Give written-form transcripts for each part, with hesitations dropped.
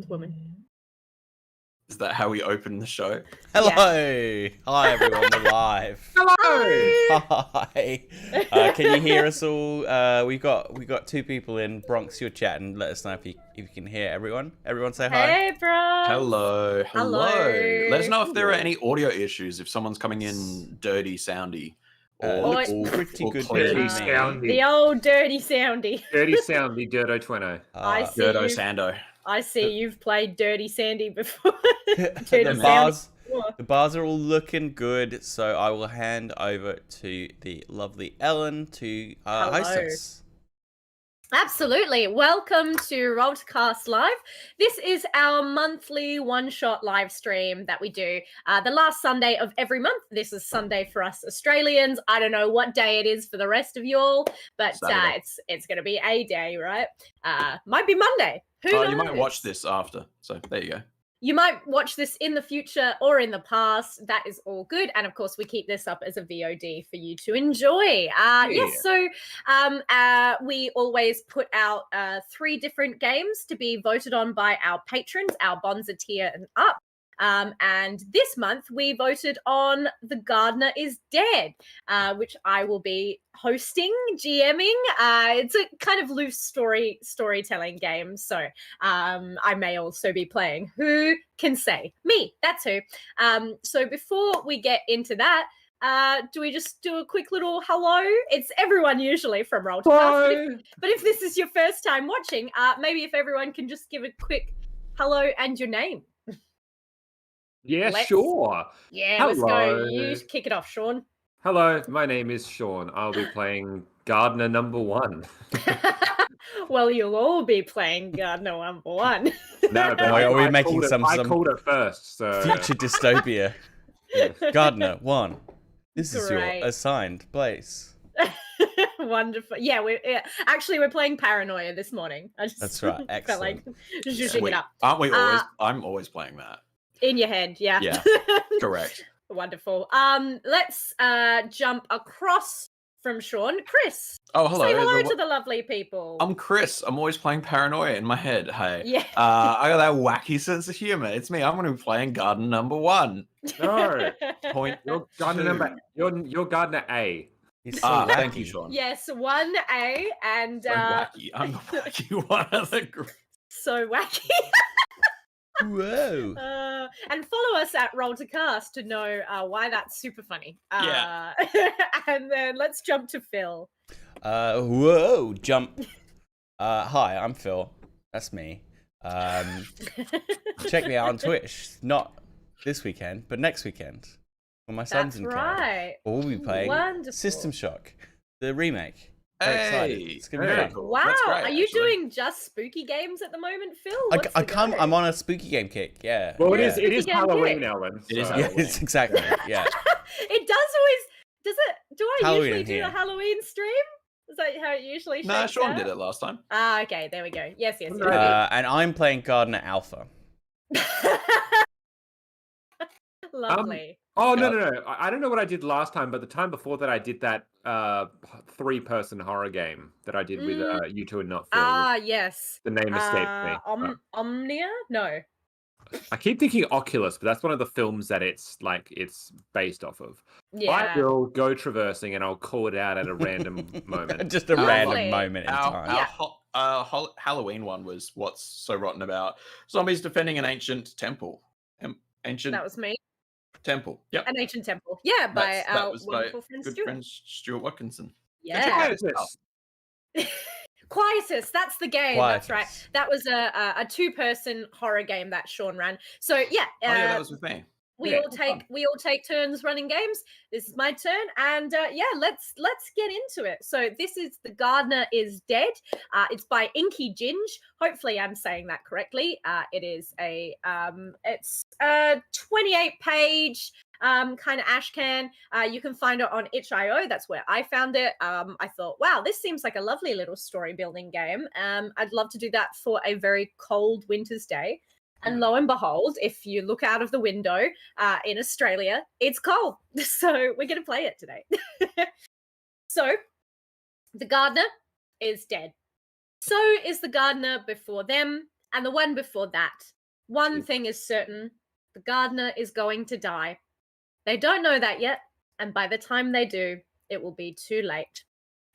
woman. Is that how we open the show? Hello! Hi everyone, we're live. Hello! Hi! Can you hear us all? We got two people in. Bronx, you're chatting. Let us know if you can hear everyone. Everyone say hi. Hey, Bronx! Hello. Hello. Let us know if there are any audio issues, if someone's coming in dirty, soundy. Or pretty good. Dirty soundy. The old dirty soundy. Dirty soundy, Dirto Twino. I see Dirto you. Sando. I see you've played Dirty Sandy before. The bars are all looking good, so I will hand over to the lovely Ellen to host us. Absolutely. Welcome to Roll2Cast Live. This is our monthly one-shot live stream that we do the last Sunday of every month. This is Sunday for us Australians. I don't know what day it is for the rest of y'all, but it's going to be a day, right? Might be Monday. Who knows? You might watch this after, so there you go. You might watch this in the future or in the past. That is all good. And of course, we keep this up as a VOD for you to enjoy. Yes, so we always put out 3 different games to be voted on by our patrons, our Bonza Tier and up. And this month we voted on The Gardener is Dead, which I will be hosting, GMing. It's a kind of loose storytelling game, so I may also be playing. Who can say? Me, that's who. So before we get into that, do we just do a quick little hello? It's everyone usually from Roll2Cast, but if this is your first time watching, maybe if everyone can just give a quick hello and your name. Yeah, sure. Yeah, Hello. Let's go. You kick it off, Sean. Hello, my name is Sean. I'll be playing Gardener number 1. Well, you'll all be playing Gardener number 1. No, but are we making I called it first, so... future dystopia? Gardener 1. This is your Great. assigned place. Wonderful. Yeah, we're playing Paranoia this morning. I just That's right. felt like Excellent. zhuzhing it up. Aren't we always? I'm always playing that. In your head, yeah. Yeah, correct. Wonderful. Let's jump across from Sean. Chris. Oh, hello. Say hello to the lovely people. I'm Chris. I'm always playing Paranoia in my head. Hey. Yeah. I got that wacky sense of humor. It's me. I'm going to be playing Garden number 1. No. Point. You're Gardener you're Gardener A. He's so Thank wacky. you, Sean. Yes, 1A and So wacky. I'm the wacky one of the group. so wacky. Whoa. And follow us at Roll2Cast to know why that's super funny. Yeah. And then let's jump to Phil. Whoa. Jump. Hi, I'm Phil. That's me. Check me out on Twitch. Not this weekend, but next weekend. When my son's in camp. Right. We'll be playing Wonderful. System Shock, the remake. Very excited. It's gonna be Hey. fun. Cool. Wow. That's great, Are you actually. doing just spooky games at the moment, Phil? What's the go? I'm on a spooky game kick. Yeah. Well, yeah. it is Again, Halloween, yeah. Ellen. It is so- Halloween. Yes, exactly. Yeah. It does it? Do I Halloween usually in do here. a Halloween stream? Is that how it usually Nah, shakes Sean out? did it last time. Okay, there we go. Yes. And I'm playing Gardener Alpha. Lovely. Oh, no. I don't know what I did last time, but the time before that, I did that 3-person horror game that I did with you two and not Phil. Yes. The name escaped me. Omnia? No. I keep thinking Oculus, but that's one of the films that it's based off of. Yeah. I will go traversing and I'll call it out at a random moment. Just a Lovely. random moment in time. Our Halloween one was What's So Rotten About Zombies Defending an Ancient Temple. Ancient That was me. Temple. Yep. An Ancient Temple. Yeah, by That our was wonderful by friend good Stuart. friend Stuart Watkinson. Yeah. Yes. Quietus, that's the game. Quietus. That's right. That was a 2-person horror game that Sean ran. So yeah, That was with me. we Yeah, all take turns running games. This is my turn, and let's get into it. So this is The Gardener is Dead. It's by Inky Ginge. Hopefully, I'm saying that correctly. It is it's a 28-page kind of ashcan. You can find it on itch.io. That's where I found it. I thought, wow, this seems like a lovely little story building game. I'd love to do that for a very cold winter's day. And lo and behold, if you look out of the window in Australia, it's cold. So we're going to play it today. So the gardener is dead. So is the gardener before them and the one before that. One thing is certain, the gardener is going to die. They don't know that yet, and by the time they do, it will be too late.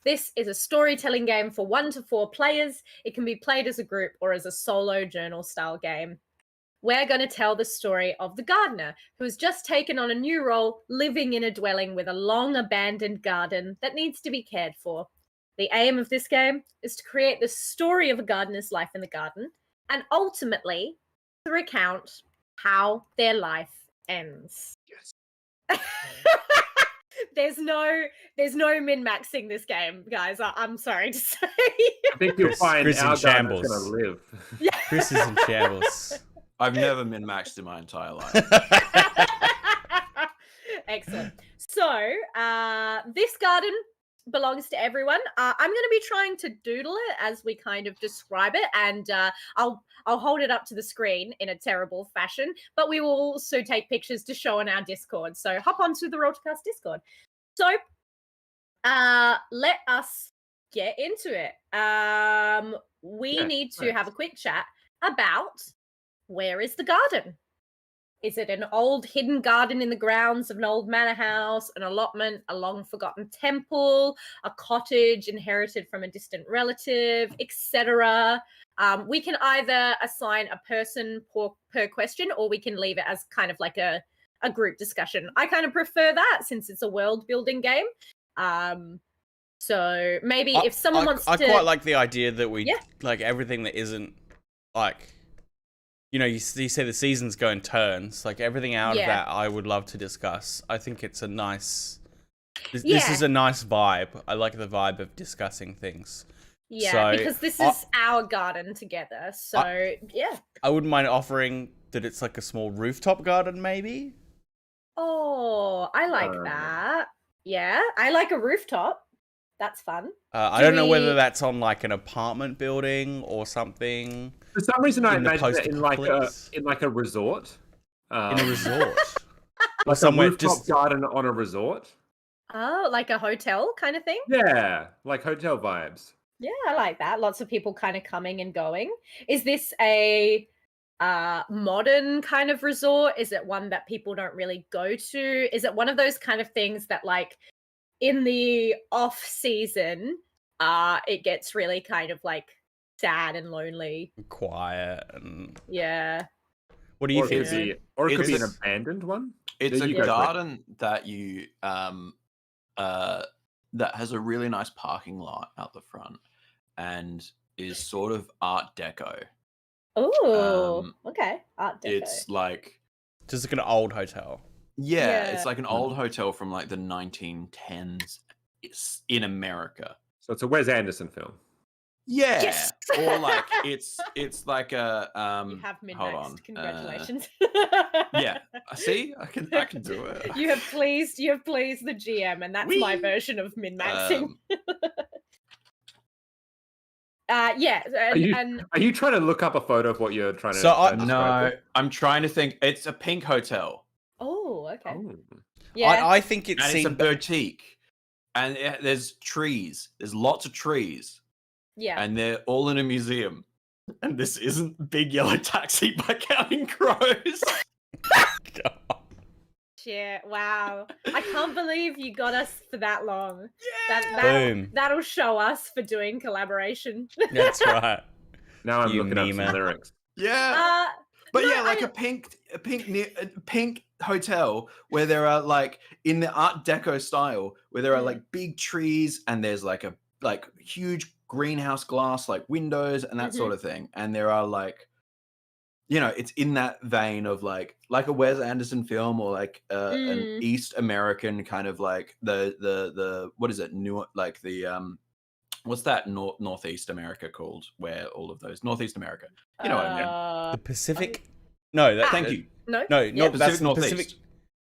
This is a storytelling game for 1 to 4 players. It can be played as a group or as a solo journal-style game. We're going to tell the story of the gardener, who has just taken on a new role, living in a dwelling with a long-abandoned garden that needs to be cared for. The aim of this game is to create the story of a gardener's life in the garden, and ultimately to recount how their life ends. Yes. There's no min-maxing this game, guys. I'm sorry to say. I think you'll find Chris in our gardener's shambles. gonna live. Yeah. Chris is in shambles. I've never min-maxed in my entire life. Excellent. So, this garden belongs to everyone. I'm going to be trying to doodle it as we kind of describe it, and I'll hold it up to the screen in a terrible fashion, but we will also take pictures to show on our Discord. So hop onto the Rollcast Discord. So, let us get into it. We need to have a quick chat about where is the garden? Is it an old hidden garden in the grounds of an old manor house, an allotment, a long-forgotten temple, a cottage inherited from a distant relative, etc.? We can either assign a person per question, or we can leave it as kind of like a group discussion. I kind of prefer that since it's a world-building game. So maybe if someone wants to... I quite like the idea that we, like, everything that isn't, like... You know, you say the seasons go in turns. Like, everything out of that, I would love to discuss. I think it's a nice... This is a nice vibe. I like the vibe of discussing things. Yeah, so because this is our garden together. So, yeah. I wouldn't mind offering that it's like a small rooftop garden, maybe? Oh, I like that. Yeah, I like a rooftop. That's fun. I don't know whether that's on, like, an apartment building or something. For some reason, I imagine it in like a resort. In a resort, like somewhere a rooftop garden on a resort. Oh, like a hotel kind of thing? Yeah, like hotel vibes. Yeah, I like that. Lots of people kind of coming and going. Is this a modern kind of resort? Is it one that people don't really go to? Is it one of those kind of things that, like, in the off season, it gets really kind of like sad and lonely, quiet, and what do you think? Or it could be an abandoned one. It's a garden that you that has a really nice parking lot out the front and is sort of Art Deco. Oh, okay, Art Deco. It's like just like an old hotel. Yeah, it's like an old hotel from like the 1910s. It's in America. So it's a Wes Anderson film. Yeah. Yes! Or like it's like a you have min-maxed. Congratulations. Yeah. See? I can do it. You have pleased the GM, and that's my version of min-maxing. Are you trying to look up a photo of what you're trying to no, I'm trying to think. It's a pink hotel. Oh, okay. Oh. Yeah. I think it's a boutique. And there's trees. There's lots of trees. Yeah. And they're all in a museum. And this isn't Big Yellow Taxi by Counting Crows. Shit, wow. I can't believe you got us for that long. Yeah. Boom. That'll show us for doing collaboration. That's right. Now I'm looking up some lyrics. Yeah. Like a pink hotel where there are, like, in the Art Deco style, where there are like big trees and there's like a huge greenhouse glass, like windows and that sort of thing. And there are, like, you know, it's in that vein of like a Wes Anderson film, or like an East American kind of like the what is it? Like the what's that Northeast America called? Where all of those Northeast America, you know what I mean? The Pacific. No, thank you. No, not Pacific the Northeast. Pacific.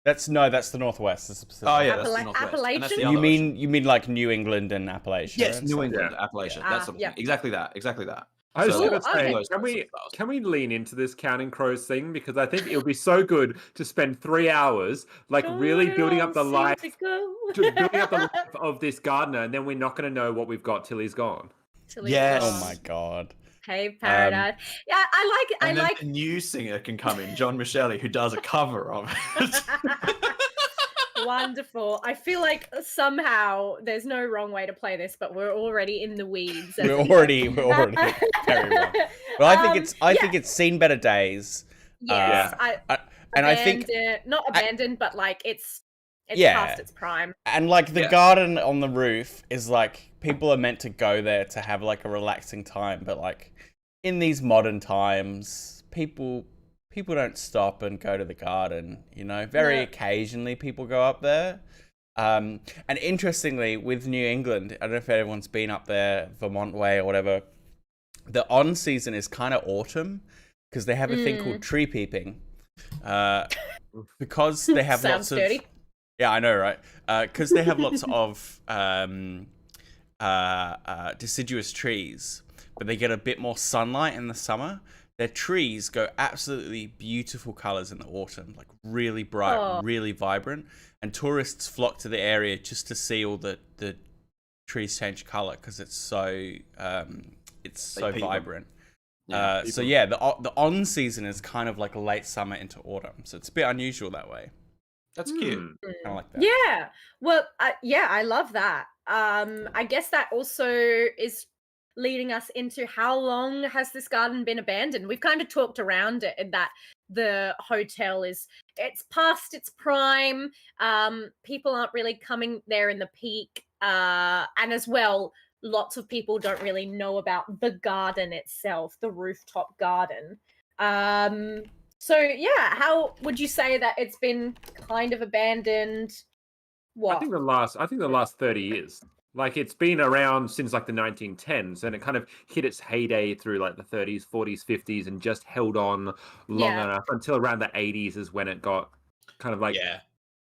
That's the Northwest. That's the Pacific. Oh yeah, that's the Northwest. Appalachian? That's the You other mean like New England and Appalachia? yes, and New stuff? England, Appalachia. That's the thing. Exactly that. I was So, going to say, can we lean into this Counting Crows thing? Because I think it would be so good to spend 3 hours, like, really building up the life of this gardener, and then we're not going to know what we've got till he's gone. Oh my god. Cave Paradise. Yeah, I like. A new singer can come in, John Michele, who does a cover of it. Wonderful. I feel like somehow there's no wrong way to play this, but we're already in the weeds. We're already very wrong. But I think it's seen better days. Yes, I think not abandoned, but like it's past its prime. And like the garden on the roof is like people are meant to go there to have like a relaxing time, but like in these modern times, people don't stop and go to the garden, you know. Very occasionally people go up there. And interestingly, with New England, I don't know if everyone's been up there, Vermont way or whatever, the on season is kind of autumn because they have a thing called tree peeping. Because they have lots of... dirty. Yeah, I know, right? Because they have lots of deciduous trees, but they get a bit more sunlight in the summer. Their trees go absolutely beautiful colors in the autumn, like really bright, really vibrant. And tourists flock to the area just to see all the trees change color because it's so vibrant. The on season is kind of like a late summer into autumn, so it's a bit unusual that way. That's cute. Kind of like that. Yeah. Well, I love that. I guess that also is leading us into how long has this garden been abandoned? We've kind of talked around it in that the hotel it's past its prime. People aren't really coming there in the peak. And as well, lots of people don't really know about the garden itself, the rooftop garden. So yeah, how would you say that it's been kind of abandoned? What? I think the last 30 years. Like it's been around since like the 1910s, and it kind of hit its heyday through like the 30s, 40s, 50s, and just held on long enough until around the 80s is when it got kind of like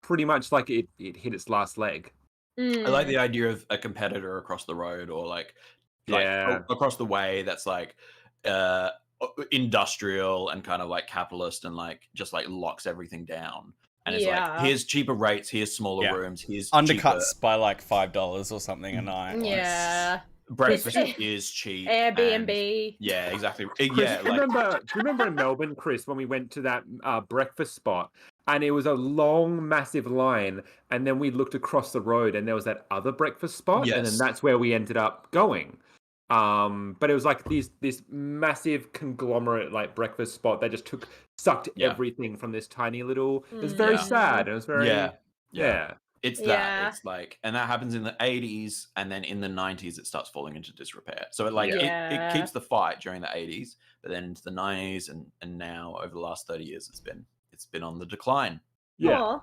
pretty much like it hit its last leg. I like the idea of a competitor across the road or like across the way that's like industrial and kind of like capitalist and like just like locks everything down. And it's like, here's cheaper rates, here's smaller rooms, here's undercuts cheaper... by like $5 or something a night. Yeah. Breakfast is cheap. Airbnb. Yeah, exactly. Chris, do you remember in Melbourne, Chris, when we went to that breakfast spot and it was a long, massive line, and then we looked across the road and there was that other breakfast spot, and then that's where we ended up going. But it was like this massive conglomerate like breakfast spot that just sucked everything from this tiny little. It was very sad. It was very It's that. It's like, and that happens in the 80s, and then in the 90s it starts falling into disrepair. So it keeps the fight during the 80s, but then into the 90s and now over the last 30 years it's been on the decline. Yeah.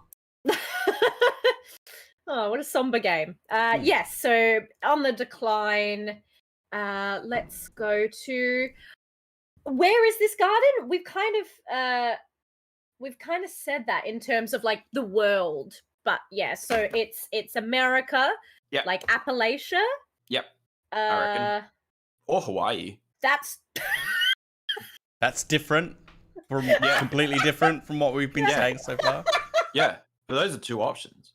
Oh, what a somber game. Yes, so on the decline. Let's go to where is this garden? We've kind of said that in terms of like the world, but so it's America, like Appalachia. Yep. I reckon. Or Hawaii. That's different from completely different from what we've been saying so far. Yeah, but those are two options.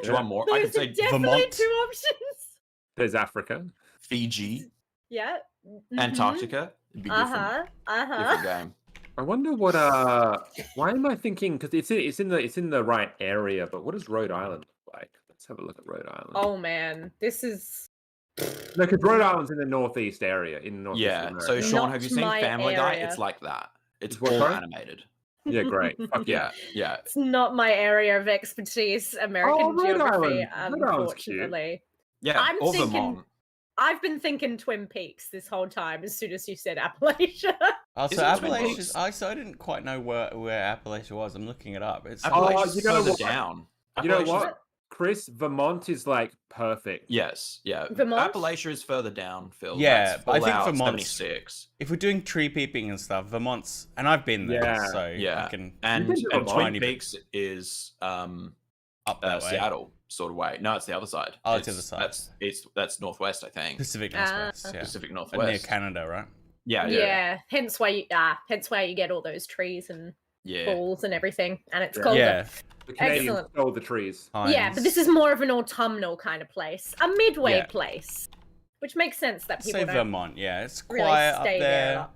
Do you want more? Those I could say definitely Vermont. Two options. There's Africa, Fiji. Yeah. Antarctica. It'd be different. Different game. I wonder what why am I thinking, because it's in the right area, but what does Rhode Island look like? Let's have a look at Rhode Island. Oh man, this is no, because Rhode Island's in the northeast area in Northeast America. So Sean, have you seen Family Guy? It's like that. It's all animated. Yeah, great. Fuck yeah. It's not my area of expertise, American geography, unfortunately. Yeah, or Vermont. I've been thinking Twin Peaks this whole time as soon as you said Appalachia. Oh, so Appalachia, I didn't quite know where Appalachia was. I'm looking it up. It's further down. You know what, Chris? Vermont is like perfect. Yes, yeah. Vermont? Appalachia is further down, Phil. Yeah, but I think Vermont's 76. If we're doing tree peeping and stuff, Vermont's, and I've been there, so I can. And Twin Peaks is up that way. Seattle sort of way. No, it's the other side. Oh, it's the other side. That's northwest, I think. Pacific Northwest. Yeah. Pacific Northwest. Near Canada, right? Yeah. Hence why you get all those trees and falls and everything, and it's colder. Yeah. The Canadians stole the trees. Yeah, but this is more of an autumnal kind of place, a midway place. which makes sense that people don't Vermont, yeah, it's really quiet stay up there. a lot.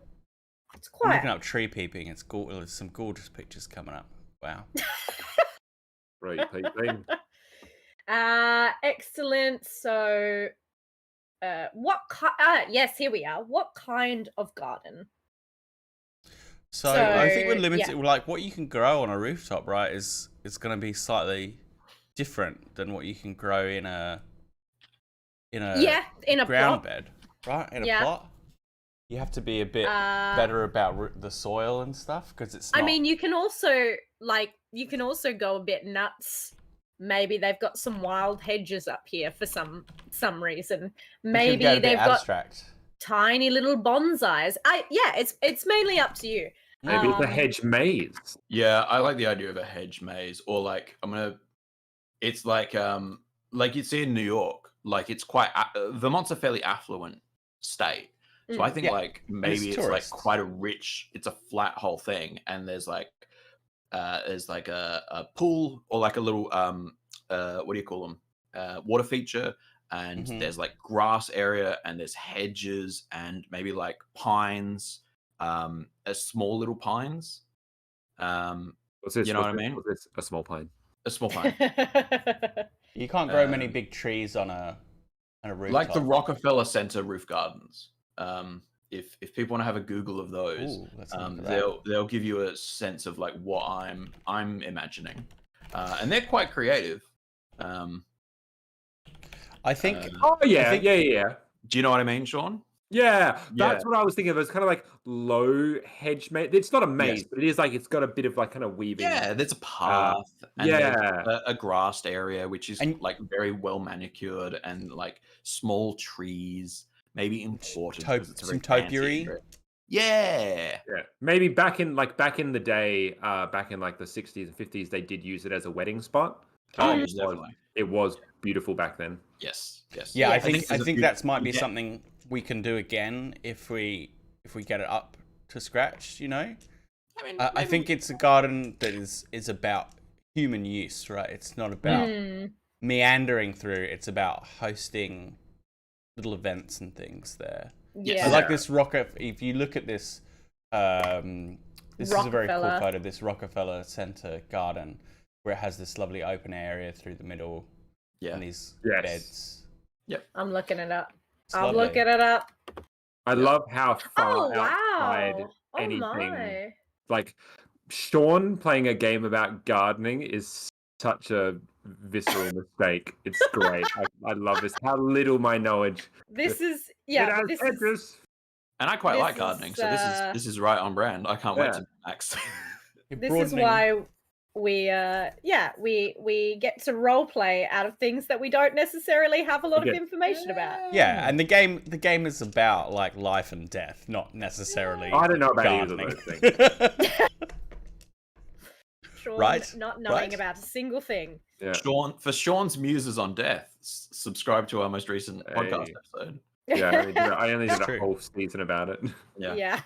It's quiet. I'm looking up tree peeping. There's some gorgeous pictures coming up. Wow. Tree peeping. Excellent. So, yes, here we are. What kind of garden? So I think we're limited. Like what you can grow on a rooftop, right? Is going to be slightly different than what you can grow in a ground bed, right? In a plot. You have to be a bit better about the soil and stuff because it's not... I mean, you can also go a bit nuts. Maybe they've got some wild hedges up here for some reason. Maybe they've got tiny little bonsais. It's mainly up to you. Maybe it's a hedge maze. Yeah, I like the idea of a hedge maze, or like it's like you'd see in New York. Like it's quite Vermont's a fairly affluent state. So I think like maybe it's like quite a rich, it's a flat whole thing, and there's like a pool or like a little what do you call them, water feature, and there's like grass area, and there's hedges, and maybe like pines, small little pines. You know what I mean? Was this a small pine? A small pine. You can't grow many big trees on a rooftop. Like the Rockefeller Center roof gardens. If people want to have a Google of those, they'll give you a sense of like what I'm imagining, and they're quite creative. I think. Yeah. Do you know what I mean, Sean? Yeah, that's what I was thinking of. It's kind of like low hedge maze. It's not a maze, but it is like it's got a bit of like kind of weaving. Yeah, there's a path. And there's a grassed area, which is like very well manicured, and like small trees. Maybe important. Some topiary. Yeah. Maybe back in the day, back in like the 60s and 50s, they did use it as a wedding spot. It was beautiful back then. Yes. Yeah, I think that might be something we can do again if we get it up to scratch. You know, I think it's a garden that is about human use, right? It's not about meandering through. It's about hosting little events and things there. Yeah. I like this if you look at this, this is a very cool photo. This Rockefeller Center garden, where it has this lovely open area through the middle, and these beds. Yep. I'm looking it up. I love how far outside anything. Like Sean playing a game about gardening is such a visceral mistake. It's great. I love this. How little my knowledge. This is and I quite like gardening, so this is right on brand. I can't wait to Max. This is why we get to role play out of things that we don't necessarily have a lot of information about. Yeah, and the game is about like life and death, not necessarily. I don't know about gardening. either of those things. Sean not knowing about a single thing. Yeah. Sean's muses on death, subscribe to our most recent podcast episode. Yeah, I only did a whole season about it. Yeah.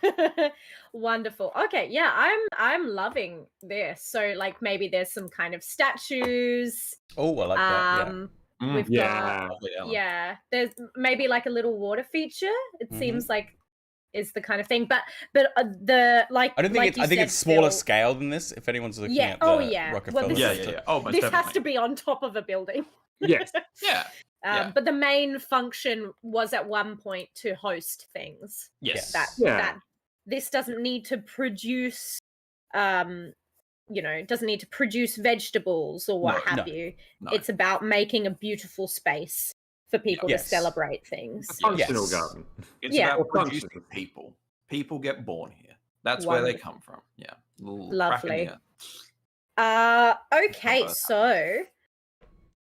Wonderful. Okay, yeah, I'm loving this. So like maybe there's some kind of statues. Oh, I like that. Yeah. We've got there's maybe like a little water feature. It seems like is the kind of thing, but the like I don't think I think it's smaller scale than this. If anyone's looking at the Rockefeller, this has to be on top of a building. Yes. But the main function was at one point to host things. Yes. That this doesn't need to produce, doesn't need to produce vegetables or what have you. No. It's about making a beautiful space for people to celebrate things. A functional garden. It's about producing people. People get born here. That's where they come from. Yeah. Lovely. Okay, so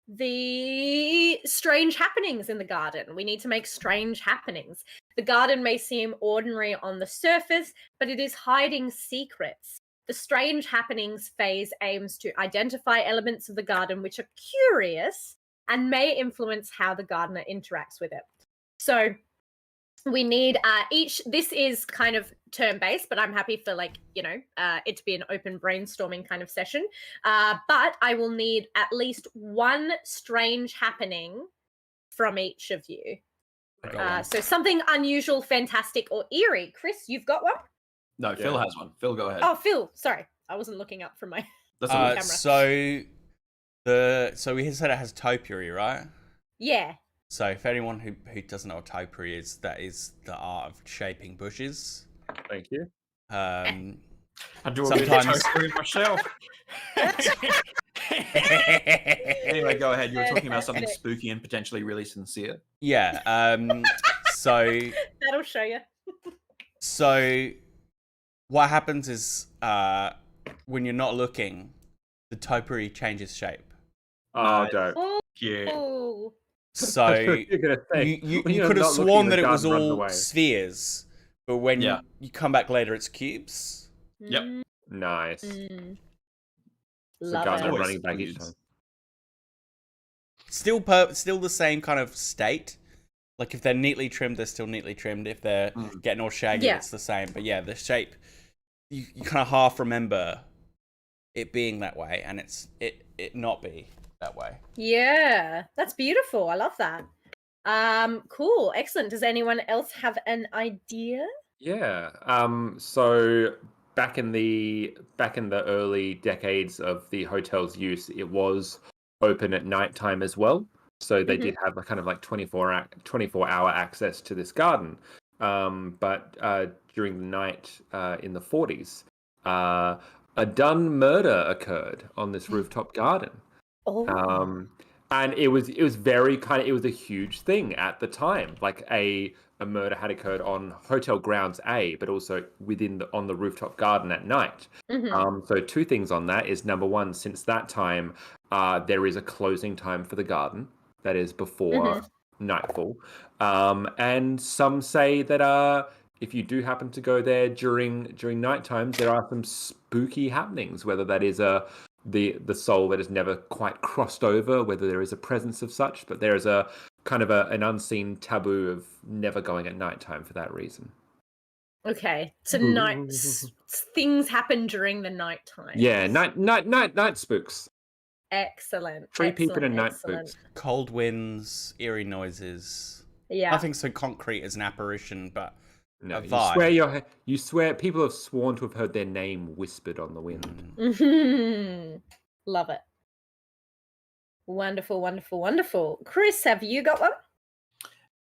the strange happenings in the garden. We need to make strange happenings. The garden may seem ordinary on the surface, but it is hiding secrets. The strange happenings phase aims to identify elements of the garden which are curious and may influence how the gardener interacts with it. So we need this is kind of term-based, but I'm happy for it to be an open brainstorming kind of session. But I will need at least one strange happening from each of you. So something unusual, fantastic, or eerie. Chris, you've got one? No, Phil has one. Phil, go ahead. Oh, Phil, sorry. I wasn't looking up from my camera. So we said it has topiary, right? Yeah. So for anyone who doesn't know what topiary is, that is the art of shaping bushes. Thank you. I do a bit of topiary myself. Anyway, go ahead. You were talking about something spooky and potentially really sincere. Yeah. So that'll show you. So what happens is when you're not looking, the topiary changes shape. Oh, don't. Oh, yeah. So you could have sworn that it was all spheres, but when you come back later, it's cubes. Yep. Nice. Love the gardener it. running back each time. Still the same kind of state. Like if they're neatly trimmed, they're still neatly trimmed. If they're getting all shaggy, it's the same. But yeah, the shape, you kind of half remember it being that way, and it not be that way. Yeah, that's beautiful. I love that. Cool, excellent. Does anyone else have an idea? Yeah. So back in the early decades of the hotel's use, it was open at nighttime as well. So they did have a kind of like 24-hour access to this garden. But during the night in the 40s, a done murder occurred on this rooftop garden. Oh. And it was very it was a huge thing at the time. Like a murder had occurred on hotel grounds A, but also on the rooftop garden at night. So two things on that is, number one, since that time, there is a closing time for the garden that is before nightfall. And some say that if you do happen to go there during night times, there are some spooky happenings, whether that is the soul that has never quite crossed over, whether there is a presence of such, but there is a kind of an unseen taboo of never going at nighttime for that reason. Okay, so things happen during the nighttime. Yeah, night spooks. Excellent. Tree peeping and night spooks. Cold winds, eerie noises. Yeah. Nothing so concrete as an apparition, but no, a vibe. You swear people have sworn to have heard their name whispered on the wind. Love it. Wonderful, wonderful, wonderful. Chris, have you got one?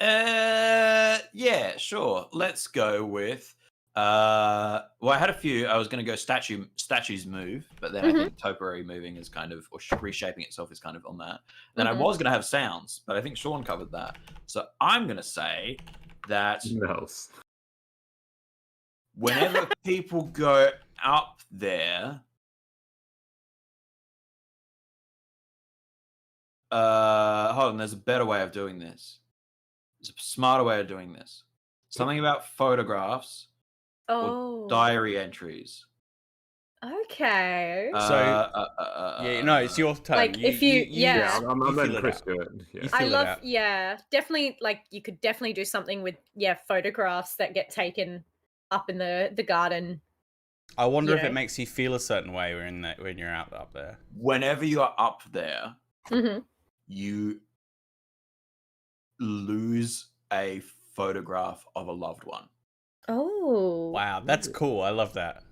Yeah, sure. Let's go with well, I had a few. I was going to go statues move, but then I think topiary moving is kind of, or reshaping itself is kind of on that. Then I was going to have sounds, but I think Sean covered that. So I'm going to say that whenever people go up there, hold on, there's a better way of doing this. There's a smarter way of doing this. Something about photographs or diary entries. Okay. So it's your turn. Like I'm letting Chris do it. Yeah. I love definitely, like you could definitely do something with photographs that get taken up in the garden. I wonder if it makes you feel a certain way when you're up there. Whenever you're up there, you lose a photograph of a loved one. Oh. Wow, that's cool. I love that.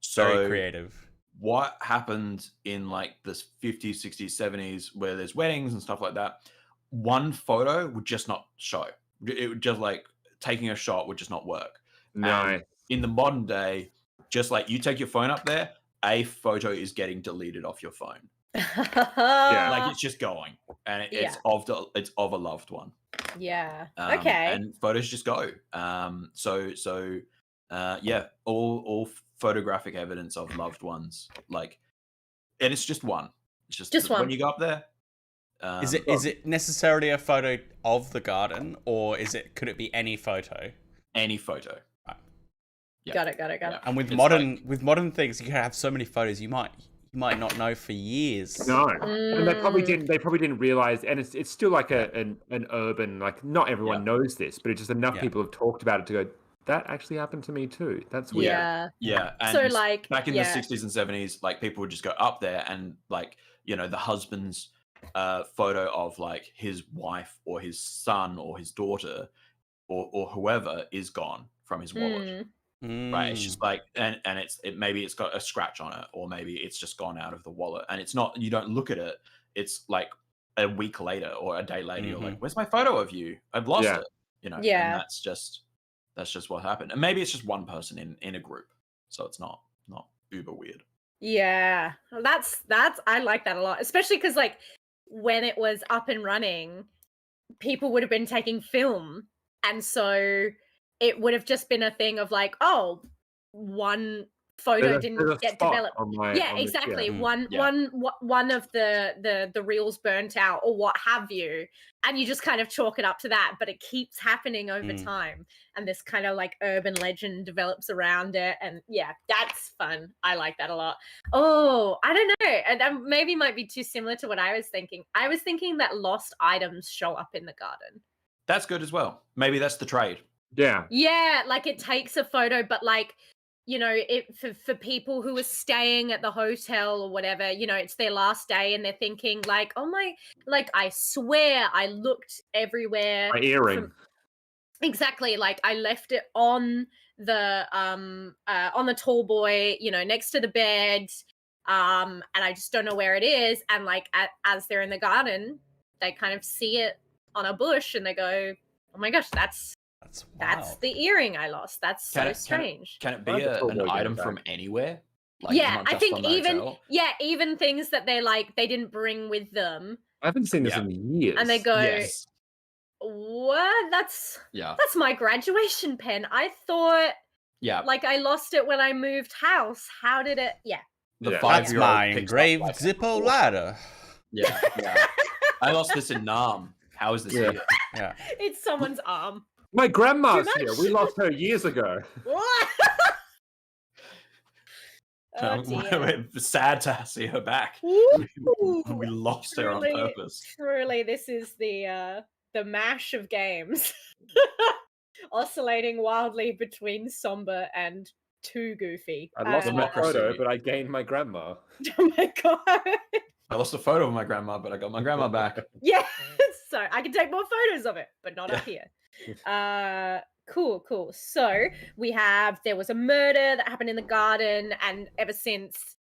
So very creative. What happened in like the 50s, 60s, 70s where there's weddings and stuff like that, one photo would just not show. It would just like taking a shot would just not work. No. In the modern day, just like you take your phone up there, a photo is getting deleted off your phone. Like it's just going, and it's of a loved one. Yeah. Okay. And photos just go. All photographic evidence of loved ones, like, and it's just one. It's just one. When you go up there. Is it necessarily a photo of the garden, or could it be any photo? Any photo. Right. Got it. And with modern things, you can have so many photos you might not know for years. No, and they probably didn't realize, and it's still like an urban, like not everyone knows this, but it's just enough people have talked about it to go, that actually happened to me too. That's weird. Yeah. And so like back in the 60s and 70s, like people would just go up there and like, the husband's photo of like his wife or his son or his daughter or whoever is gone from his wallet. Right, it's just like, and maybe it's got a scratch on it, or maybe it's just gone out of the wallet, and it's not. You don't look at it. It's like a week later or a day later. You're like, "Where's my photo of you? I've lost it." You know, and that's just what happened. And maybe it's just one person in a group, so it's not uber weird. Yeah, that's I like that a lot, especially because like when it was up and running, people would have been taking film, and so it would have just been a thing of like, oh, one photo didn't get developed. Exactly. One of the reels burnt out or what have you, and you just kind of chalk it up to that. But it keeps happening over time, and this kind of like urban legend develops around it. And yeah, that's fun. I like that a lot. Oh, I don't know, and that maybe might be too similar to what I was thinking. I was thinking that lost items show up in the garden. That's good as well. Maybe that's the trade. Yeah, like it takes a photo, but like, you know, for people who are staying at the hotel or whatever, you know, it's their last day and they're thinking like, oh my, like I swear I looked everywhere. My earring. Exactly, like I left it on the tall boy, you know, next to the bed, and I just don't know where it is. And like as they're in the garden, they kind of see it on a bush and they go, oh my gosh, that's the earring I lost. That's so strange. Can it be an item from anywhere? Like, I think even things that they didn't bring with them. I haven't seen this in years. And they go, what? That's my graduation pen. I thought like I lost it when I moved house. How did it? That's my engraved Zippo ladder. Yeah. I lost this in Nam. How is this here? Yeah. It's someone's arm. My grandma's here. We lost her years ago. We're sad to see her back. We lost her on purpose. Truly, this is the mash of games. Oscillating wildly between somber and too goofy. I lost my photo, but I gained my grandma. Oh my god. I lost a photo of my grandma, but I got my grandma back. Yeah, so I can take more photos of it, but not up here. Cool. So there was a murder that happened in the garden, and ever since,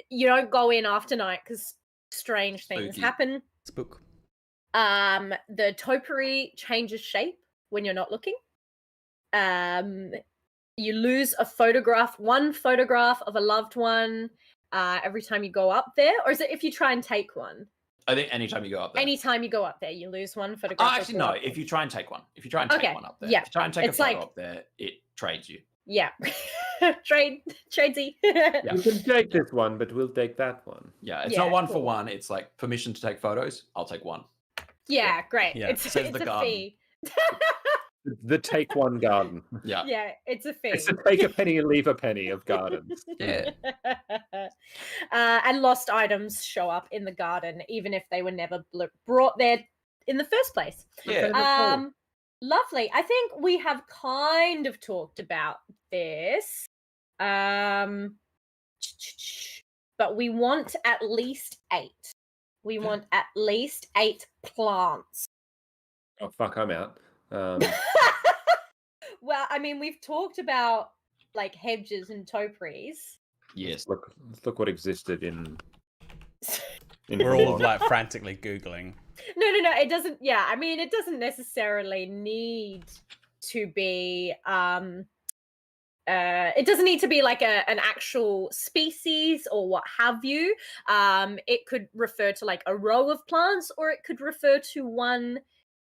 you don't go in after night because strange things happen. Spook. The topiary changes shape when you're not looking. You lose one photograph of a loved one every time you go up there, or is it if you try and take one? I think anytime you go up there. Anytime you go up there, you lose one photograph. Oh, actually, no. If you try and take one. If you try and take one up there. If you try and take a photo up there, it trades you. Yeah. Tradesy. You can take this one, but we'll take that one. Yeah, it's not one for one. It's like permission to take photos. I'll take one. Yeah, great. Yeah. It's a fee. The take one garden. Yeah. Yeah, it's a fee. It's a take a penny and leave a penny of gardens. Yeah. And lost items show up in the garden, even if they were never brought there in the first place. Yeah. Lovely. I think we have kind of talked about this. But we want at least 8. We want at least 8 plants. Oh, fuck, I'm out. Well, I mean, we've talked about like hedges and topiaries. Yes. Let's look what existed in We're all like frantically Googling. No. It doesn't. Yeah, I mean, it doesn't necessarily need to be. It doesn't need to be like an actual species or what have you. It could refer to like a row of plants, or it could refer to one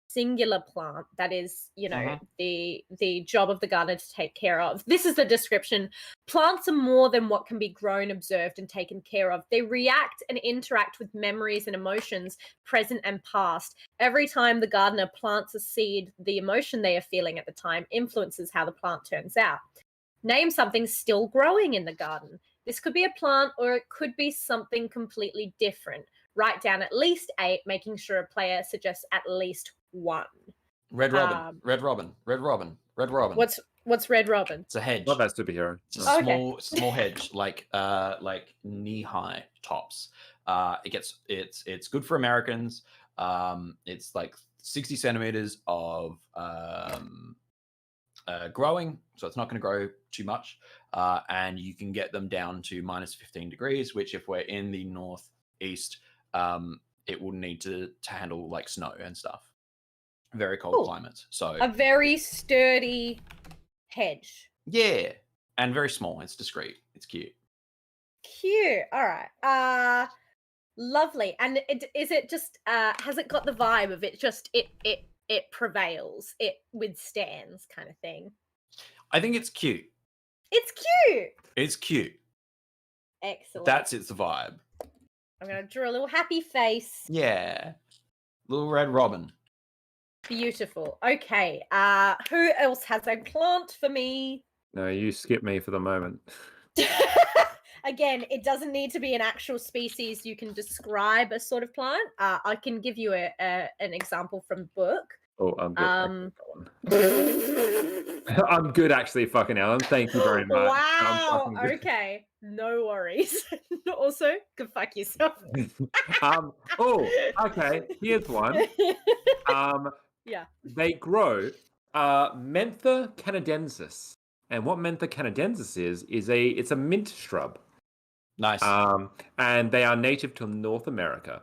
singular plant that is, you know, the job of the gardener to take care of. This is the description. Plants are more than what can be grown, observed, and taken care of. They react and interact with memories and emotions, present and past. Every time the gardener plants a seed, the emotion they are feeling at the time influences how the plant turns out. Name something still growing in the garden. This could be a plant, or it could be something completely different. Write down at least 8, making sure a player suggests at least 1. Red robin. Red robin. What's red robin? It's a hedge. Not that superhero. It's a small hedge, like knee-high tops. It's good for Americans. It's like 60 centimeters of growing, so it's not going to grow too much, and you can get them down to minus 15 degrees, which if we're in the northeast, it will need to handle like snow and stuff. Very cold climates. So a very sturdy hedge. Yeah, and very small. It's discreet. It's cute. Cute. All right. Lovely. And is it just has it got the vibe of it just it prevails, it withstands kind of thing? I think it's cute. It's cute. It's cute. Excellent. That's its vibe. I'm gonna draw a little happy face. Yeah. Little red robin. Beautiful. Okay. Who else has a plant for me? No, you skip me for the moment. Again, it doesn't need to be an actual species. You can describe a sort of plant. I can give you an example from the book. Oh, I'm good. I'm good, actually, fucking Ellen. Thank you very much. Wow. Okay. No worries. Also, go fuck yourself. Oh, okay. Here's one. Yeah. They grow Mentha canadensis. And what Mentha canadensis is it's a mint shrub. Nice. And they are native to North America.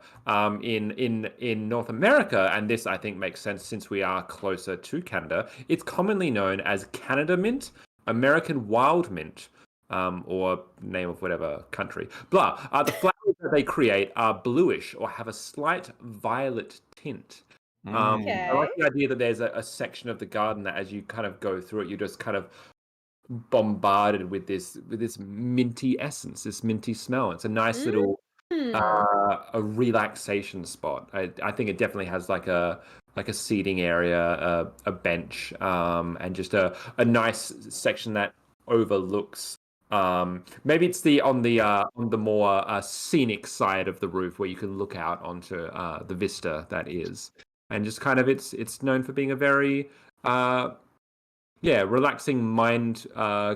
In North America, and this I think makes sense since we are closer to Canada, it's commonly known as Canada mint, American wild mint, or name of whatever country. Blah. The flowers that they create are bluish or have a slight violet tint. Okay. I like the idea that there's a section of the garden that as you kind of go through it, you just kind of bombarded with this minty essence, this minty smell. It's a nice little a relaxation spot. I think it definitely has like a seating area, a bench, and just a nice section that overlooks. Maybe it's on the more scenic side of the roof where you can look out onto the vista that is, and just kind of it's known for being a very relaxing, mind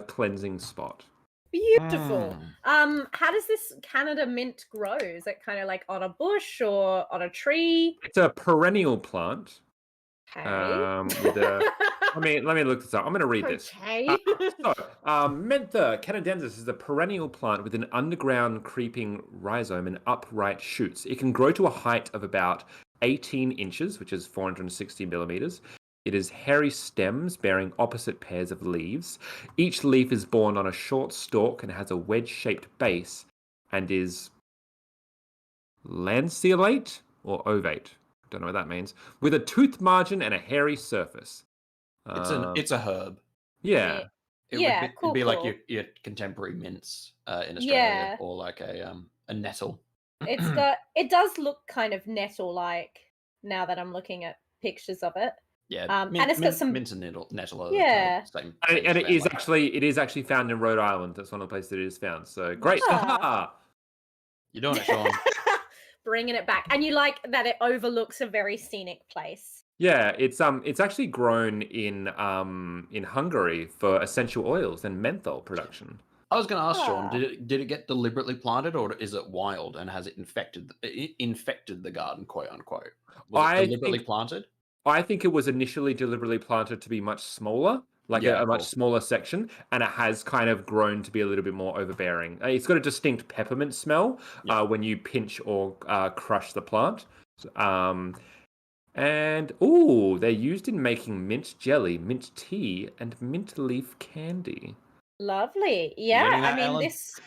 cleansing spot. Beautiful. How does this Canada mint grow? Is it kind of like on a bush or on a tree? It's a perennial plant. Okay. Let me look this up. I'm going to read this. Okay. Mentha canadensis is a perennial plant with an underground creeping rhizome and upright shoots. It can grow to a height of about 18 inches, which is 460 millimeters. It has hairy stems bearing opposite pairs of leaves. Each leaf is borne on a short stalk and has a wedge-shaped base and is lanceolate or ovate. Don't know what that means. With a toothed margin and a hairy surface. It's a herb. Yeah. It'd be like your contemporary mints in Australia, or like a nettle. It does look kind of nettle-like now that I'm looking at pictures of it. Yeah, and it's got some mint and nettle. Yeah, same and it is actually found in Rhode Island. That's one of the places that it is found. So great. You're doing it, Sean. Bringing it back, and you like that it overlooks a very scenic place. Yeah, it's actually grown in Hungary for essential oils and menthol production. I was going to ask Sean, did it get deliberately planted, or is it wild and has it infected the garden, quote unquote? Was it deliberately planted? I think it was initially deliberately planted to be much smaller, a much smaller section, and it has kind of grown to be a little bit more overbearing. It's got a distinct peppermint smell when you pinch or crush the plant. And they're used in making mint jelly, mint tea, and mint leaf candy. Lovely. Yeah, that, Ellen? this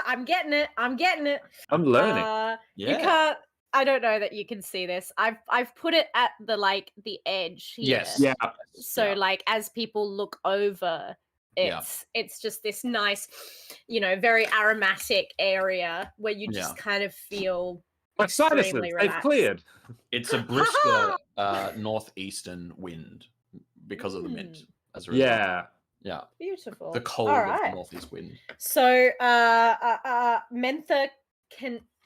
I'm getting it. I'm learning. You can't. I don't know that you can see this. I've put it at the edge here. Yes. Yeah. So as people look over, it's just this nice, very aromatic area where you just kind of feel my sinuses, they've cleared. It's a brisker northeastern wind because of the mint. As a result. Yeah. Beautiful. The cold of the northeast wind. So Mentha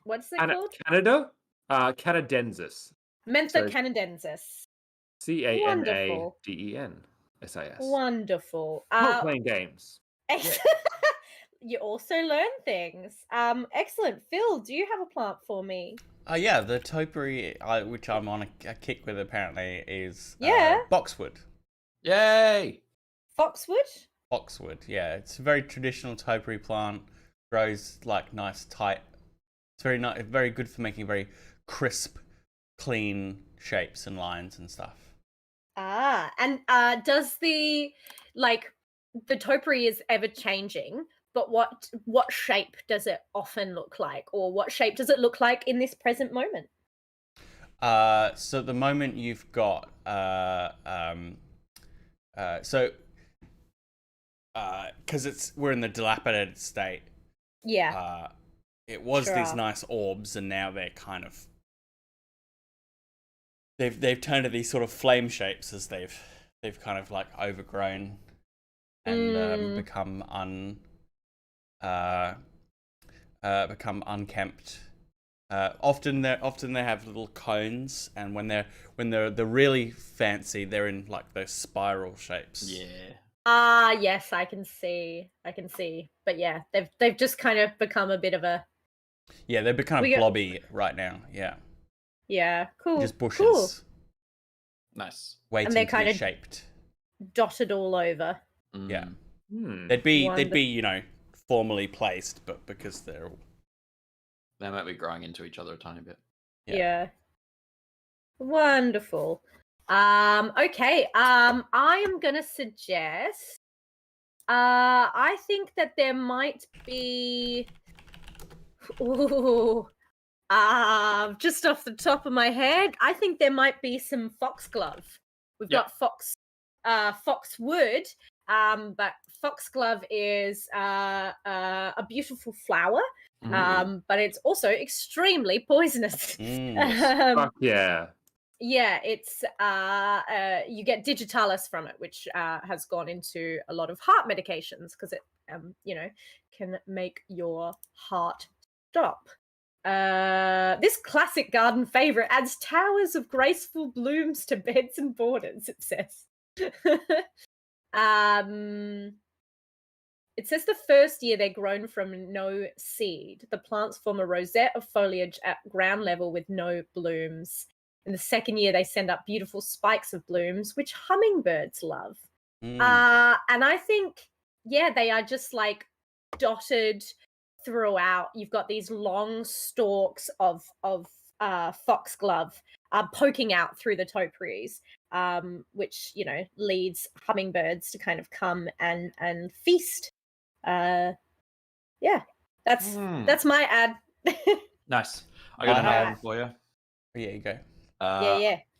what's it called? Canada? Canadensis. Mentha canadensis. CANADENSIS. Wonderful. Not playing games. You also learn things. Excellent. Phil, do you have a plant for me? Yeah, the topiary, which I'm on a kick with apparently, is boxwood. Yay! Foxwood? Boxwood, yeah. It's a very traditional topiary plant. Grows like nice, tight. It's very nice, very good for making very crisp, clean shapes and lines and stuff. And does the topiary is ever changing, but what shape does it often look like, or what shape does it look like in this present moment? So at the moment you've got because we're in the dilapidated state. Yeah. It was these nice orbs, and now they're kind of they've turned to these sort of flame shapes as they've kind of like overgrown and become unkempt. Often they have little cones, and when they're really fancy, they're in like those spiral shapes. Yeah. Yes, I can see. But yeah, they've just kind of become a bit of a... Yeah, they've become blobby right now. Yeah. Yeah, cool. Just bushes. Cool. Nice. Waiting to be shaped. Dotted all over. Yeah. They'd be formally placed, but because they might be growing into each other a tiny bit. Yeah. Wonderful. Okay. I am gonna suggest. I think that there might be. Ooh. Just off the top of my head, I think there might be some foxglove. We've got foxwood, but foxglove is a beautiful flower, but it's also extremely poisonous. Fuck yeah. Yeah, it's you get digitalis from it, which has gone into a lot of heart medications because it can make your heart stop. This classic garden favorite adds towers of graceful blooms to beds and borders, it says. It says the first year they're grown from no seed. The plants form a rosette of foliage at ground level with no blooms. In the second year, they send up beautiful spikes of blooms, which hummingbirds love. And I think, they are just like dotted throughout. You've got these long stalks of foxglove poking out through the topiaries, which leads hummingbirds to kind of come and feast. That's my ad. Nice. I got another one for you. Yeah, you go.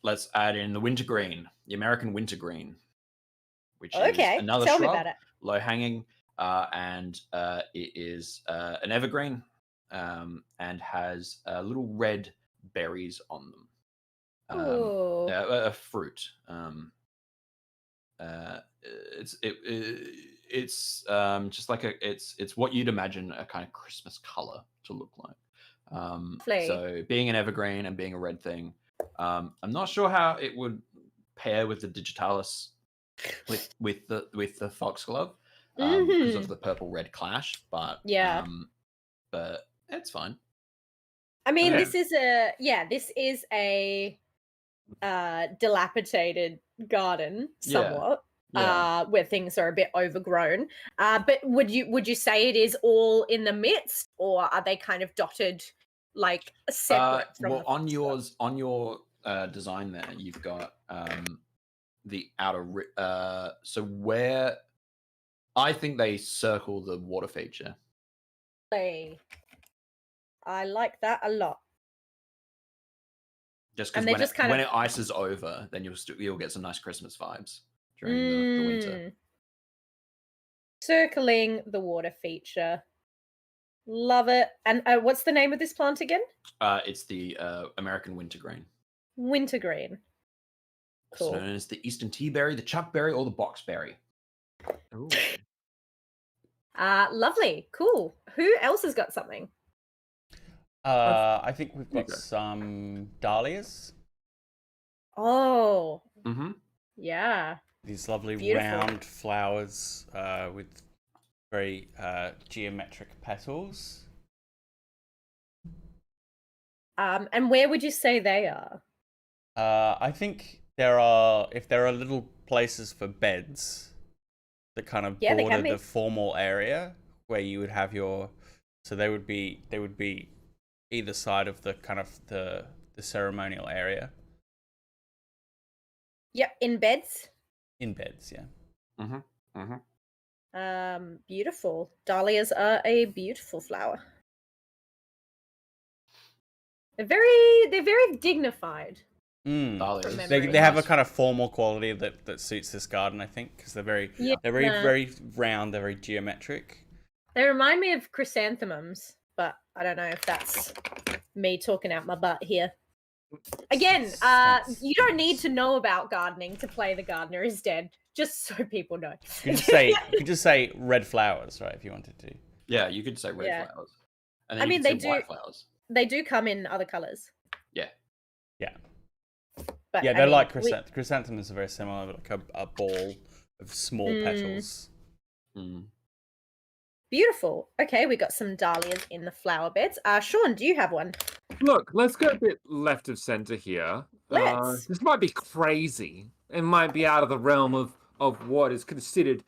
Let's add in the wintergreen, the American wintergreen, which is another Tell shrub, me about it. low hanging, and it is an evergreen, and has little red berries on them. A fruit. It's just like it's what you'd imagine a kind of Christmas color to look like. So being an evergreen and being a red thing, I'm not sure how it would pair with the digitalis with the foxglove because of the purple red clash, but but it's fine. I mean, this is a dilapidated garden somewhat. Where things are a bit overgrown. But would you say it is all in the midst, or are they kind of dotted like separate from on your design there, you've got the outer so where I think they circle the water feature. I like that a lot. Just because when it ices over, then you'll get some nice Christmas vibes during the winter. Circling the water feature. Love it. And what's the name of this plant again? It's the American wintergreen. Wintergreen. Cool. It's known as the Eastern tea berry, the chuckberry, or the boxberry. Ooh. Lovely. Cool. Who else has got something? I think we've got some dahlias. Oh. Mm-hmm. Yeah. These lovely round flowers with very geometric petals. And where would you say they are? I think if there are little places for beds that kind of border the formal area where you would have so they would be either side of the kind of the ceremonial area. Yep, in beds. In beds, yeah. Beautiful. Dahlias are a beautiful flower. They're very dignified. They have a kind of formal quality that suits this garden, I think, because they're very round, they're very geometric. They remind me of chrysanthemums, but I don't know if that's me talking out my butt here. Again, you don't need to know about gardening to play The Gardener is Dead, just so people know. You could just say red flowers, right, if you wanted to. Yeah, you could say red flowers. And then they do white flowers. They do come in other colors. Yeah. Yeah. But, yeah, they're like chrysanthemums are very similar, like a ball of small petals. Beautiful. Okay, we got some dahlias in the flower beds. Sean, do you have one? Look, let's go a bit left of center here. Let's. This might be crazy. It might be out of the realm of what is considered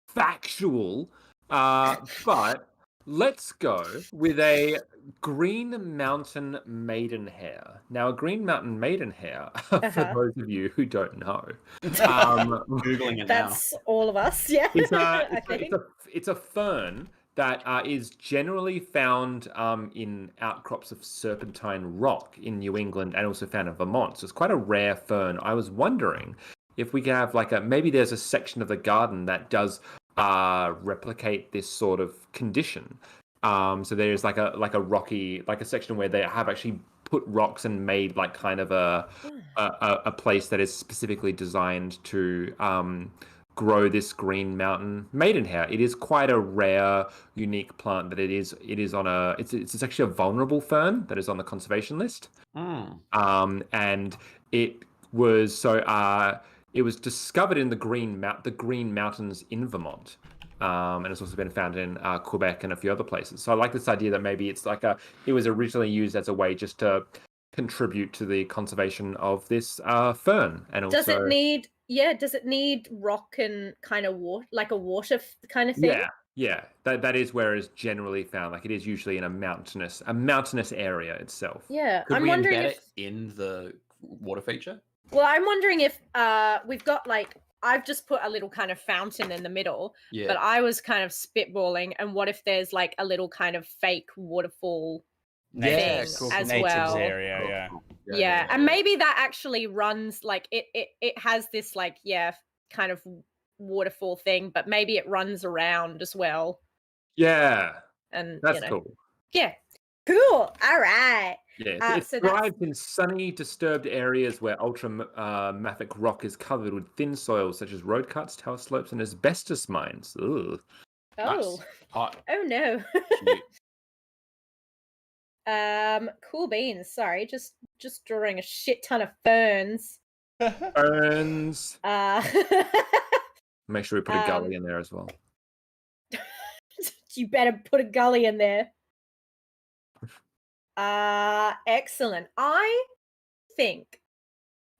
factual. But let's go with a Green Mountain Maidenhair. Now, a Green Mountain Maidenhair, for those of you who don't know, Googling it That's all of us, yeah. It's a fern that is generally found in outcrops of serpentine rock in New England and also found in Vermont. So it's quite a rare fern. I was wondering if we could have maybe there's a section of the garden that does replicate this sort of condition. So there's like a rocky, like a section where they have actually put rocks and made like kind of a place that is specifically designed to grow this Green Mountain Maidenhair. It is quite a rare, unique plant that it is on it's actually a vulnerable fern that is on the conservation list. And it was it was discovered in the Green Mountains in Vermont. And it's also been found in Quebec and a few other places. So I like this idea that maybe it's it was originally used as a way just to contribute to the conservation of this fern. And also, does it need rock and kind of water, like a water kind of thing? Yeah. That is where it's generally found. Like it is usually in a mountainous area itself. Yeah. Could we embed it in the water feature? Well, I'm wondering if we've got I've just put a little kind of fountain in the middle, but I was kind of spitballing, and what if there's like a little kind of fake waterfall thing as well? Area, yeah, and maybe that actually runs it has this kind of waterfall thing, but maybe it runs around as well. Yeah, and that's cool. Yeah, cool. All right. Yeah, it thrives in sunny, disturbed areas where ultramafic rock is covered with thin soils such as road cuts, tower slopes, and asbestos mines. Ugh. Oh, nice. Hot. Oh no. Cool beans. Sorry, just drawing a shit ton of ferns. Ferns. Make sure we put a gully in there as well. You better put a gully in there. Excellent. I think,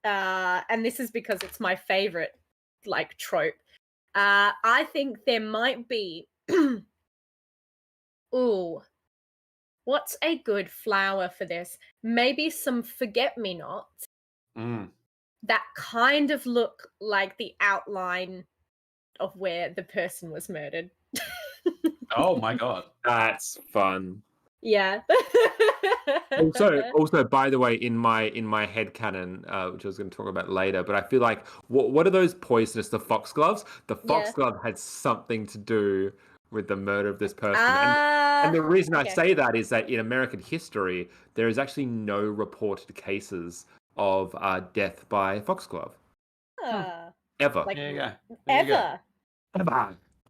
and this is because it's my favorite, trope. I think there might be. Ooh, what's a good flower for this? Maybe some forget-me-nots that kind of look like the outline of where the person was murdered. Oh my god, that's fun. Yeah. also, by the way, in my headcanon, which I was going to talk about later, but I feel like what are those poisonous? The foxgloves. The foxglove had something to do with the murder of this person, and the reason I say that is that in American history, there is actually no reported cases of death by foxglove. Ever. Ever.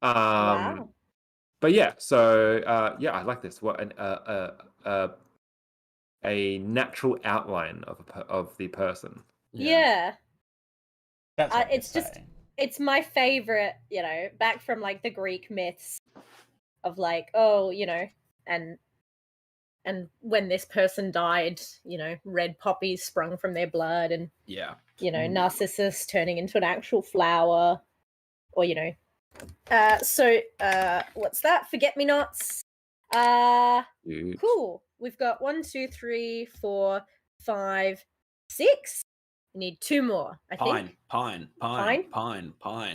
Wow. But yeah, so I like this. What a natural outline of the person. Yeah. That's it's my favorite. Back from the Greek myths of and and when this person died, red poppies sprung from their blood, and Narcissus turning into an actual flower, or what's that? Forget-me-nots. Cool. We've got 1, 2, 3, 4, 5, 6. We need 2 more. I think. Pine.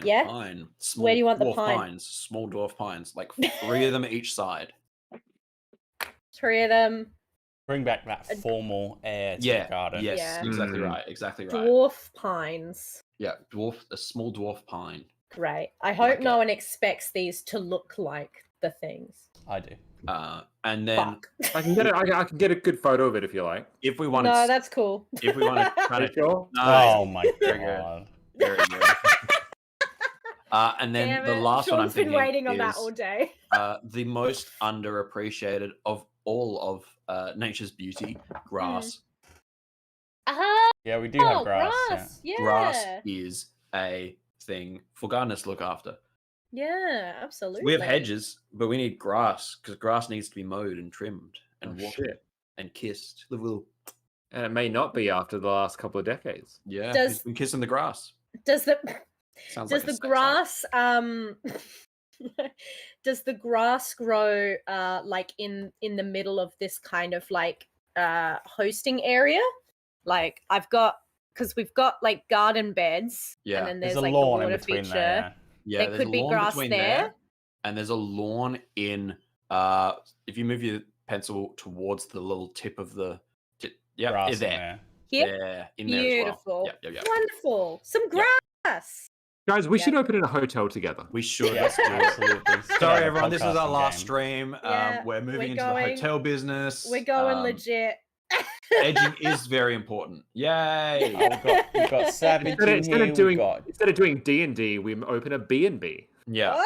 Yeah. Pine. Where do you want the dwarf pine? Pines, small dwarf pines, like 3 of them each side. 3 of them. Bring back that formal air to the garden. Yes, exactly right. Dwarf pines. Yeah, a small dwarf pine. Great. I hope no one expects these to look like the things. I do. And then I can get a good photo of it if you like. If we want No, that's cool. If we want to kind of oh my god. Very good. And then the last one I'm thinking been waiting on that all day. The most underappreciated of all of nature's beauty, grass. Yeah, we do have grass. Yeah. Grass is a thing for gardeners to look after. Yeah, absolutely. We have hedges, but we need grass because grass needs to be mowed and trimmed and watered and kissed. And it may not be after the last couple of decades. Yeah, he's been kissing the grass. Does the grass does the grass grow like in the middle of this kind of like hosting area? Like because we've got like garden beds, and then there's like a lawn the water in between feature. there. Yeah, there could be grass there, and there's a lawn in. If you move your pencil towards the little tip of the, grass there. Here, in beautiful, there as well. wonderful, some grass. Guys, we should open in a hotel togetger. We should. Let's do absolutely. Sorry, everyone. This is our last stream. We're moving into the hotel business. We're going legit. Edging is very important. Yay! We've got Savage instead of doing D&D, we open a B&B. Yeah.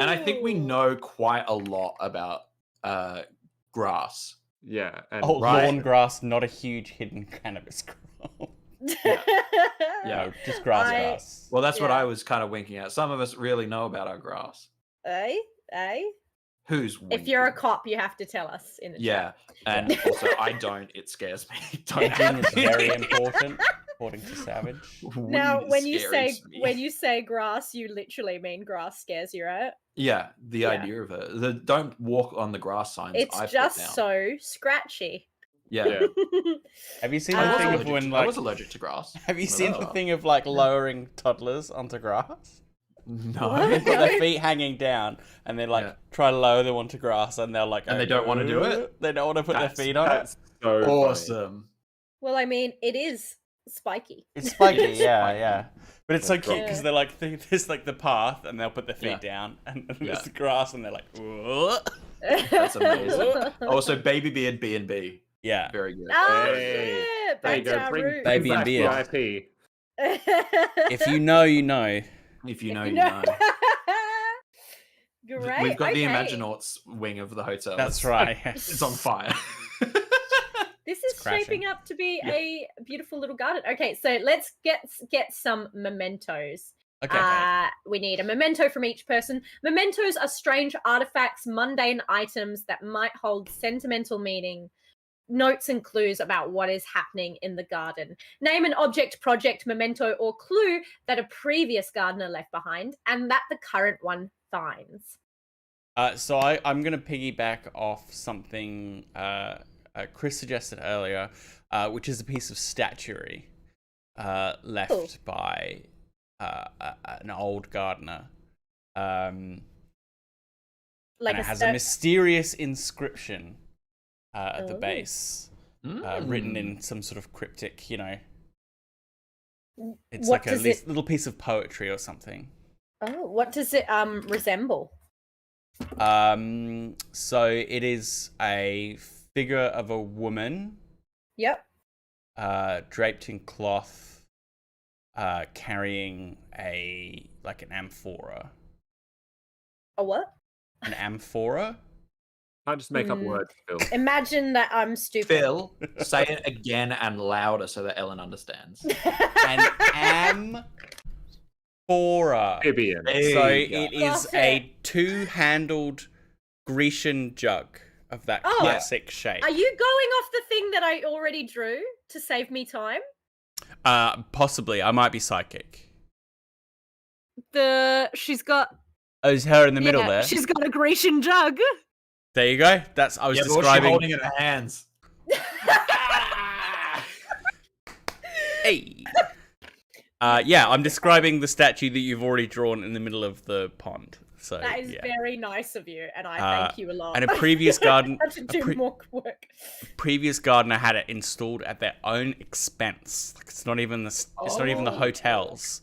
And I think we know quite a lot about grass. Yeah. And lawn grass, not a huge hidden cannabis crop. Yeah, just grass. Well, that's what I was kind of winking at. Some of us really know about our grass. Who's winking? If you're a cop, you have to tell us in the chat. And also I don't. It scares me. Edging is very important, according to Savage. Now, when you say grass, you literally mean grass scares you, right? Yeah, the idea of it. The don't walk on the grass signs. It's just so scratchy. Yeah. Have you seen the thing of when I was allergic to grass? Have you seen the thing of like lowering toddlers onto grass? No. They've got their feet hanging down, and they like try to lower them onto grass, and they're like, and they don't want to do it. They don't want to put their feet on it. So awesome. Funny. Well, I mean, it is spiky. It's spiky, yeah. But it's so cute because they're like, there's like the path, and they'll put their feet down, and there's the grass, and they're like, whoa. That's amazing. Also, baby beard B&B. Yeah. Very good. Oh, shit. Back to our roots. Baby and beard. VIP. If you know, you know. If you know, you know. Great. We've got the Imaginauts wing of the hotel. That's right. It's on fire. This is shaping up to be a beautiful little garden. Okay, so let's get some mementos. Okay. We need a memento from each person. Mementos are strange artifacts, mundane items that might hold sentimental meaning, notes and clues about what is happening in the garden. Name an object, project, memento, or clue that a previous gardener left behind and that the current one finds. So I'm going to piggyback off something Chris suggested earlier, which is a piece of statuary left by an old gardener. And it has a mysterious inscription at the base, written in some sort of cryptic, it's like a little piece of poetry or something. Oh, what does it resemble? So it is a figure of a woman. Yep. Draped in cloth, carrying an amphora. A what? An amphora? I just make up words, Phil. Imagine that I'm stupid. Phil, say it again and louder so that Ellen understands. An amphora. Vivian. So it is a two-handled Grecian jug. of that classic shape. Are you going off the thing that I already drew to save me time? Possibly. I might be psychic. She's got... Oh, is her in the middle there? She's got a Grecian jug. There you go. That's I was describing. But she's holding it in her hands. Hey. I'm describing the statue that you've already drawn in the middle of the pond. So that is very nice of you, and I thank you a lot. And a previous garden, I have to do more work. Previous gardener had it installed at their own expense. Like it's not even the hotels.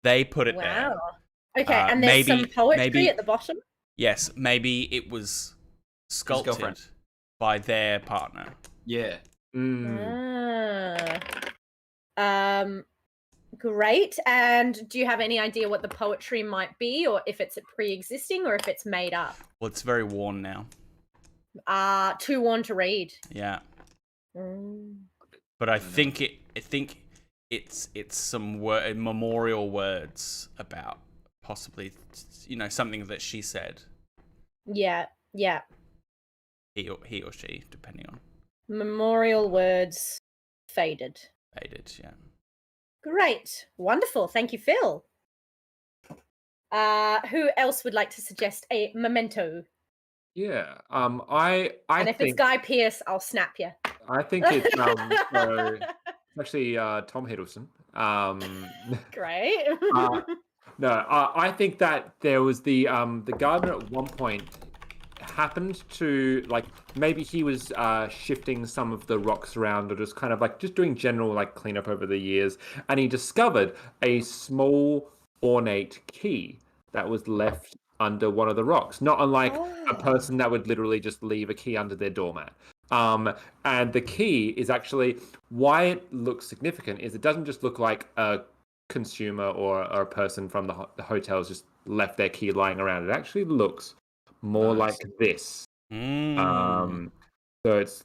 They put it there. Okay, and there's some poetry at the bottom. Yes, maybe it was sculpted by their partner. Yeah. Great. And do you have any idea what the poetry might be, or if it's pre-existing, or if it's made up? Well, it's very worn now. Too worn to read. Yeah. But I think it's some memorial words about possibly, something that she said. Yeah. He or she, depending on. Memorial words faded. Yeah. Great. Wonderful. Thank you, Phil. Who else would like to suggest a memento? Yeah. I if it's Guy Pearce, I'll snap you. I think it's actually Tom Hiddleston. Great. I think that there was the gardener at one point happened to maybe he was shifting some of the rocks around, or just kind of just doing general cleanup over the years, and he discovered a small ornate key that was left under one of the rocks, not unlike a person that would literally just leave a key under their doormat. And the key is actually, why it looks significant is it doesn't just look like a consumer or a person from the hotels just left their key lying around. It actually looks more like this. So it's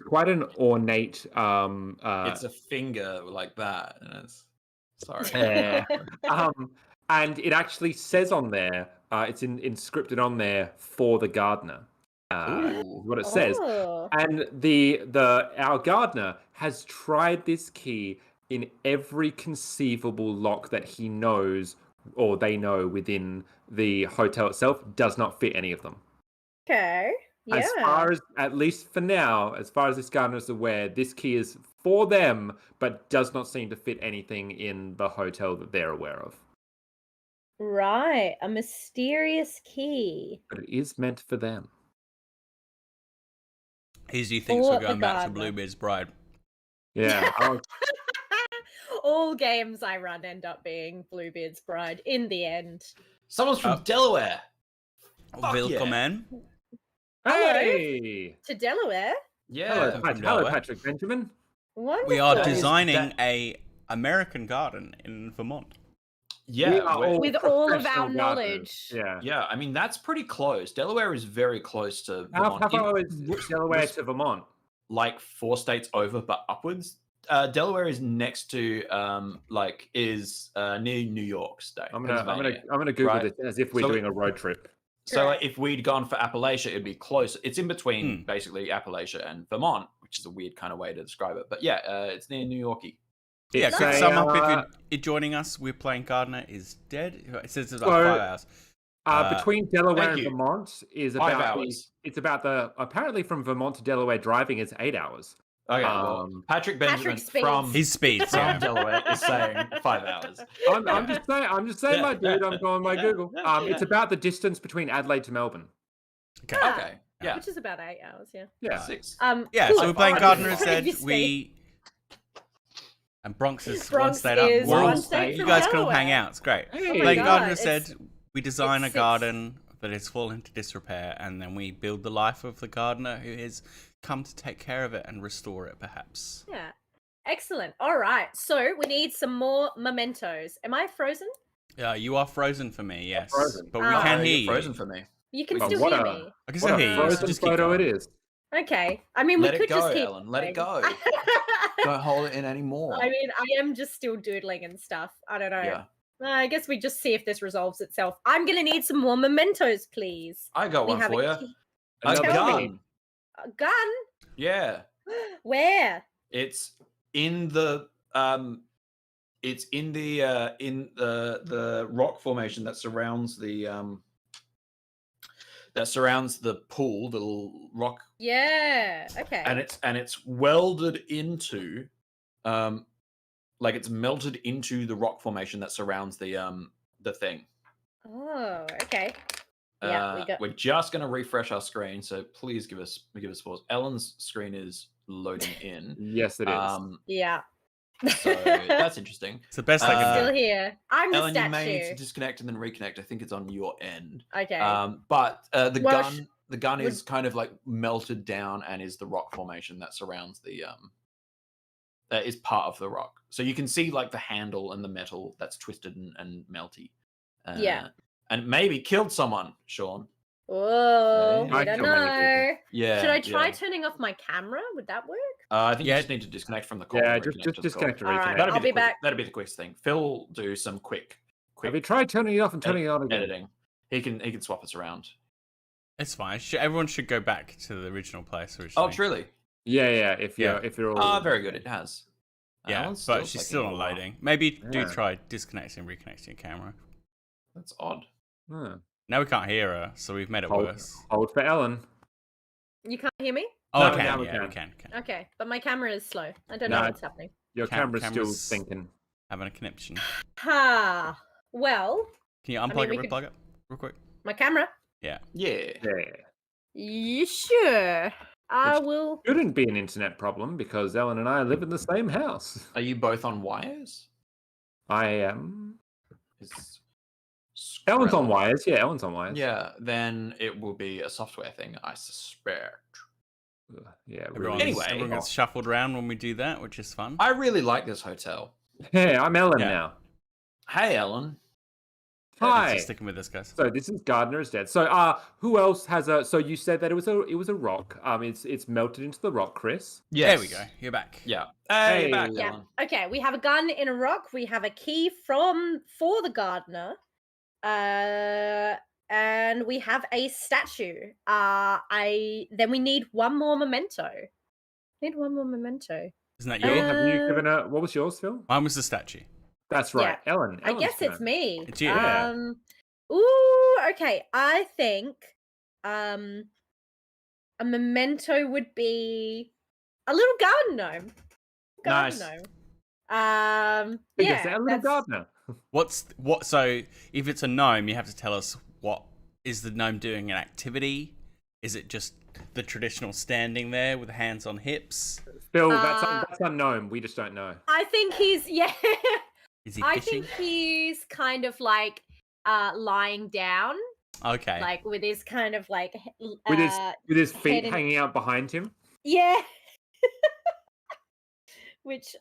quite an ornate. It's a finger like that, and it's sorry. And it actually says on there, it's inscripted on there for the gardener. What it says, and our gardener has tried this key in every conceivable lock that he knows or they know within the hotel itself. Does not fit any of them. Okay. Yeah. As far as, at least for now, as far as this gardener is aware, this key is for them, but does not seem to fit anything in the hotel that they're aware of. Right, a mysterious key. But it is meant for them. Easy thinks we're going back to Bluebeard's Bride. Yeah. All games I run end up being Bluebeard's Bride in the end. Someone's from Delaware. Willkommen. Hey! To Delaware? Yeah. Hello, Patrick Benjamin. Wonderful. We are designing a American garden in Vermont. Yeah, with all of our knowledge. Yeah. I mean, that's pretty close. Delaware is very close to Vermont. How far is Delaware to Vermont? Like 4 states over, but upwards. Delaware is next to near New York State. I'm gonna Google this as if we're doing a road trip. So if we'd gone for Appalachia, it'd be close. It's in between basically Appalachia and Vermont, which is a weird kind of way to describe it. But yeah, it's near New Yorkie. Yeah, quick sum up if you're joining us. We're playing Gardener is Dead. It says it's about 5 hours. Between Delaware and Vermont is about 5 hours. It's about apparently from Vermont to Delaware driving is 8 hours. Okay, Patrick Benjamin from Delaware is saying 5 hours. I'm just saying, my dude. I'm going by Google. It's about the distance between Adelaide to Melbourne. Okay. Yeah. Which is about 8 hours. Yeah. 6. Cool. So we're playing Gardener is Dead. And Bronx is one state up. You guys can all hang out. It's great. Playing Gardener is Dead. We design a garden that has fallen into disrepair, and then we build the life of the gardener who has come to take care of it and restore it, perhaps. Yeah. Excellent. All right. So we need some more mementos. Am I frozen? Yeah, you are frozen for me, yes. But we can hear you. Frozen for me. You can still hear me. I can still hear you. Frozen photo it is. Okay. I mean, we could just keep Ellen. Let it go. Don't hold it in anymore. I mean, I am just still doodling and stuff. I don't know. Yeah. I guess we just see if this resolves itself. I'm going to need some more mementos, please. I got one for you. A gun. A gun? Yeah. Where? It's in the rock formation that surrounds the pool, the little rock. Yeah. Okay. And it's welded into like it's melted into the rock formation that surrounds the thing. Oh, okay. Yeah, we're just going to refresh our screen, so please give us pause. Ellen's screen is loading in. Yes, it is. Yeah. So that's interesting. It's the best I can do. Still here. I'm Ellen, the statue. you may need to disconnect and then reconnect. I think it's on your end. Okay. But the gun is kind of like melted down and is the rock formation that surrounds the that is part of the rock. So you can see like the handle and the metal that's twisted and melty. Yeah. And maybe killed someone, Sean. Whoa, I don't know. Yeah. Should I try turning off my camera? Would that work? I think you just need to disconnect from the call. Yeah, just disconnect and reconnect. Right, I'll be back. That'd be the quickest thing. Phil do some quick. Have you tried turning it off and turning it on again? Editing. He can swap us around. It's fine. Everyone should go back to the original place originally. Oh, truly? Yeah. If you're all. Oh, very good. It has. Yeah, but she's still not loading. Maybe do try disconnecting and reconnecting your camera. That's odd. Now we can't hear her, so we've made it worse. Hold for Ellen. You can't hear me? Oh, No, I can. now we Yeah, we can. can. Okay, but my camera is slow. I don't know what's happening. Your camera's still thinking. Having a connection. Ha. Well. Can you unplug it, replug it, real quick? My camera? Yeah. You sure? I will. Shouldn't be an internet problem because Ellen and I live in the same house. Are you both on wires? I am. Ellen's on wires. Yeah, Ellen's on wires. Yeah, then it will be a software thing, I suspect. Yeah. Everyone gets shuffled around when we do that, which is fun. I really like this hotel. Hey, I'm Ellen now. Hey, Ellen. Hi. Sticking with this, guys. So this is Gardner is dead. So who else has a? So you said that it was a rock. It's melted into the rock, Chris. Yes. There we go. You're back. Yeah. Hey, back, yeah. Ellen. Okay, we have a gun in a rock. We have a key for the gardener. And we have a statue. Then we need one more memento. Isn't that Phil, you? have you given a? What was yours, Phil? Mine was the statue. That's right, Yeah. Ellen. I guess it's me. It's you. Ooh, okay. I think a memento would be a little garden gnome. Nice. Yeah, a little gardener. So if it's a gnome, you have to tell us what is the gnome doing an activity? Is it just the traditional standing there with hands on hips? Phil, that's unknown. We just don't know. I think he's Is he fishing? I think he's kind of like lying down. Okay. Like with his kind of like with his feet hanging out behind him. Yeah. Which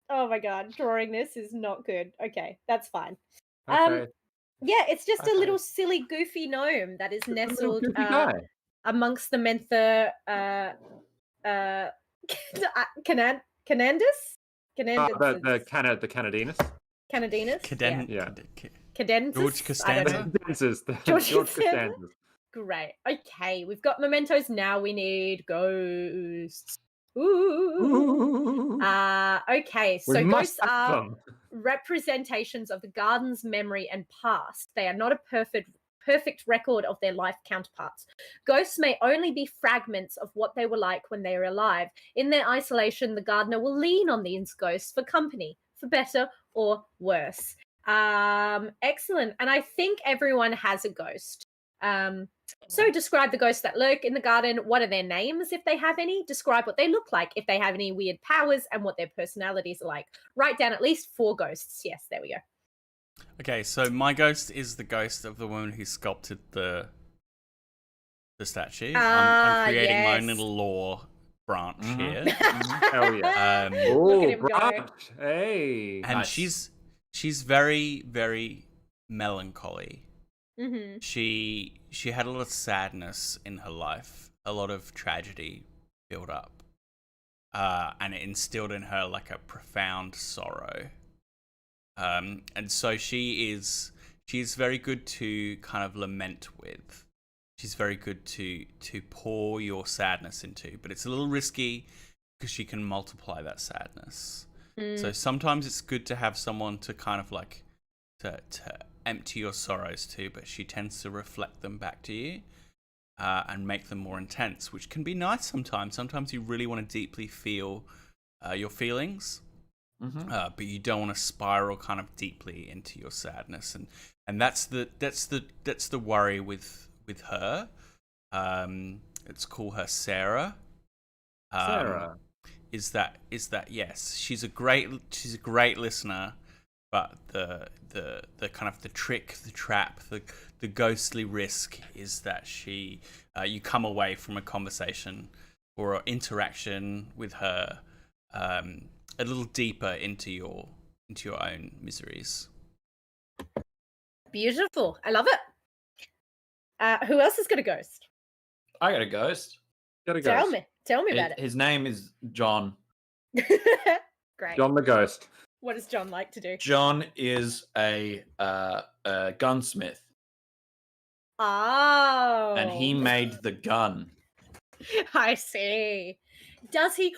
oh my god, drawing this is not good. Okay, that's fine. Okay. Yeah, it's just a little silly goofy gnome that is nestled amongst the menther Canandus? The Canadinus. Canadinus? Yeah. Cadensis? George Costanza? George Costanza. Great. Okay, we've got mementos. Now we need ghosts. Ooh. Okay, so ghosts are representations of the garden's memory and past. They are not a perfect record of their life counterparts. Ghosts may only be fragments of what they were like when they were alive. In their isolation, the gardener will lean on these ghosts for company, for better or worse. Excellent. And I think everyone has a ghost. So describe the ghosts that lurk in the garden. What are their names, if they have any? Describe what they look like, if they have any weird powers, and what their personalities are like. Write down at least 4 ghosts. Yes, there we go. Okay, so my ghost is the ghost of the woman who sculpted the statue. I'm creating my own little lore branch here. Hell yeah. Look at him branch. go. Hey. And nice. she's very, very melancholy. Mm-hmm. She had a lot of sadness in her life, a lot of tragedy built up, and it instilled in her like a profound sorrow. And so she's very good to kind of lament with. she's very good to pour your sadness into, but it's a little risky because she can multiply that sadness. So sometimes it's good to have someone to kind of like to empty your sorrows to, but she tends to reflect them back to you and make them more intense, which can be nice sometimes. Sometimes you really want to deeply feel your feelings, but you don't want to spiral kind of deeply into your sadness, and that's the worry with her. Let's call her Sarah. Sarah. Is that yes, she's a great listener, but the kind of the trick, the trap, the ghostly risk is that she you come away from a conversation or an interaction with her a little deeper into your own miseries. Beautiful. I love it. Who else has got a ghost? I got a ghost. Got a ghost. Tell me about it. His name is John. Great. John the ghost. What does John like to do? John is a gunsmith. Oh. And he made the gun. I see. Does he?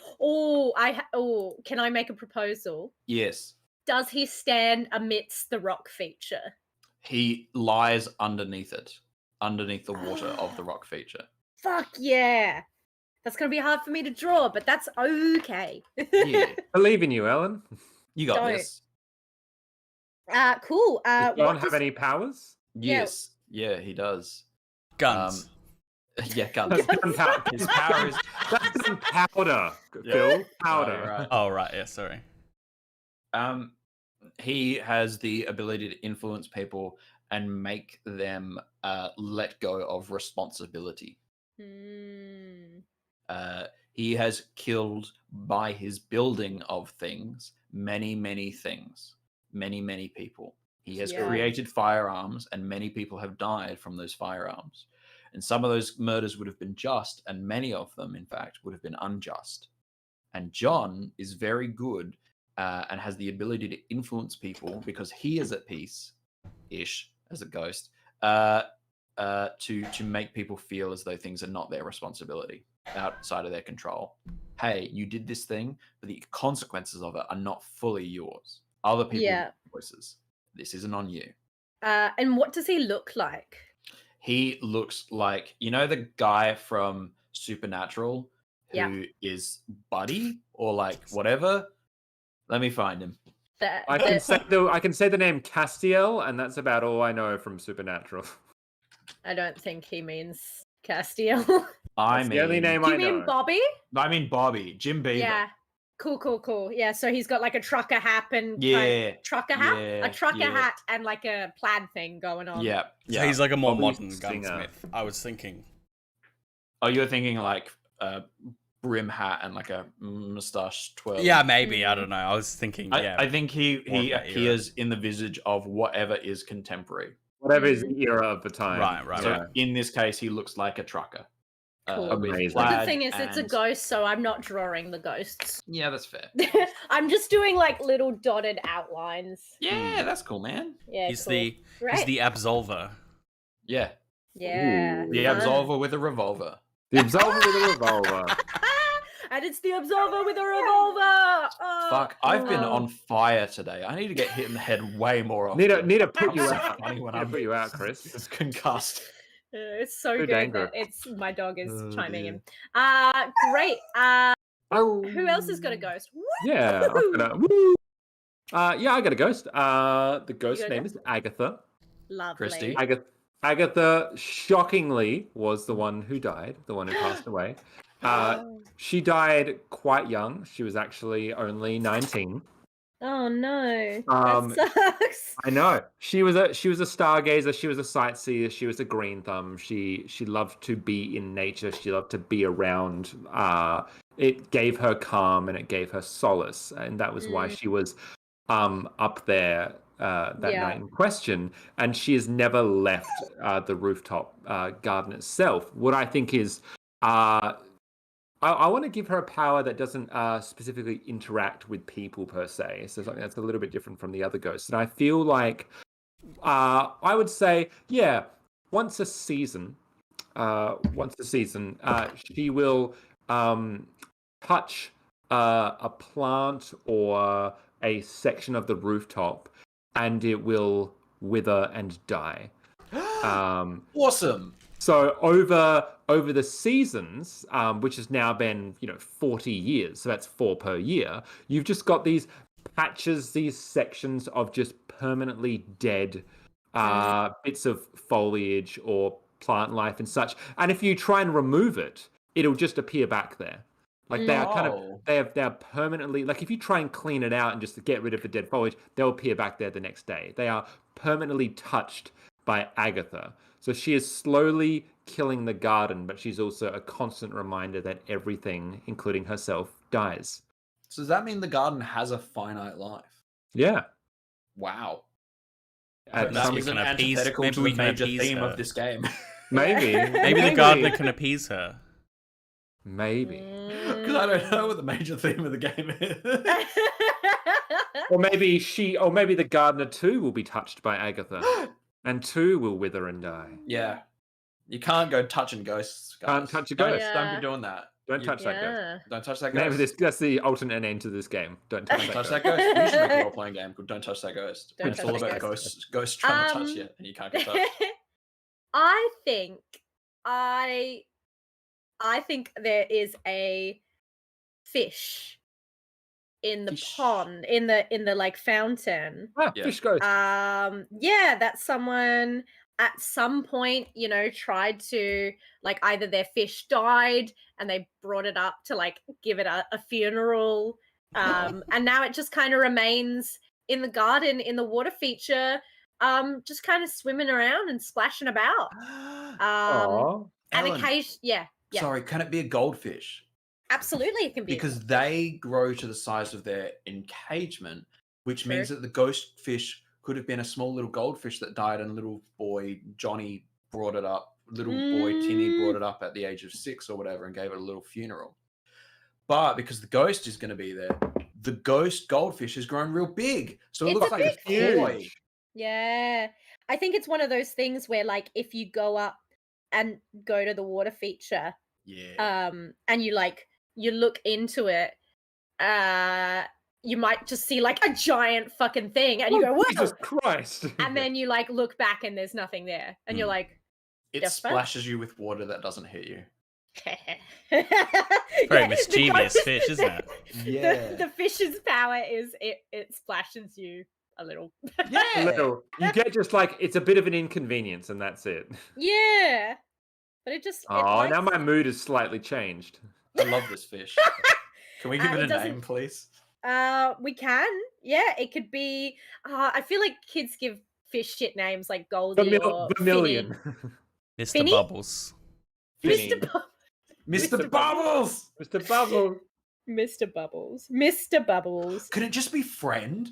Can I make a proposal? Yes. Does he stand amidst the rock feature? He lies underneath it, underneath the water of the rock feature. Fuck yeah. That's going to be hard for me to draw, but that's okay. Yeah. Believe in you, Ellen. You got this. Cool. Does John have any powers? Yes. Yeah, he does. Guns. Yeah, guns. His power is... That's powder, Phil. Powder. Right. Oh, right. Yeah, sorry. He has the ability to influence people and make them let go of responsibility. He has killed by his building of things many things, many people. He has created firearms, and many people have died from those firearms. And some of those murders would have been just, and many of them, in fact, would have been unjust. And John is very good and has the ability to influence people because he is at peace-ish as a ghost to make people feel as though things are not their responsibility, outside of their control. Hey, you did this thing, but the consequences of it are not fully yours. Other people's choices. This isn't on you. And what does he look like? He looks like, you know, the guy from Supernatural who is Buddy or like whatever. Let me find him. I can say the name Castiel, and that's about all I know from Supernatural. I don't think he means Castiel. The only name I know. Do you mean Bobby? I mean Bobby, Jim Beaver. Yeah. Cool. Yeah, so he's got like a trucker hat and a trucker hat and like a plaid thing going on. Yeah. So he's like a more modern gunsmith. I was thinking. Oh, you're thinking like brim hat and like a mustache twirl. Yeah, maybe. I don't know. I was thinking. I think he appears in the visage of whatever is contemporary. Whatever is the era of the time. Right. So in this case, he looks like a trucker. Cool. But the thing is, it's a ghost, so I'm not drawing the ghosts. Yeah, that's fair. I'm just doing like little dotted outlines. Yeah, that's cool, man. Yeah, he's the absolver. Yeah. Yeah. The absolver with a revolver. The absolver with a revolver. And it's the absolver with a revolver. Oh, fuck, I've been on fire today. I need to get hit in the head way more often. Need to put you out. Put you out, Chris. It's concussed. It's so good. Dangerous. It's my dog is chiming in. Great. Who else has got a ghost? Woo! Yeah, I got a ghost. The ghost name is Agatha. Lovely. Christy. Agatha shockingly was the one who died, the one who passed away. She died quite young. She was actually only 19. Oh no, that sucks. I know. She was a stargazer. She was a sightseer. She was a green thumb. She loved to be in nature. She loved to be around. It gave her calm and it gave her solace, and that was why she was up there that night in question. And she has never left the rooftop garden itself. What I think is. I want to give her a power that doesn't specifically interact with people per se. So something that's a little bit different from the other ghosts. And I feel like I would say, once a season, once a season, she will touch a plant or a section of the rooftop, and it will wither and die. Awesome. So over the seasons, which has now been 40 years, so that's 4 per year, you've just got these patches, these sections of just permanently dead bits of foliage or plant life and such. And if you try and remove it, it'll just appear back there. Like they are permanently, like if you try and clean it out and just get rid of the dead foliage, they'll appear back there the next day. They are permanently touched by Agatha. So she is slowly killing the garden, but she's also a constant reminder that everything, including herself, dies. So does that mean the garden has a finite life? Yeah. Wow. That is antithetical to the major theme of this game. Maybe. Maybe the gardener can appease her. Maybe. Because I don't know what the major theme of the game is. Or maybe the gardener too will be touched by Agatha. And too will wither and die. Yeah. You can't go touching ghosts, guys. Can't touch a ghost. Don't be doing that. Don't touch that ghost. Don't touch that ghost. Maybe that's the alternate end to this game. Don't touch that ghost. You should make a role-playing game called Don't Touch That Ghost. It's all about ghosts trying to touch you and you can't get touched. I think there is a fish in the pond, in the like fountain. Fish ghost. That someone at some point, tried to, like, either their fish died and they brought it up to like give it a funeral, and now it just kind of remains in the garden in the water feature, just kind of swimming around and splashing about. And occasionally, Sorry, can it be a goldfish? Absolutely, it can be. Because they grow to the size of their encagement, which means that the ghost fish could have been a small little goldfish that died, and little boy Johnny brought it up. Little boy Timmy brought it up at the age of 6 or whatever and gave it a little funeral. But because the ghost is going to be there, the ghost goldfish has grown real big. So it looks like a boy. Yeah. I think it's one of those things where, like, if you go up and go to the water feature, and you look into it, you might just see like a giant fucking thing, and you go, "Whoa, Jesus Christ!" And then you like look back and there's nothing there, and you're like, it splashes you with water that doesn't hit you. Very mischievous fish, isn't it? Yeah. The fish's power is it splashes you a little. A little. You get just like, it's a bit of an inconvenience, and that's it. Yeah. But it just. Now my mood has slightly changed. I love this fish. Can we give it a name, please? We can. Yeah, it could be. I feel like kids give fish shit names like Goldie or Vermilion. Mr. Finny? Bubbles. Mr. Bubbles. Mr. Bubbles. Mr. Bubbles. Mr. Bubbles. Could it just be Friend?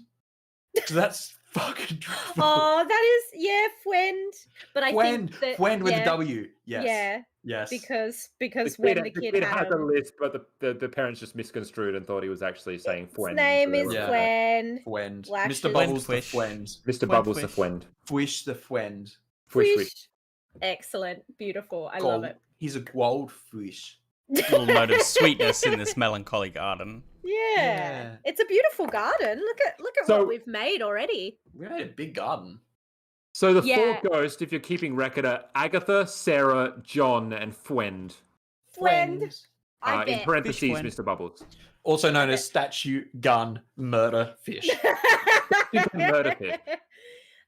That's fucking dreadful. Oh, that is friend. But I think that friend with a W. Yes. Yeah. Yes. Because when the kid had a list, but the parents just misconstrued and thought he was actually saying friend. His name is Friend. Friend. Lashes. Mr. Bubbles the friend. Mr. Bubbles the friend. Fish the friend. Fish. Excellent. Beautiful. I love it. He's a goldfish. A little note of sweetness in this melancholy garden. Yeah. It's a beautiful garden. Look at what we've made already. We made a big garden. So the 4 ghosts, if you're keeping record, are Agatha, Sarah, John, and Friend. Friend. In parentheses, Mr. Bubbles. Also known as statue, gun, murder, fish. Murder fish.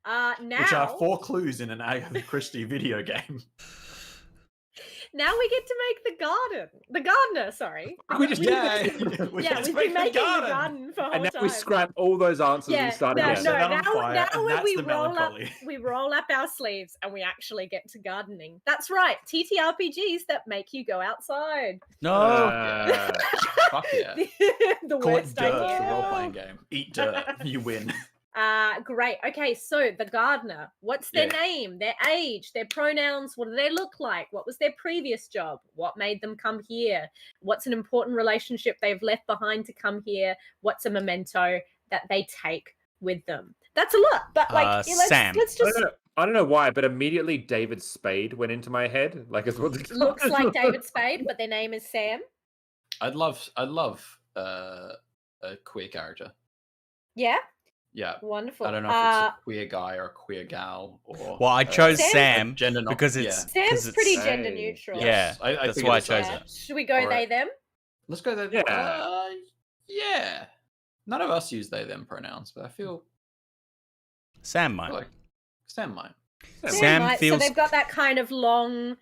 Now, which are 4 clues in an Agatha Christie video game. Now we get to make the gardener, sorry. We've been making the garden for a whole time. And now we scrap all those answers and start again. Now when we roll up our sleeves and we actually get to gardening. That's right, TTRPGs that make you go outside. No. Fuck yeah. The Call worst it dirt idea. for role-playing game. Eat dirt, you win. Great. Okay, so the gardener. What's their name, their age, their pronouns? What do they look like? What was their previous job? What made them come here? What's an important relationship they've left behind to come here? What's a memento that they take with them? That's a lot, but like Sam. let's just I don't know why, but immediately David Spade went into my head. Like it's what looks like David Spade, but their name is Sam. I'd love a queer character. Yeah. Yeah. Wonderful. I don't know if it's a queer guy or a queer gal or. Well, I chose Sam because it's Sam's pretty gender neutral. Yeah, that's why I chose it. Should we go they them? Let's go they. Yeah. Yeah. None of us use they them pronouns, but I feel Sam might. Like Sam might. Sam might. feels. So they've got that kind of long,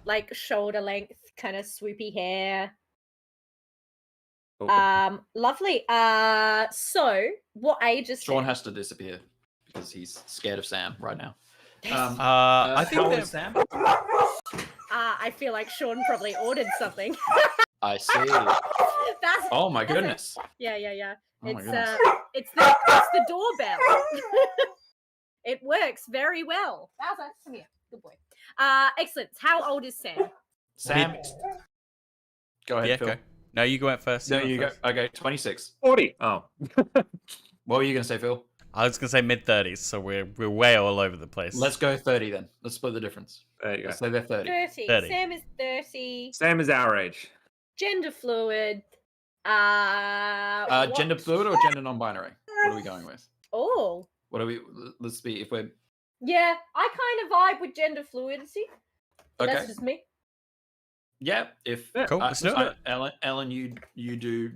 like shoulder length, kind of swoopy hair. Lovely. So what age is Sean Sam? has to disappear because he's scared of Sam right now. I think how old is Sam? I feel like Sean probably ordered something. I see. Oh my goodness. Yeah. Oh my goodness. It's the doorbell. It works very well. Bowser, come here. Good boy. Excellent. How old is Sam? Sam. Go ahead, Phil. Go. No, you go out first. No, you go. Okay, 26. 40. Oh. What were you going to say, Phil? I was going to say mid-30s, so we're way all over the place. Let's go 30 then. Let's split the difference. There you go. Let's say they're 30. 30. Sam is 30. Sam is our age. Gender fluid. Gender fluid or gender non-binary? What are we going with? Oh. What are we? Let's be if we're. Yeah, I kind of vibe with gender fluidity. Okay. That's just me. Yeah, if cool. Ellen, you do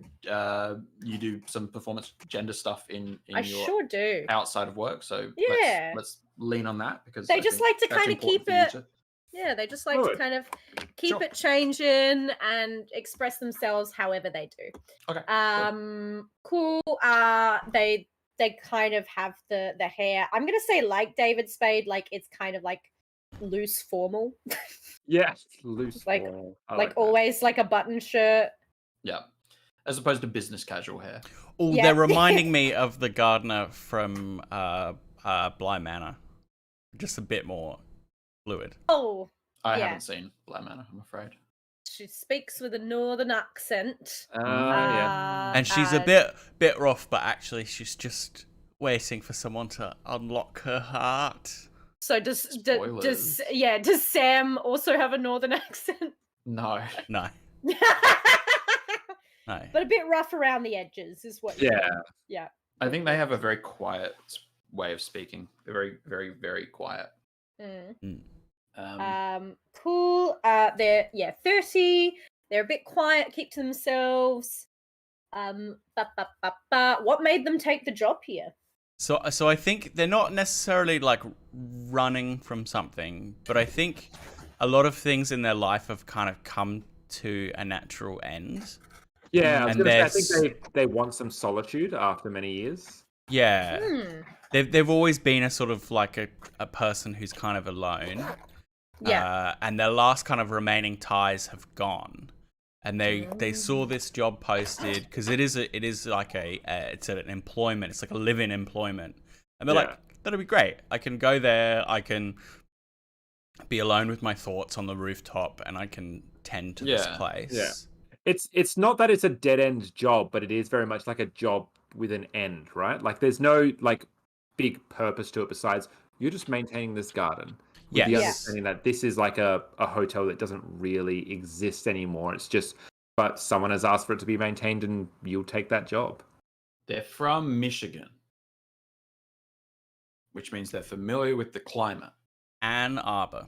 some performance gender stuff in I your sure do outside of work. So yeah, let's lean on that because they just like to kind of keep it. Yeah, they just like to kind of keep it changing and express themselves however they do. Okay. Cool. They kind of have the hair. I'm gonna say like David Spade, like it's kind of like loose formal. Yes, loose like formal. like always like a button shirt. Yeah, as opposed to business casual hair. Oh, they're reminding me of the gardener from Bly Manor, just a bit more fluid. Oh, I haven't seen Bly Manor, I'm afraid. She speaks with a northern accent. Yeah. And she's a bit rough, but actually she's just waiting for someone to unlock her heart. So does Sam also have a northern accent? No. No. But a bit rough around the edges is what you mean. Yeah. I think they have a very quiet way of speaking. They're very, very, very quiet. Cool. They're 30. They're a bit quiet, keep to themselves. What made them take the job here? So I think they're not necessarily like running from something, but I think a lot of things in their life have kind of come to a natural end. Yeah, I think they want some solitude after many years. Yeah. They've always been a sort of like a person who's kind of alone. Yeah. And their last kind of remaining ties have gone. And they saw this job posted because it is like it's an employment. It's like a live-in employment. And they're like, that'll be great. I can go there. I can be alone with my thoughts on the rooftop and I can tend to this place. Yeah. It's not that it's a dead-end job, but it is very much like a job with an end, right? Like there's no like big purpose to it besides you're just maintaining this garden. With the understanding that this is like a hotel that doesn't really exist anymore. It's just, but someone has asked for it to be maintained and you'll take that job. They're from Michigan, which means they're familiar with the climate. Ann Arbor.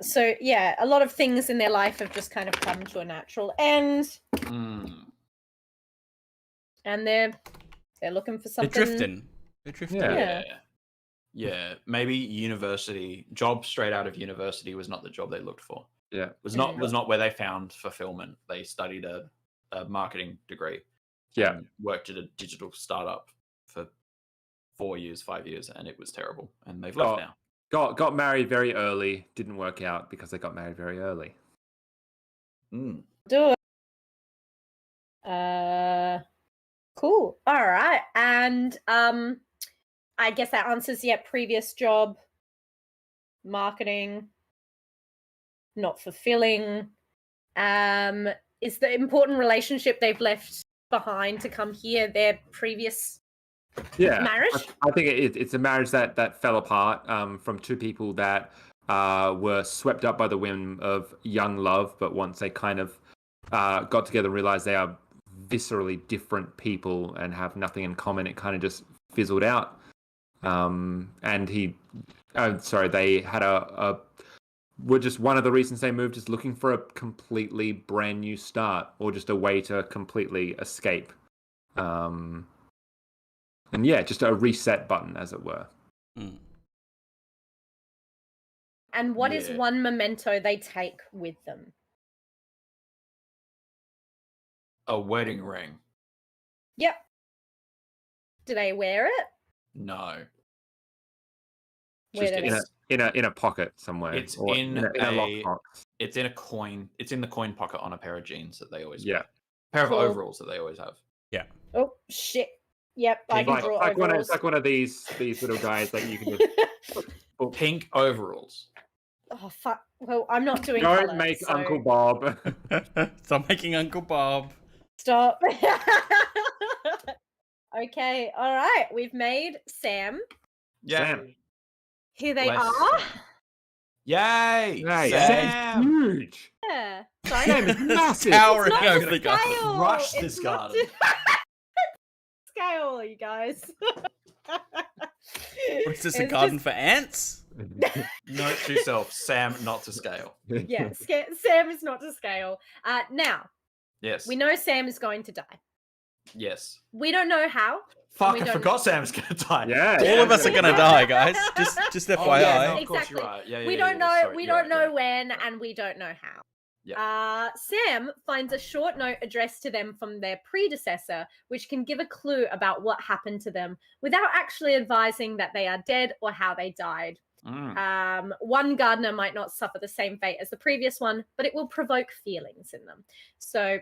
So yeah, a lot of things in their life have just kind of come to a natural end. And they're looking for something. They're drifting. Yeah, maybe university job straight out of university was not the job they looked for. Yeah, was not where they found fulfillment. They studied a marketing degree. Yeah, and worked at a digital startup for 5 years, and it was terrible. And they've left now. Got married very early. Didn't work out because they got married very early. Do it. Cool. All right, and I guess that answers previous job, marketing, not fulfilling. Is the important relationship they've left behind to come here their previous marriage. I think it's a marriage that fell apart from two people that were swept up by the whim of young love, but once they kind of got together and realized they are viscerally different people and have nothing in common, it kind of just fizzled out. And they had were just one of the reasons they moved is looking for a completely brand new start or just a way to completely escape. And yeah, just a reset button, as it were. Mm. And what is one memento they take with them? A wedding ring. Yep. Do they wear it? No. Just in a pocket somewhere. It's in a lockbox. It's in a coin. It's in the coin pocket on a pair of jeans that they always wear. A pair of overalls that they always have. Yeah. Oh shit. Yep, I can draw overalls. It's like one of these little guys that you can just pink overalls. Oh fuck! Well, I'm not doing. Don't make Uncle Bob. Stop making Uncle Bob. Stop. Okay, all right. We've made Sam. Sam. Here they are. Yay! Sam. Huge. Yeah. Sorry. Sam is massive. Towering over the garden. Crush this garden. Scale, you guys. What is this, a garden for ants? Note to self, Sam not to scale. Yeah, Sam is not to scale. Now, yes, we know Sam is going to die. Yes. We don't know how. Fuck, I forgot Sam's going to die. Yeah. All of us are going to die, guys. Just FYI. Oh, yeah, no, of course, exactly. you're right. Yeah, we don't know. We don't know when, and we don't know how. Yeah. Sam finds a short note addressed to them from their predecessor, which can give a clue about what happened to them without actually advising that they are dead or how they died. One gardener might not suffer the same fate as the previous one, but it will provoke feelings in them. So,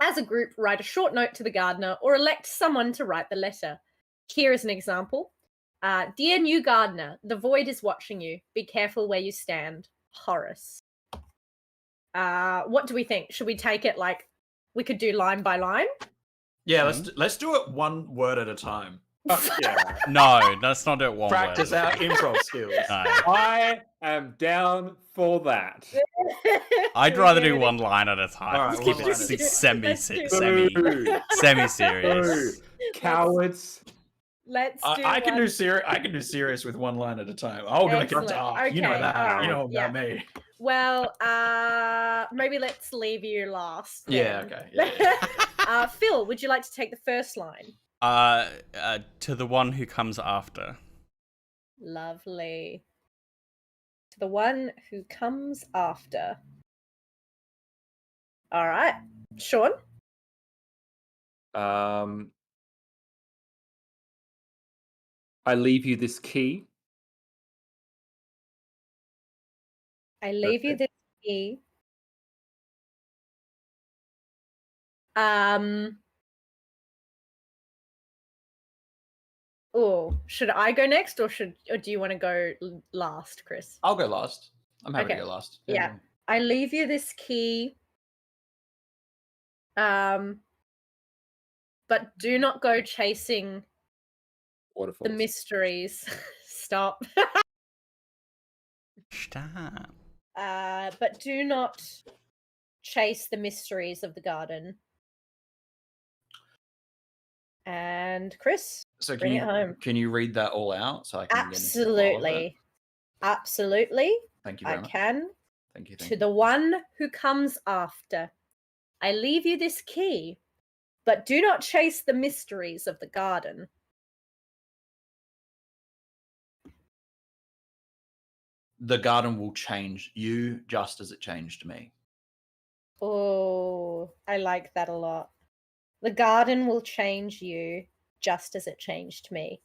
as a group, write a short note to the gardener or elect someone to write the letter. Here is an example. Dear new gardener, the void is watching you. Be careful where you stand. Horace. What do we think? Should we take it like we could do line by line? Yeah, let's do it one word at a time. Yeah. No, let's not do it one Practice word. our improv skills. No. I am down for that. I'd rather do one line at a time. All right, Let's keep one it line semi-serious. Cowards. Let's do I can do serious with one line at a time. I'll make it dark. Okay, You know that. right, You know about me. Well, maybe let's leave you last. Yeah, then. okay. Yeah. Phil, would you like to take the first line? To the one who comes after. Lovely. To the one who comes after. All right. Sean? I leave you this key. I leave you this key. Oh, should I go next or do you want to go last, Chris? I'll go last. I'm happy to go last. Yeah. I leave you this key. But do not go chasing Waterfalls. the mysteries. Stop. Stop. But do not chase the mysteries of the garden. And Chris, so bring it home. Can you read that all out so I can Absolutely. Absolutely. Thank you very much. I can. Thank you. To the one who comes after, I leave you this key, but do not chase the mysteries of the garden. The garden will change you just as it changed me. Oh, I like that a lot. The garden will change you just as it changed me.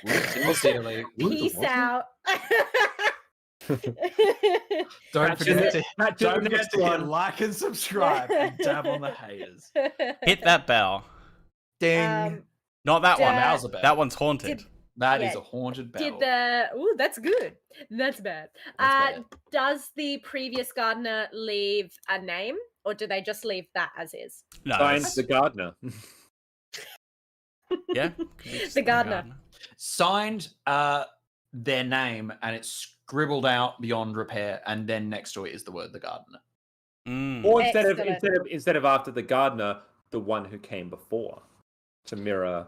Sincerely. Peace out. Don't forget to like and subscribe and dab on the haters. Hit that bell. Ding. Not that one. That was a bell. That one's haunted. That is a haunted bell. Ooh, that's good. That's bad. Does the previous gardener leave a name, or do they just leave that as is? No. Signs the gardener. Yeah. The gardener. Signed their name, and it's scribbled out beyond repair, and then next to it is the word the gardener. Or instead of after the gardener, the one who came before, to mirror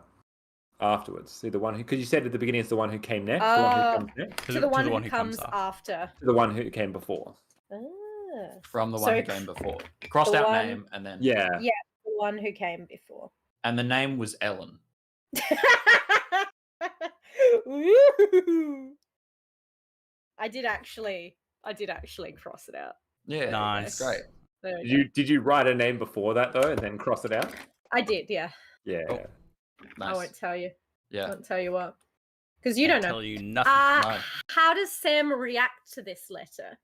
afterwards. See, the one who, because you said at the beginning it's the one who came next, the one who comes next. To the one who comes after. To the one who came before. From the one who came before. Crossed out name, and then... Yeah, the one who came before. And the name was Ellen. I did actually cross it out. Yeah, nice, great. Did you write a name before that though, and then cross it out? I did, yeah. Yeah. Oh, nice. I won't tell you. Yeah. I won't tell you what, because you don't know. Tell you nothing. No. How does Sam react to this letter?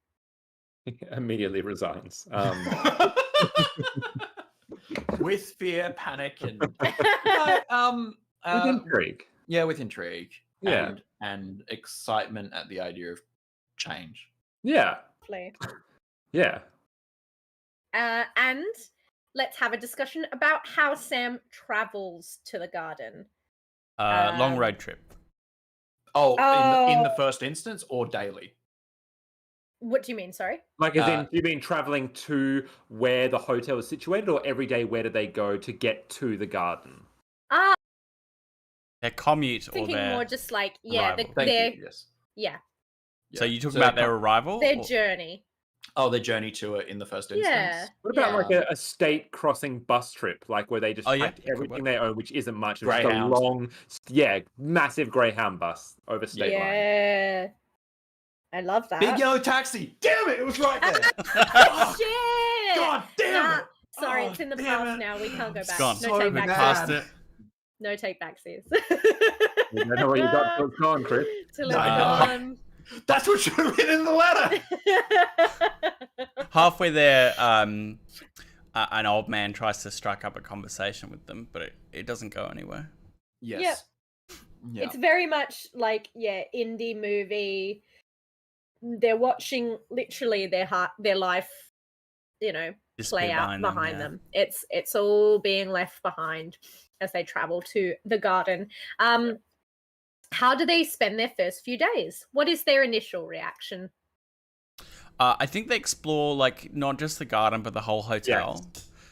Immediately resigns. With fear, panic, and with intrigue. Yeah, with intrigue. Yeah, and excitement at the idea of change. Yeah. Yeah. And let's have a discussion about how Sam travels to the garden. Long road trip. In the first instance, or daily? What do you mean? Sorry. Like, as in, you mean traveling to where the hotel is situated, or every day where do they go to get to the garden? Their commute, thinking or their more just like Yes. Yeah. So you talking about their arrival? Their journey. Oh, their journey to it in the first instance. Yeah. What about like a state crossing bus trip, like where they just packed everything they own, which isn't much, just a long, massive Greyhound bus over state line. Yeah. I love that. Big yellow taxi. Damn it! It was right there. Shit! God damn it! Sorry, it's in the past now. We can't go back. Gone. No take back. Past it. No take backsies. You don't know what you got till it's gone, Chris. Till it's gone. That's what should have been in the letter. Halfway there, an old man tries to strike up a conversation with them, but it doesn't go anywhere. Yes. Yeah. It's very much like indie movie. They're watching literally their life, Just play out behind them. It's all being left behind as they travel to the garden. How do they spend their first few days? What is their initial reaction? I think they explore like not just the garden but the whole hotel.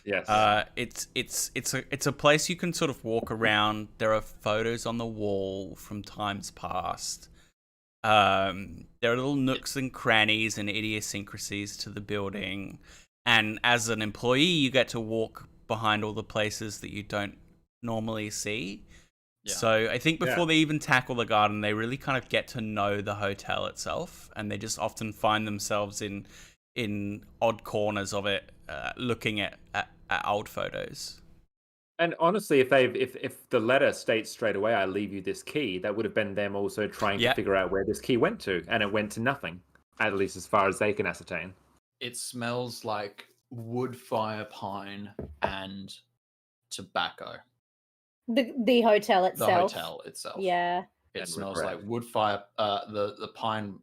Yes. It's a place you can sort of walk around. There are photos on the wall from times past. There are little nooks and crannies and idiosyncrasies to the building. And as an employee, you get to walk behind all the places that you don't normally see. Yeah. So I think before they even tackle the garden, they really kind of get to know the hotel itself. And they just often find themselves in odd corners of it, looking at old photos. And honestly, if the letter states straight away, "I leave you this key," that would have been them also trying to figure out where this key went to, and it went to nothing, at least as far as they can ascertain. It smells like wood fire, pine, and tobacco. The hotel itself. The hotel itself. Yeah. It smells like wood fire. The pine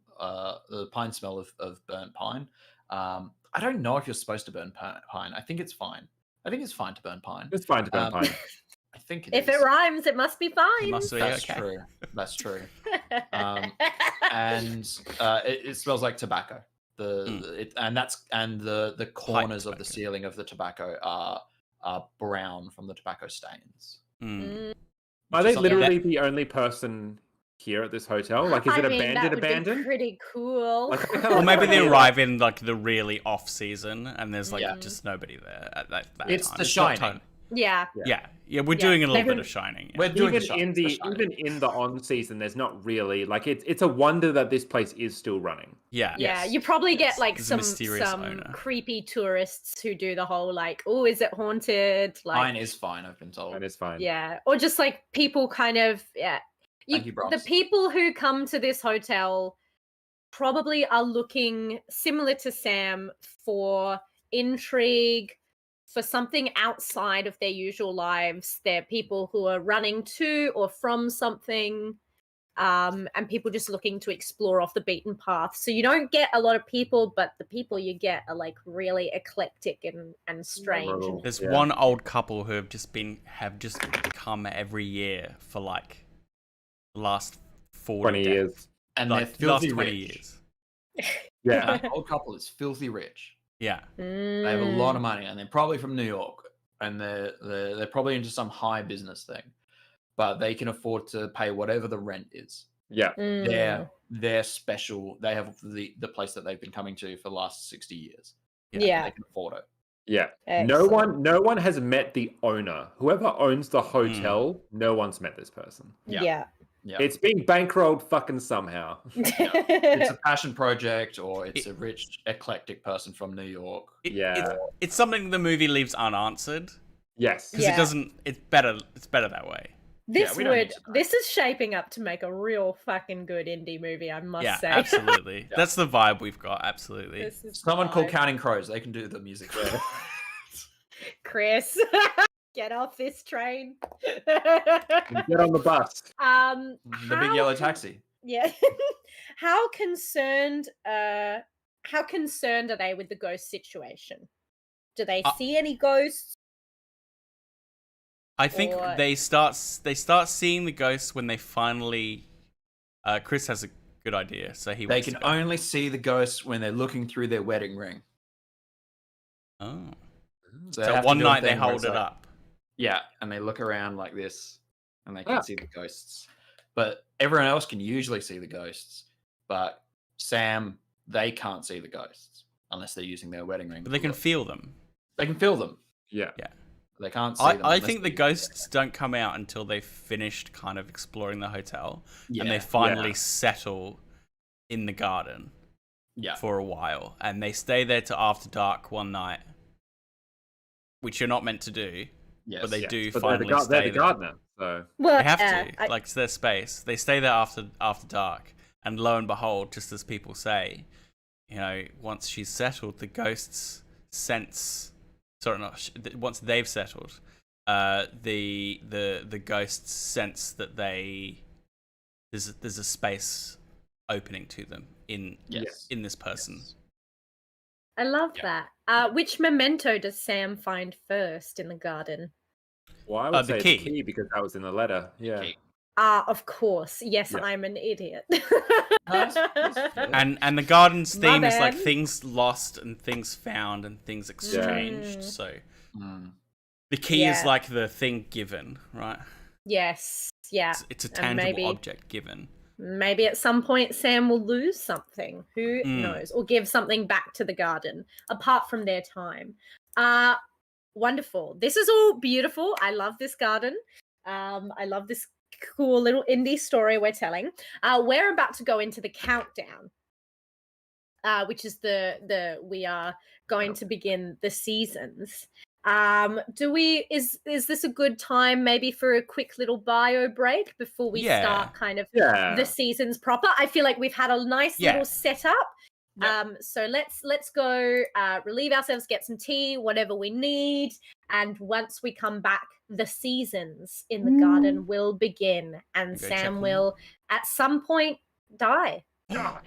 smell of burnt pine. I don't know if you're supposed to burn pine. I think it's fine. I think it's fine to burn pine. It's fine to burn pine. I think if it rhymes, it must be fine. It must be That's true. That's true. And it smells like tobacco. The corners of the ceiling of the tobacco are brown from the tobacco stains. Are they literally the only person here at this hotel? Like, is it abandoned? Be pretty cool. Or maybe they arrive in like the really off season, and there's like just nobody there at that it's time. The Shining. Yeah. We're doing a little bit of Shining. We're doing even in the on season, there's not really like it's a wonder that this place is still running. Yeah. You probably get like some creepy tourists who do the whole like, oh, is it haunted? Like, mine is fine. I've been told. Mine is fine. Yeah, or just like people kind of the people who come to this hotel probably are looking similar to Sam for intrigue, for something outside of their usual lives. They're people who are running to or from something. and people just looking to explore off the beaten path. So you don't get a lot of people, but the people you get are like really eclectic and strange. There's one old couple who have just come every year for like the last 20 years. And like, they're filthy last 20 rich. years. Yeah. That old couple is filthy rich. Yeah. They have a lot of money, and they're probably from New York, and they're probably into some high business thing, but they can afford to pay whatever the rent is. Yeah. They're special. They have the place that they've been coming to for the last 60 years. Yeah. They can afford it. Yeah. Excellent. No one has met the owner. Whoever owns the hotel, no one's met this person. Yeah. It's being bankrolled fucking somehow. It's a passion project, or it's a rich, eclectic person from New York. It's something the movie leaves unanswered. Yes. Because it doesn't. It's better that way. This is shaping up to make a real fucking good indie movie, I must say. Absolutely. That's the vibe we've got. Absolutely. Someone called Counting Crows. They can do the music. Chris, get off this train. Get on the bus. The big yellow taxi. Yeah. How concerned are they with the ghost situation? Do they see any ghosts? I think they start seeing the ghosts when they finally. Chris has a good idea, so they can only see the ghosts when they're looking through their wedding ring. Oh, so one night they hold it up. Yeah, and they look around like this, and they can see the ghosts. But everyone else can usually see the ghosts. But Sam, they can't see the ghosts unless they're using their wedding ring. But they can feel them. They can feel them. Yeah. They can't see them. I think the ghosts don't come out until they've finished kind of exploring the hotel, and they finally settle in the garden for a while. And they stay there till after dark one night, which you're not meant to do. Yes, but they do but finally they're stay the gardener, so well, they have to. Like, it's their space. They stay there after dark, and lo and behold, just as people say, once she's settled, the ghosts sense. Sorry, once they've settled, the ghosts sense that there's a space opening to them in this person. I love that. Which memento does Sam find first in the garden? Well, I would say the key because that was in the letter. Yeah. Of course. Yes, I'm an idiot. And the garden's theme is like things lost and things found and things exchanged. So the key is like the thing given, right? Yes. Yeah. It's a tangible object given. Maybe at some point Sam will lose something. Who knows? Or give something back to the garden apart from their time. Wonderful. This is all beautiful. I love this garden. I love this cool little indie story we're telling. We're about to go into the countdown, which is we are going to begin the seasons. Is this a good time maybe for a quick little bio break before we start kind of the seasons proper? I feel like we've had a nice little setup. So let's go relieve ourselves, get some tea, whatever we need, and once we come back, the seasons in the garden will begin, and Sam will at some point die. I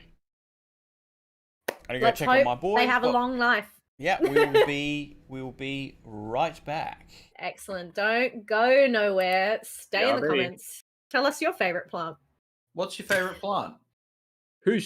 gotta go check on my boy. They have a long life. Yeah, we will be right back. Excellent. Don't go nowhere. Stay in the comments. Tell us your favorite plant. What's your favorite plant? Who's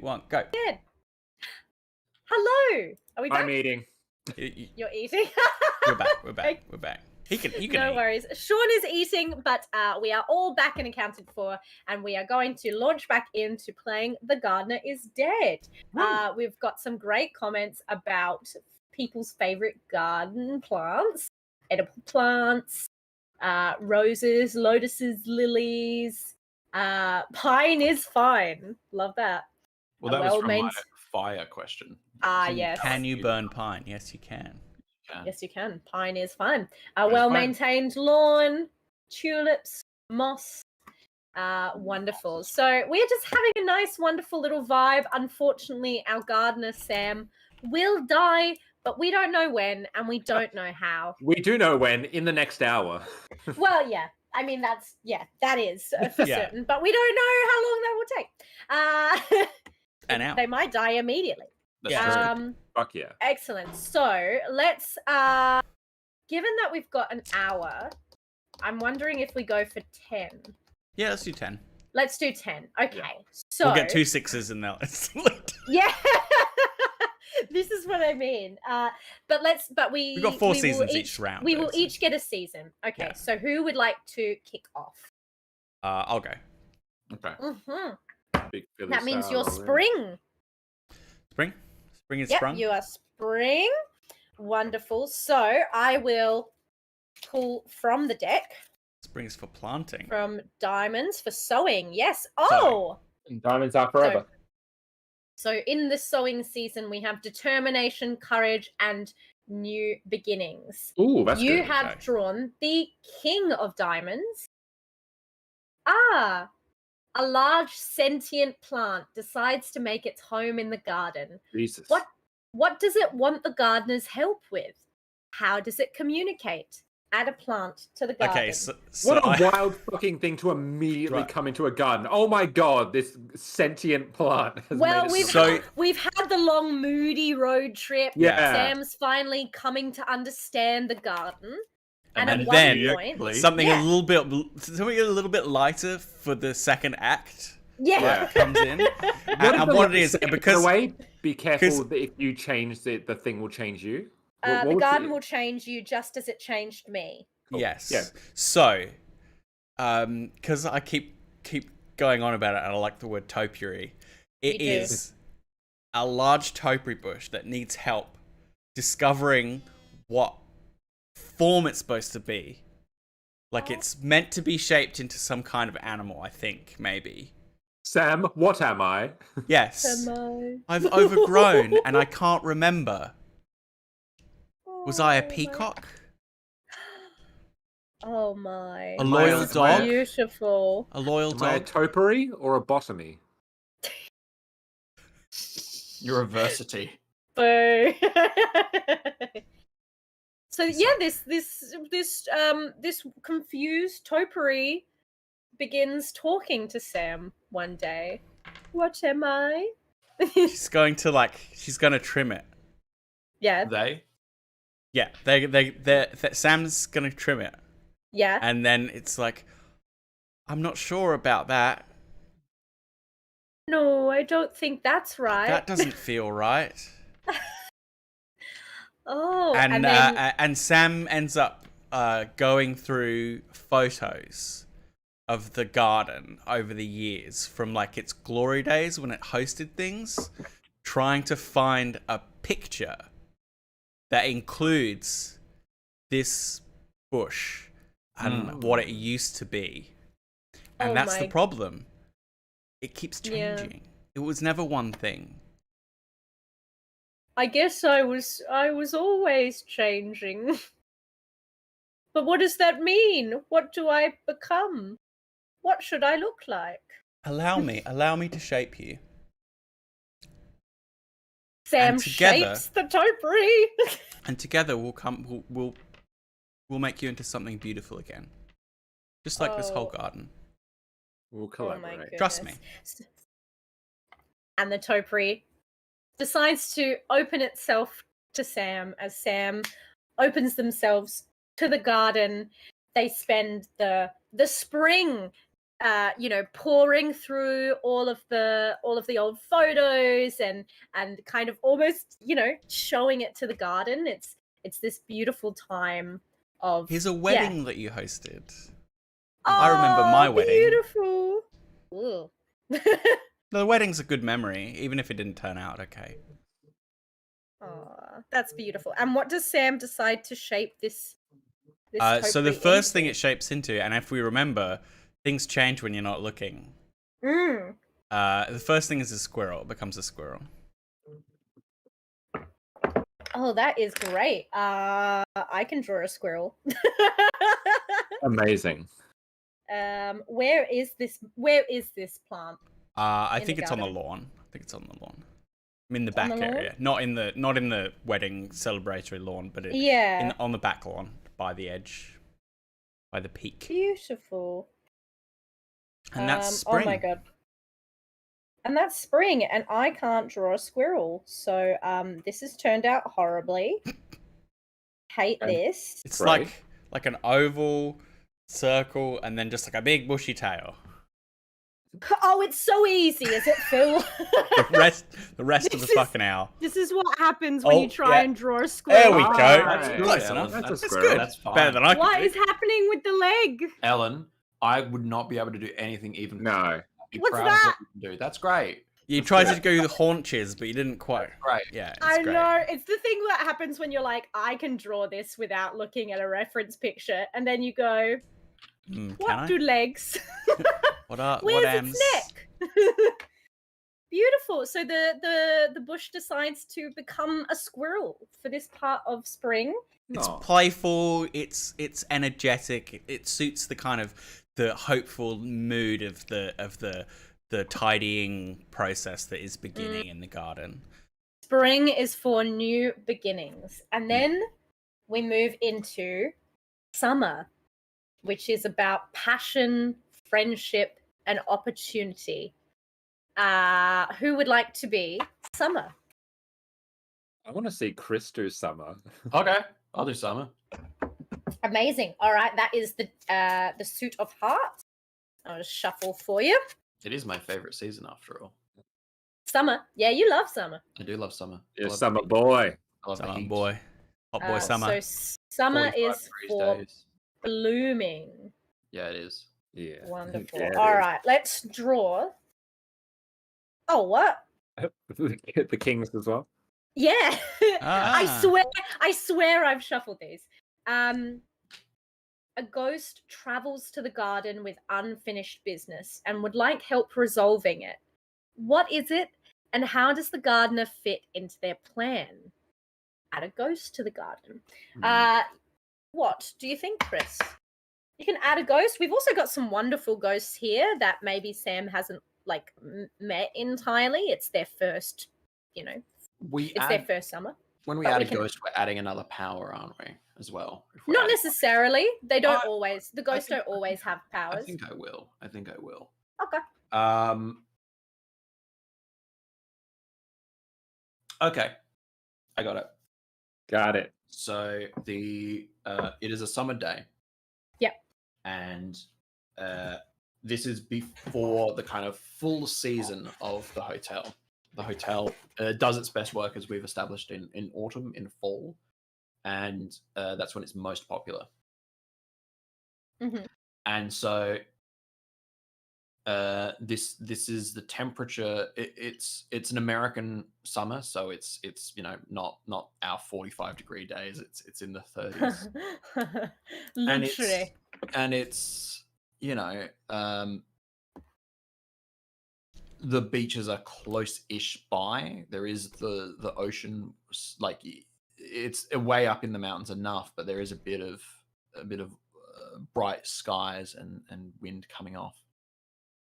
1, go. Good. Hello. Are we back? I'm eating. You're eating? We're back. We're back. We're back. You can no eat. worries. Sean is eating, but we are all back and accounted for, and we are going to launch back into playing The Gardener is Dead. We've got some great comments about people's favorite garden plants, edible plants, roses, lotuses, lilies. Pine is fine. Love that. Well, that was from my fire question. Yes. Can you burn pine? Yes, you can. Yes, you can. Pine is fine. A well-maintained lawn, tulips, moss. Wonderful. So we're just having a nice, wonderful little vibe. Unfortunately, our gardener, Sam, will die, but we don't know when, and we don't know how. We do know when, in the next hour. Well, yeah. I mean, that is for certain, but we don't know how long that will take. An hour. They might die immediately. Fuck yeah. Excellent. So let's, given that we've got an hour, I'm wondering if we go for 10. Yeah, let's do 10. Let's do 10. Okay. Yeah. So we'll get 2 6s in there. Yeah. This is what I mean. We've got 4 seasons each round. We will each get a season. Okay. Yeah. So who would like to kick off? I'll go. Okay. Mm-hmm. That means you're spring. Spring? Spring is sprung? You are spring. Wonderful. So I will pull from the deck. Spring is for planting. From diamonds for sowing. Yes. Oh! And diamonds are forever. So in the sowing season, we have determination, courage, and new beginnings. Ooh, that's You good. have drawn the King of Diamonds. A large sentient plant decides to make its home in the garden. Jesus. What does it want the gardener's help with? How does it communicate? Add a plant to the garden. Okay, so what a wild fucking thing to immediately come into a garden. Oh my god, this sentient plant has we've had the long moody road trip. Yeah. Sam's finally coming to understand the garden. And then something a little bit lighter for the second act. Yeah, comes in. And what it is, because be careful that if you change it, the thing will change you. The garden will change you just as it changed me. Cool. Yes. Yeah. So, because I keep going on about it, and I like the word topiary. It is a large topiary bush that needs help discovering what form it's supposed to be. Like it's meant to be shaped into some kind of animal, I think, maybe. Sam, what am I? Yes. I've overgrown and I can't remember. Was I a peacock? Oh my. A loyal dog? Beautiful. A loyal dog? Am I a topiary or a bottomy? You're a versity. Boo. So yeah, this confused topiary begins talking to Sam one day. What am I? She's going to trim it. Yeah. Yeah, Sam's gonna trim it. Yeah. And then it's like, I'm not sure about that. No, I don't think that's right. That doesn't feel right. Oh, and Sam ends up going through photos of the garden over the years from like its glory days when it hosted things, trying to find a picture that includes this bush and what it used to be. And that's the problem. It keeps changing. Yeah. It was never one thing. I guess I was always changing. But what does that mean? What do I become? What should I look like? Allow me to shape you. Sam shapes the topiary. And together we'll make you into something beautiful again. Just like this whole garden. We'll collaborate. Trust me. And the topiary decides to open itself to Sam as Sam opens themselves to the garden. They spend the spring pouring through all of the old photos and kind of almost, showing it to the garden. It's this beautiful time of. Here's a wedding that you hosted. Oh, I remember my wedding. Beautiful. Ooh. The wedding's a good memory, even if it didn't turn out okay. Oh, that's beautiful. And what does Sam decide to shape this so the first thing it shapes into, and if we remember, things change when you're not looking. The first thing is a squirrel. It becomes a squirrel. Oh, that is great. I can draw a squirrel. Amazing. Where is this plant? I think it's on the lawn. I'm in the back area. Not in the wedding celebratory lawn, but on the back lawn by the edge. By the peak. Beautiful. And that's spring. Oh my god. And that's spring, and I can't draw a squirrel. So this has turned out horribly. Hate this. It's like an oval circle and then just like a big bushy tail. Oh, it's so easy, is it, Phil? the rest of the fucking hour. This is what happens when you try and draw a squirrel. There we go. That's good, Close Ellen. enough. That's good. good. That's fine. Better than I could What do. is happening with the leg? Ellen, I would not be able to do anything even. No. What's that? What you can do. That's great. You tried to go the haunches, but you didn't quite. Right. Yeah. I know. It's the thing that happens when you're like, I can draw this without looking at a reference picture, and then you go, what do legs? Where's its neck? Beautiful. So the bush decides to become a squirrel for this part of spring. It's playful. It's energetic. It suits the kind of the hopeful mood of the tidying process that is beginning in the garden. Spring is for new beginnings, and then we move into summer, which is about passion, friendship, and opportunity. Who would like to be Summer? I want to see Chris do Summer. Okay, I'll do Summer. Amazing. All right, that is the suit of hearts. I'll just shuffle for you. It is my favorite season, after all. Summer. Yeah, you love summer. I do love summer. You're a summer boy. I love Summer the heat. boy. Hot boy summer. So summer is for days. blooming. Yeah, it is. Yeah. Wonderful. Yeah, all right, let's draw. Oh, what? The kings as well. Yeah. I swear I've shuffled these. A ghost travels to the garden with unfinished business and would like help resolving it. What is it, and how does the gardener fit into their plan? Add a ghost to the garden. What do you think, Chris? You can add a ghost. We've also got some wonderful ghosts here that maybe Sam hasn't met entirely. It's their first, their first summer. When we add a ghost, we're adding another power, aren't we, as well? Not necessarily. They don't always. The ghosts don't always have powers. I think I will. Okay. Okay. I got it. Got it. So it is a summer day. Yep. And this is before the kind of full season of the hotel. The hotel does its best work, as we've established, in autumn, in fall, and that's when it's most popular. Mm-hmm. And so this is the temperature. It's an American summer, so it's not our 45-degree days. It's in the 30s. Literally. And it's the beaches are close-ish by. There is the ocean, it's way up in the mountains enough, but there is a bit of bright skies and wind coming off.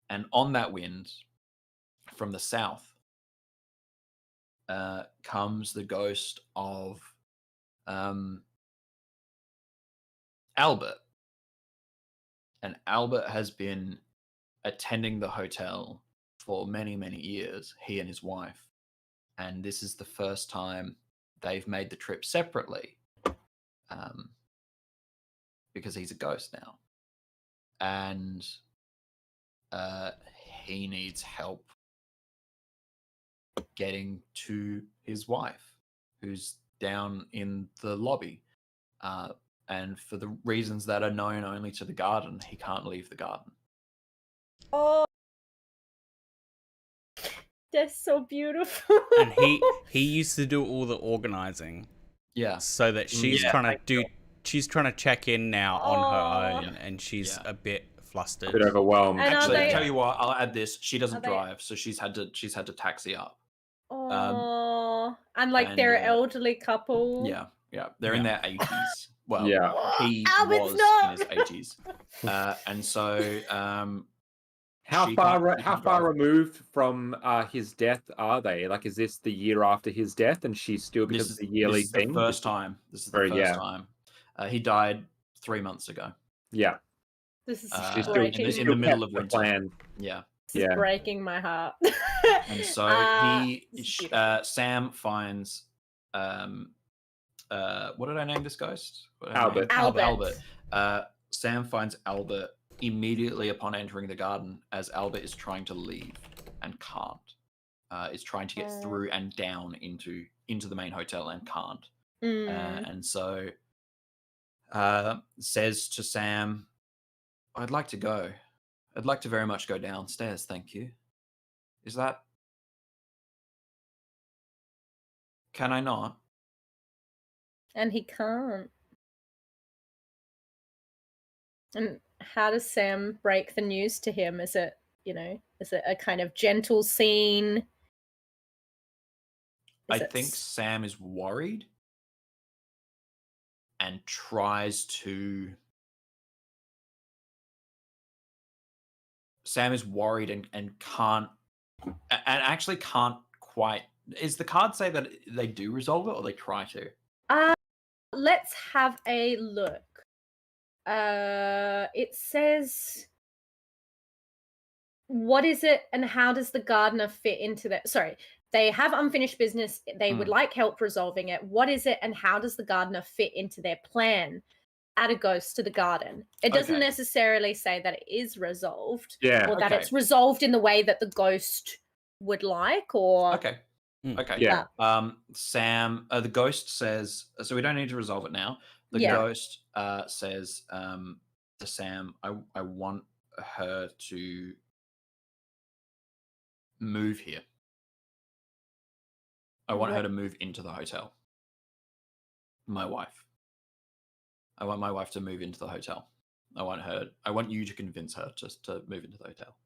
And on that wind, from the south, comes the ghost of Albert. And Albert has been attending the hotel for many, many years, he and his wife. And this is the first time they've made the trip separately, because he's a ghost now. And he needs help getting to his wife, who's down in the lobby. And for the reasons that are known only to the garden, he can't leave the garden. Oh, that's so beautiful. And he used to do all the organizing. Yeah. So that she's trying to check in now on her own, and she's a bit flustered, a bit overwhelmed. And actually, tell you what, I'll add this: she doesn't drive, so she's had to taxi up. Oh, and like they're an elderly couple. Yeah, they're in their 80s. Well, he Albert's was in his 80s, and so how far removed from his death are they? Like, is this the year after his death, and she's still because of the yearly thing? The first time. This is the first time. He died 3 months ago. Yeah. This is she's still in the middle of winter. Plan. Yeah. This is breaking my heart. And so Sam finds what did I name this ghost? Albert. Sam finds Albert immediately upon entering the garden as Albert is trying to leave and can't. Is trying to get through and down into the main hotel and can't. And so says to Sam, I'd like to go. I'd like to very much go downstairs, thank you. Is that... Can I not? And he can't. And how does Sam break the news to him? Is it a kind of gentle scene? I think Sam is worried and tries to... Sam is worried and can't... And actually can't quite... Is the card say that they do resolve it or they try to? Let's have a look. It says, what is it and how does the gardener fit into that? Sorry, they have unfinished business. They would like help resolving it. What is it and how does the gardener fit into their plan? Add a ghost to the garden. It doesn't necessarily say that it is resolved or that it's resolved in the way that the ghost would like or... Okay. Yeah. Sam, the ghost says, so we don't need to resolve it now. The ghost says to Sam, I want her to move here. I want her to move into the hotel. My wife. I want my wife to move into the hotel. I want you to convince her just to move into the hotel.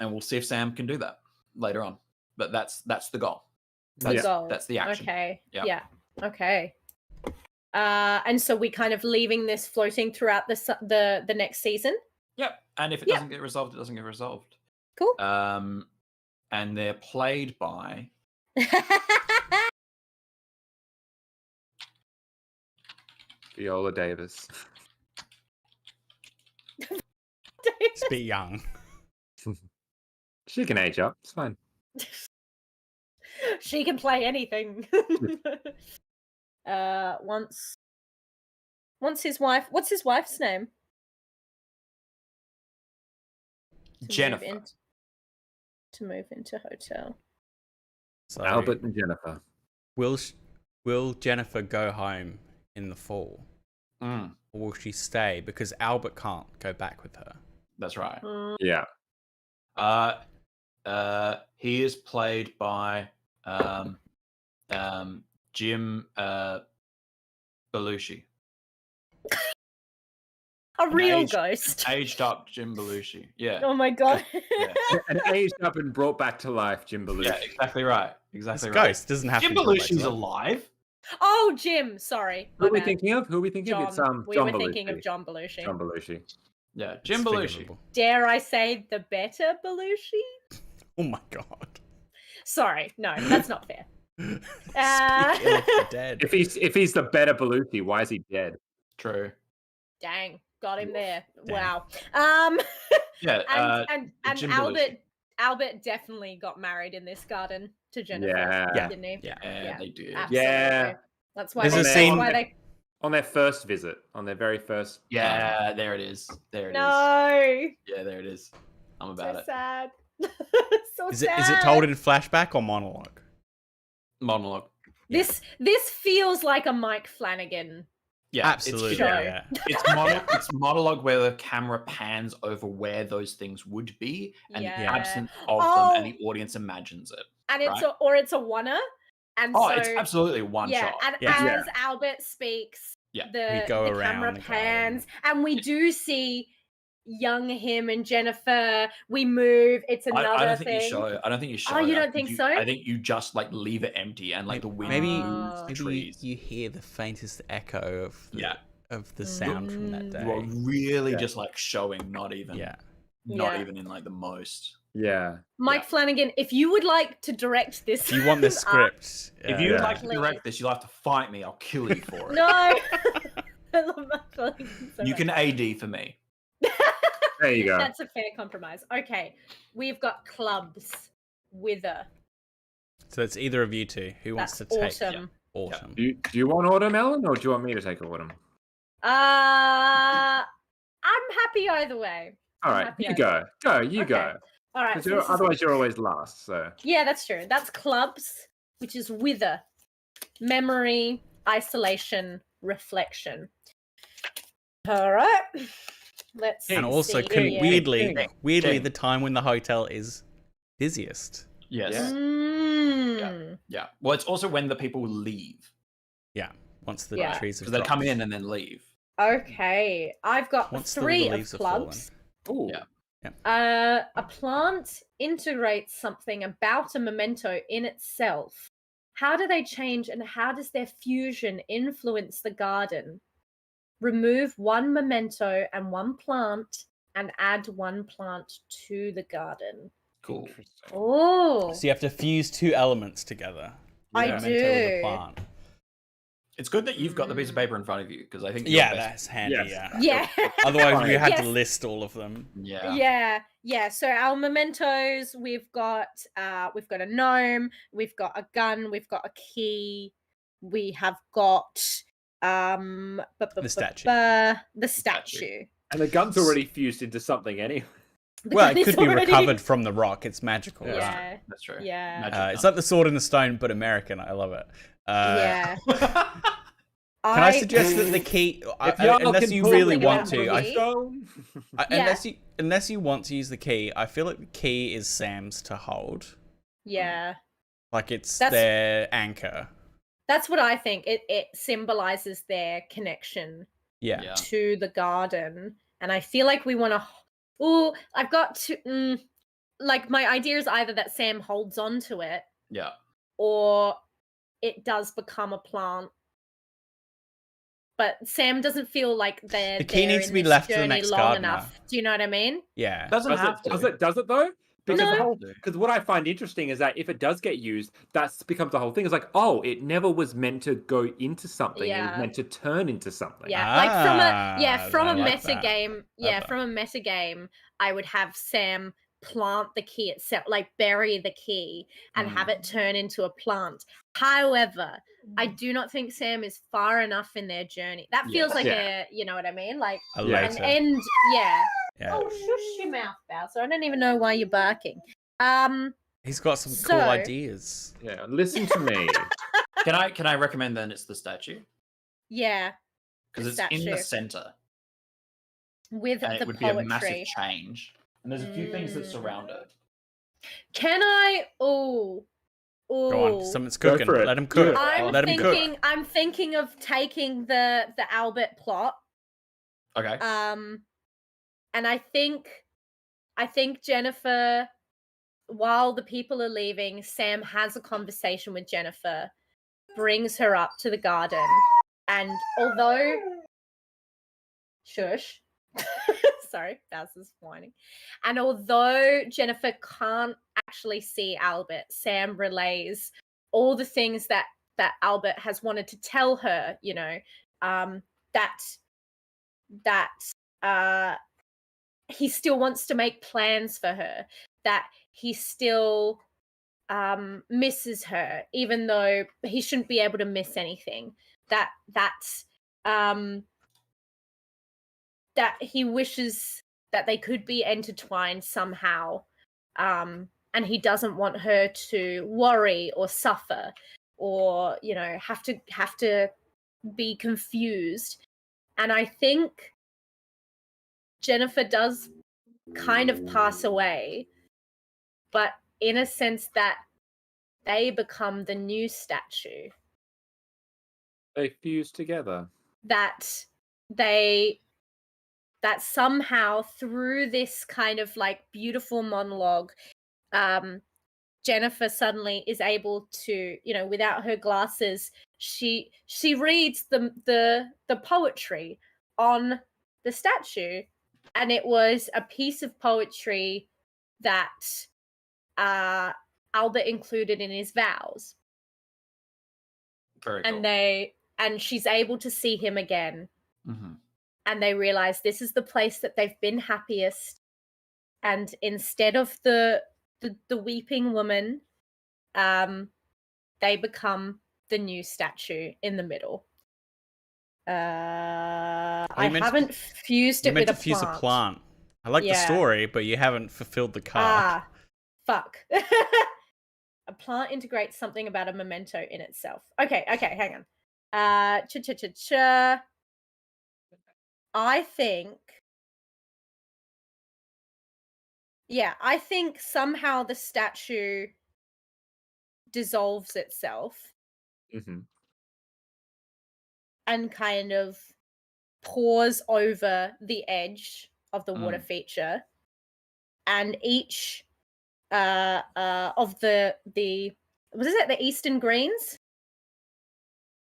And we'll see if Sam can do that later on. But that's the goal. That's the action. Okay. Yeah. Okay. And so we kind of leaving this floating throughout the next season. Yep. And if it doesn't get resolved, it doesn't get resolved. Cool. And they're played by Viola Davis. It's a bit young. She can age up. It's fine. She can play anything. Once his wife... What's his wife's name? Jennifer. To move into hotel. So Albert and Jennifer. Will Jennifer go home in the fall? Or will she stay? Because Albert can't go back with her. That's right. Yeah. He is played by Jim Belushi. A real ghost. Aged up Jim Belushi. Yeah. Oh my god. And aged up and brought back to life Jim Belushi. Yeah, exactly right. Exactly right. Ghost doesn't have Jim to Belushi's alive. Oh, Jim. Sorry. Who are we thinking of? It's John we were Belushi. thinking of John Belushi. John Belushi. Yeah, Jim Belushi. Dare I say the better Belushi? Oh my god. Sorry, no, that's not fair. Dead. If he's the better Belushi, why is he dead? True. Dang, got him there. Dang. Wow. Yeah. And Albert definitely got married in this garden to Jennifer, didn't he? Yeah, they did. Absolutely. Yeah. That's why. There's a scene. on their first visit, on their very first. Yeah, there it is. There it is. No. Yeah, there it is. I'm about it. Sad. So Is sad. it told in flashback or monologue? Monologue. Yeah. This feels like a Mike Flanagan. Yeah, absolutely. It's monologue where the camera pans over where those things would be, and the absence of them, and the audience imagines it. And it's a one-er. And it's absolutely one shot. And as Albert speaks, the camera pans, and we do see young him and Jennifer. We move. It's another I don't thing. think you show. I don't think you show. Oh, you don't think so? I think you just like leave it empty and like the wind moves the trees. You hear the faintest echo of the sound from that day. You are really just like showing, not even in like the most. Yeah. Mike Flanagan, if you would like to direct this, you want the script. If you would like to direct this, you'll have to fight me. I'll kill you for it. No. I love Mike Flanagan so you can AD for me. There you go. That's a fair compromise. Okay, we've got clubs. Wither. So it's either of you two. Who wants to take Autumn? Autumn. Do you want Autumn, Ellen, or do you want me to take Autumn? I'm happy either way. All right, you go. Go. All right. So otherwise, you're always last. So yeah, that's true. That's clubs, which is wither, memory, isolation, reflection. All right. Let's and also, weirdly, the time when the hotel is busiest. Yes. Yeah. Well, it's also when the people leave. Yeah. Once the trees have they come in and then leave. Okay, I've got 3 of clubs. Oh. Yeah. A plant integrates something about a memento in itself. How do they change, and how does their fusion influence the garden? Remove 1 memento and 1 plant, and add 1 plant to the garden. Cool. Oh. So you have to fuse 2 elements together. I memento do. With a plant. It's good that you've got the piece of paper in front of you, because I think that's handy. Yeah. Otherwise, we had to list all of them. Yeah. So our mementos, we've got a gnome, we've got a gun, we've got a key, we have got the statue. And the gun's already fused into something anyway. Well, it could be recovered from the rock. It's magical. Yeah, right? That's true. Yeah, it's like the sword and the stone, but American. I love it. Yeah. Can I suggest that the key, unless you really want to, unless you want to use the key, I feel like the key is Sam's to hold. Yeah. Like it's their anchor. That's what I think. It symbolizes their connection to the garden. And I feel like we want to... Oh, I've got to... like, my idea is either that Sam holds on to it. Yeah. Or it does become a plant. But Sam doesn't feel like the key needs to be left to the next gardener. Enough. Do you know what I mean? Yeah. Does it though? Because what I find interesting is that if it does get used, that becomes the whole thing. It's like, oh, it never was meant to go into something. It was meant to turn into something. Yeah, from a meta game. Yeah, from a meta game, I would have Sam plant the key itself, like bury the key and have it turn into a plant. However, I do not think Sam is far enough in their journey. That feels like a, you know what I mean? Like an end. Yeah. Oh, shush your mouth, Bowser. I don't even know why you're barking. He's got some cool ideas. Yeah, listen to me. Can I recommend then it's the statue? Yeah. Because it's in the center. With and the it would poetry. be a massive change. And there's a few things that surround it. Can I? Oh. Go on, someone's cooking. Let him cook. I'm thinking of taking the Albert plot. Okay. And I think Jennifer, while the people are leaving, Sam has a conversation with Jennifer, brings her up to the garden, and although shush. Sorry, Bowser's whining. And although Jennifer can't actually see Albert, Sam relays all the things that Albert has wanted to tell her, you know, that he still wants to make plans for her, that he still misses her, even though he shouldn't be able to miss anything. That's that he wishes that they could be intertwined somehow, and he doesn't want her to worry or suffer, or have to be confused. And I think Jennifer does kind of pass away, but in a sense that they become the new statue. They fuse together. That somehow through this kind of like beautiful monologue, Jennifer suddenly is able to, without her glasses, she reads the poetry on the statue, and it was a piece of poetry that Albert included in his vows. Very cool. And she's able to see him again. Mm-hmm. And they realize this is the place that they've been happiest. And instead of the weeping woman, they become the new statue in the middle. I haven't fused it with a plant. You meant to fuse a plant. I like the story, but you haven't fulfilled the card. Ah, fuck. A plant integrates something about a memento in itself. Okay, hang on. I think somehow the statue dissolves itself and kind of pours over the edge of the water feature, and each of the Eastern greens,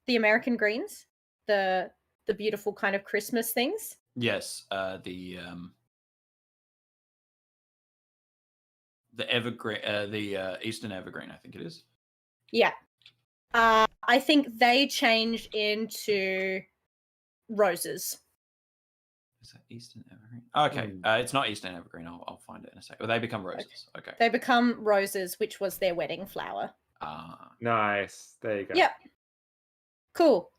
the American greens, the beautiful kind of Christmas things. Yes, the evergreen, the Eastern evergreen, I think it is. Yeah, I think they change into roses. Is that Eastern evergreen? Okay, it's not Eastern evergreen. I'll find it in a sec. Well, they become roses. Okay. They become roses, which was their wedding flower. Nice. There you go. Yep. Cool.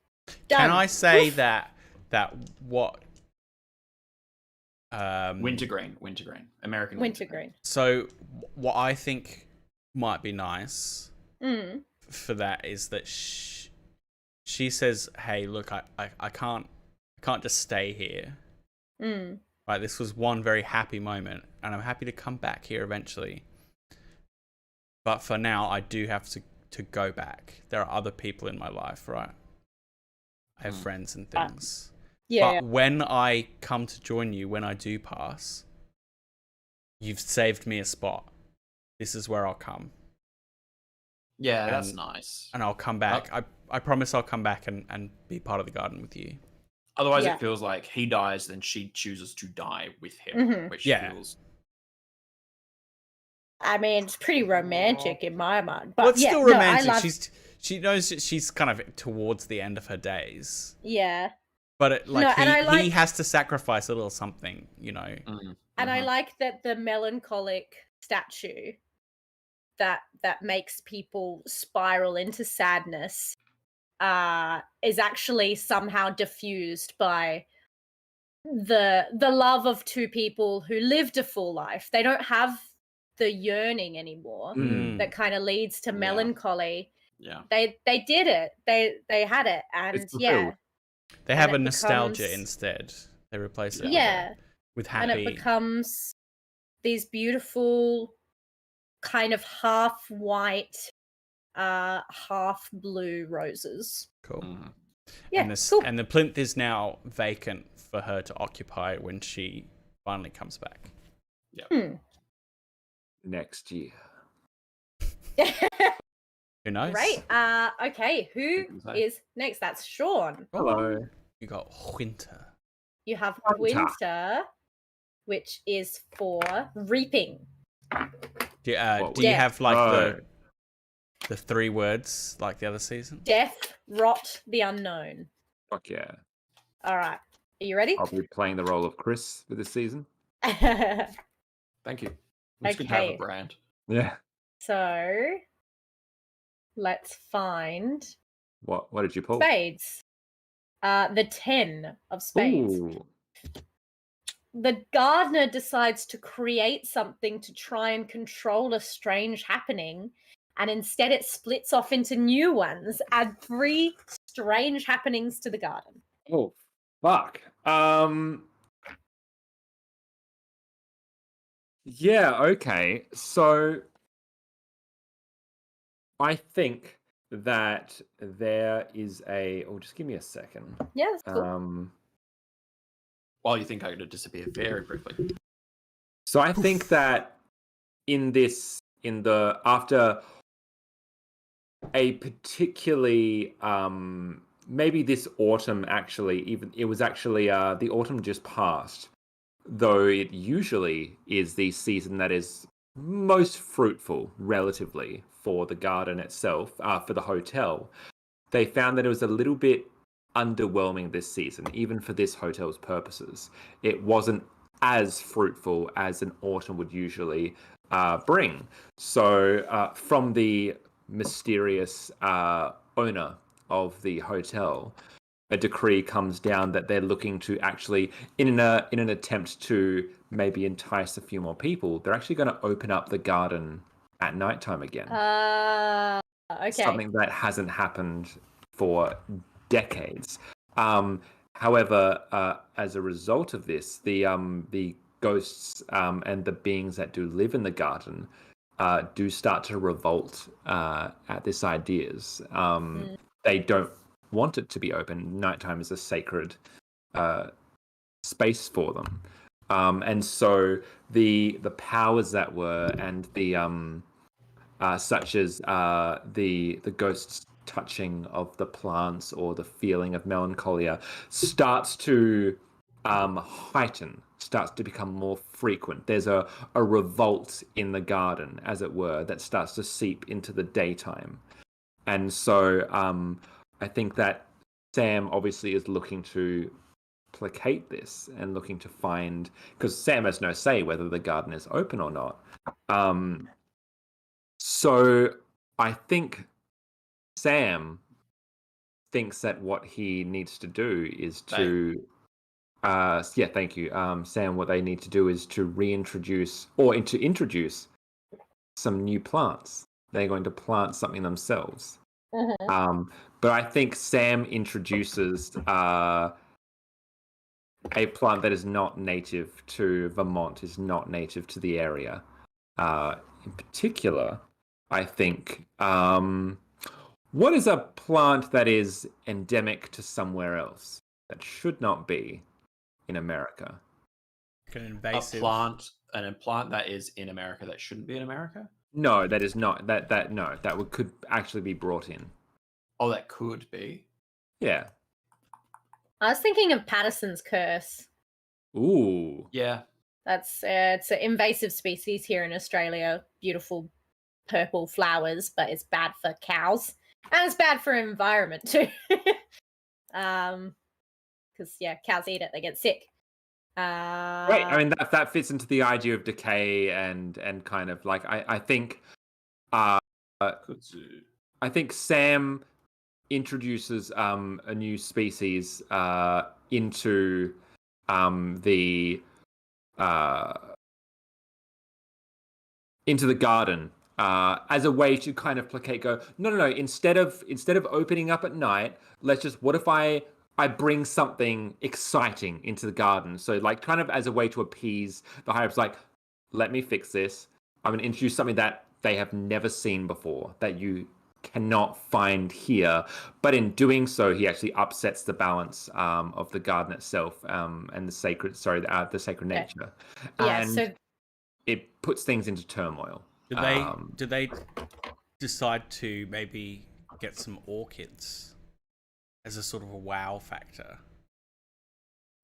Done. Can I say that what? Wintergreen, American wintergreen. So what I think might be nice for that is that she says, "Hey, look, I can't just stay here. Right, this was one very happy moment, and I'm happy to come back here eventually. But for now, I do have to go back. There are other people in my life, right? I have friends and things. But when I come to join you, when I do pass, you've saved me a spot. This is where I'll come. Yeah, that's nice. And I'll come back. I promise I'll come back and be part of the garden with you. Otherwise, it feels like he dies, then she chooses to die with him, which feels... I mean, it's pretty romantic in my mind. But well, it's still romantic. She knows that she's kind of towards the end of her days. Yeah. But he has to sacrifice a little something, And I like that the melancholic statue that makes people spiral into sadness is actually somehow diffused by the love of two people who lived a full life. They don't have the yearning anymore that kind of leads to melancholy. Yeah. They did it. They had it, and they have a nostalgia instead. They replace it with happy. And it becomes these beautiful kind of half white, half blue roses. Cool. Yeah, and the plinth is now vacant for her to occupy when she finally comes back. Yeah. Next year. Who knows? Right. Okay. Who is next? That's Sean. Hello. You got winter. You have winter, which is for reaping. Do you have like the 3 words like the other season? Death, rot, the unknown. Fuck yeah. All right. Are you ready? I'll be playing the role of Chris for this season. Thank you. It's good to have a brand. Yeah. So let's find what did you pull? Spades. The 10 of spades. Ooh. The gardener decides to create something to try and control a strange happening, and instead it splits off into new ones. Add 3 strange happenings to the garden. Oh, fuck. Yeah, okay. So I think that there is a... Oh, just give me a second. Yeah, that's cool. While you think I'm going to disappear very briefly. So I think that after a particularly maybe this autumn, actually, even it was actually the autumn just passed, though it usually is the season that is most fruitful relatively for the garden itself, for the hotel. They found that it was a little bit underwhelming this season, even for this hotel's purposes. It wasn't as fruitful as an autumn would usually bring. So from the mysterious owner of the hotel, a decree comes down that they're looking to actually, in an attempt to maybe entice a few more people, they're actually going to open up the garden at nighttime again. Okay. Something that hasn't happened for decades. However, as a result of this, the ghosts and the beings that do live in the garden do start to revolt at this ideas. They don't want it to be open. Nighttime is a sacred space for them, and so the powers that were, and the such as the ghosts touching of the plants or the feeling of melancholia starts to heighten, starts to become more frequent. There's a revolt in the garden, as it were, that starts to seep into the daytime. And so I think that Sam obviously is looking to placate this and looking to find, because Sam has no say whether the garden is open or not. So I think Sam thinks that what he needs to do is to thank you. Sam, what they need to do is to reintroduce or to introduce some new plants. They're going to plant something themselves. But I think Sam introduces a plant that is not native to Vermont, is not native to the area. In particular, I think, what is a plant that is endemic to somewhere else that should not be in America? An invasive a plant that is in America that shouldn't be in America? No, that is not. That could actually be brought in. Oh, that could be. Yeah. I was thinking of Patterson's curse. Ooh. Yeah. It's an invasive species here in Australia. Beautiful purple flowers, but it's bad for cows, and it's bad for environment too. Because cows eat it, they get sick. Right. I mean that fits into the idea of decay and kind of like I think Sam introduces a new species into the garden as a way to kind of placate. Go, no. Instead of opening up at night, what if I bring something exciting into the garden? So like kind of as a way to appease the higher ups, like, let me fix this. I'm going to introduce something that they have never seen before, that you cannot find here. But in doing so, he actually upsets the balance of the garden itself and the sacred nature. Yeah, and so it puts things into turmoil. Do they decide to maybe get some orchids as a sort of a wow factor?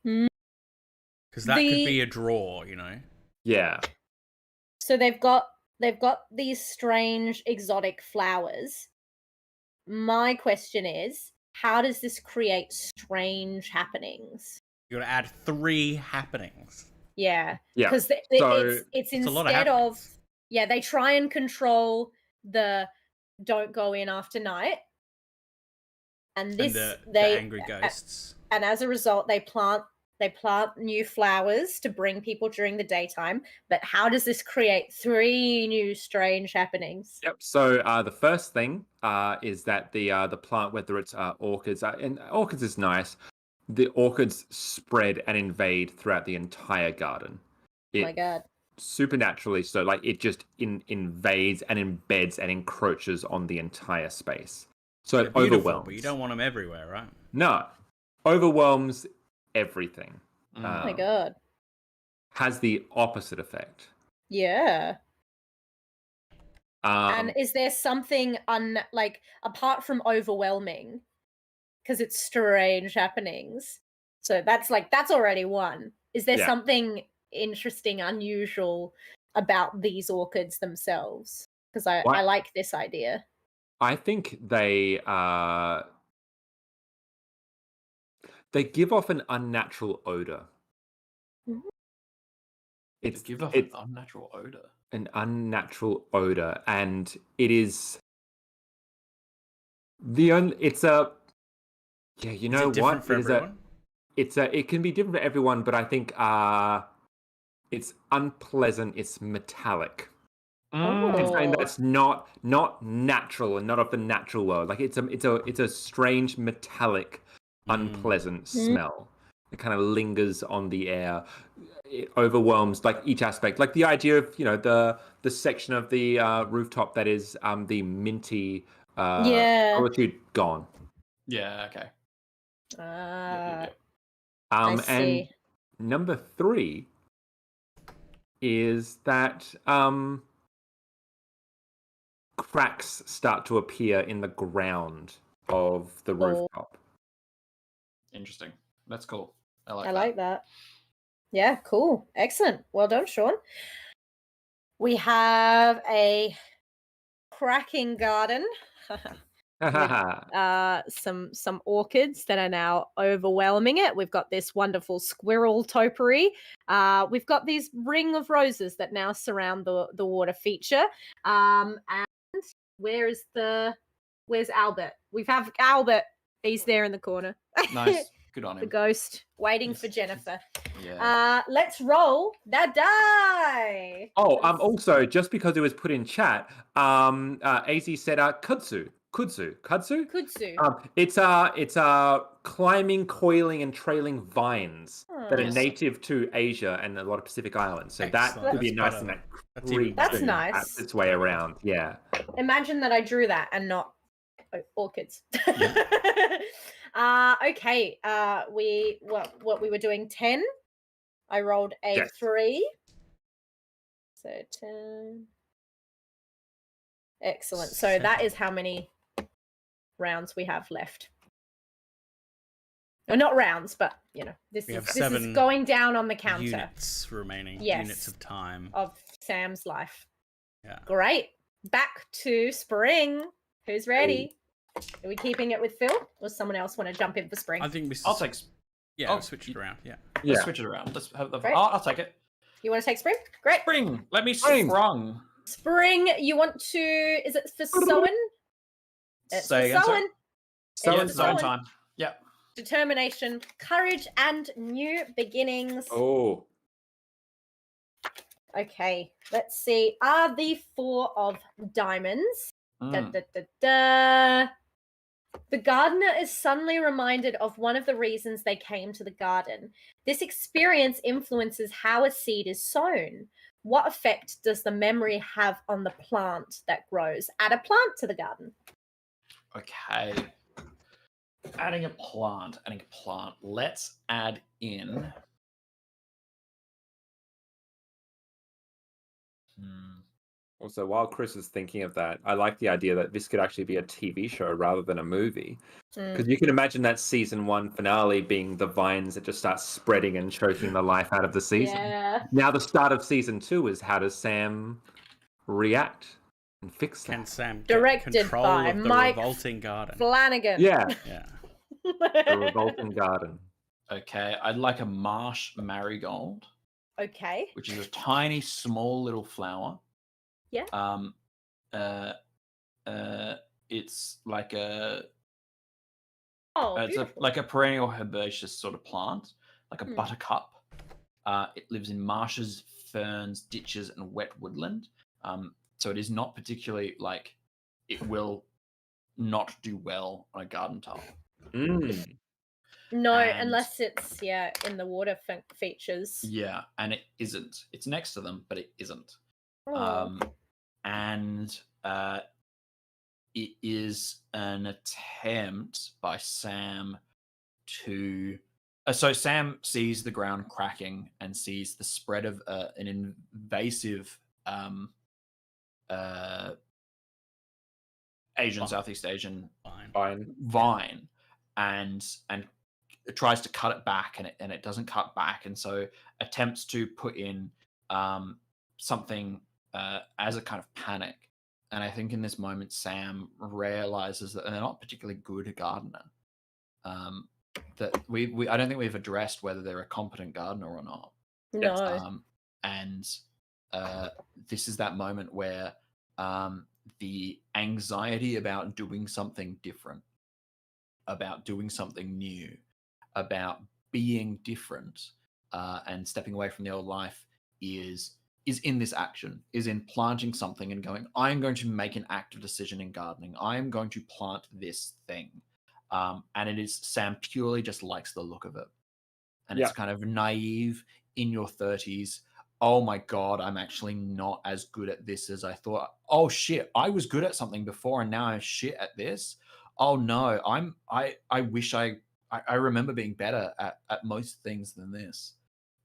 Because that could be a draw, you know? Yeah. So they've got these strange exotic flowers. My question is, how does this create strange happenings? You're gonna add 3 happenings. Yeah. Yeah. Because it's instead of they try and control the don't go in after night. And this the angry ghosts. And as a result, they plant new flowers to bring people during the daytime. But how does this create 3 new strange happenings? Yep. So the first thing is that the plant, whether it's orchids, and orchids is nice, the orchids spread and invade throughout the entire garden. Oh my God. Supernaturally, so like it just invades and embeds and encroaches on the entire space. So it overwhelms. But you don't want them everywhere, right? No, overwhelms everything. Oh my God. Has the opposite effect. Yeah. And is there something apart from overwhelming, because it's strange happenings? So that's already 1. Is there something interesting, unusual about these orchids themselves? Because I like this idea. I think they give off an unnatural odor. Mm-hmm. They give off an unnatural odor. An unnatural odor, and it is the only. It's a. Yeah, you know what? For everyone? It can be different for everyone, but I think it's unpleasant. It's metallic. It's something that's not natural and not of the natural world. Like it's a strange metallic, unpleasant smell. It kind of lingers on the air. It overwhelms like each aspect. Like the idea of the section of the rooftop that is the minty solitude gone. Yeah. Okay. I see. And number 3 is that cracks start to appear in the ground of the rooftop. Interesting. That's cool. I like that. Yeah, cool. Excellent. Well done, Sean. We have a cracking garden. With, some orchids that are now overwhelming it. We've got this wonderful squirrel topiary. We've got these ring of roses that now surround the water feature. And where's Albert? We have Albert. He's there in the corner. Nice. Good on him. The ghost waiting for Jennifer. Yeah. Let's roll that die. Oh, also, just because it was put in chat, AZ said kudzu. It's climbing, coiling, and trailing vines that are native to Asia and a lot of Pacific islands. So that could be nice and that's nice. Its way around. Yeah. Imagine that I drew that and not orchids. Okay. What we were doing 10. I rolled a 3. So 10. Excellent. So that is how many rounds we have left. Or not rounds, but this is going down on the counter. Units remaining. Units of time of Sam's life. Yeah. Great. Back to spring. Who's ready? Are we keeping it with Phil, or does someone else want to jump in for spring? I think I'll take. Yeah, I'll switch it around. Yeah. Let's switch it around. Let's have the. I'll take it. You want to take spring? Great. Spring. Let me sprung. Spring. You want to? Is it for sowing? It's for sowing. Sowing time. Yeah. Determination, courage, and new beginnings. Oh. Okay. Let's see. Are the 4 of diamonds? The gardener is suddenly reminded of one of the reasons they came to the garden. This experience influences how a seed is sown. What effect does the memory have on the plant that grows? Add a plant to the garden. Okay. Adding a plant. Let's add in. Also, while Chris is thinking of that, I like the idea that this could actually be a TV show rather than a movie. Because you can imagine that season 1 finale being the vines that just start spreading and choking the life out of the season. Yeah. Now the start of season 2 is how does Sam react and fix that? Can Sam Directed control by of the Mike revolting garden? Flanagan. Yeah. Yeah. The revolting garden. Okay, I'd like a marsh marigold. Okay. Which is a tiny, small little flower. Yeah. It's like Oh, it's like a perennial herbaceous sort of plant, like a buttercup. It lives in marshes, ferns, ditches, and wet woodland. So it is not particularly like it will not do well on a garden tile. No, unless it's in the water features. Yeah, and it isn't. It's next to them, but it isn't. Oh. And it is an attempt by Sam to. So Sam sees the ground cracking and sees the spread of an invasive Southeast Asian vine, and tries to cut it back, and it doesn't cut back, and so attempts to put in something as a kind of panic. And I think in this moment, Sam realizes that they're not particularly good gardener. That I don't think we've addressed whether they're a competent gardener or not. No. And this is that moment where the anxiety about doing something different, about doing something new, about being different, and stepping away from the old life is in this action, is in planting something and going, I'm going to make an active decision in gardening. I am going to plant this thing. And it is, Sam purely just likes the look of it. And it's kind of naive, in your 30s. Oh my God, I'm actually not as good at this as I thought. Oh shit, I was good at something before and now I'm shit at this. Oh no, I wish I remember being better at most things than this.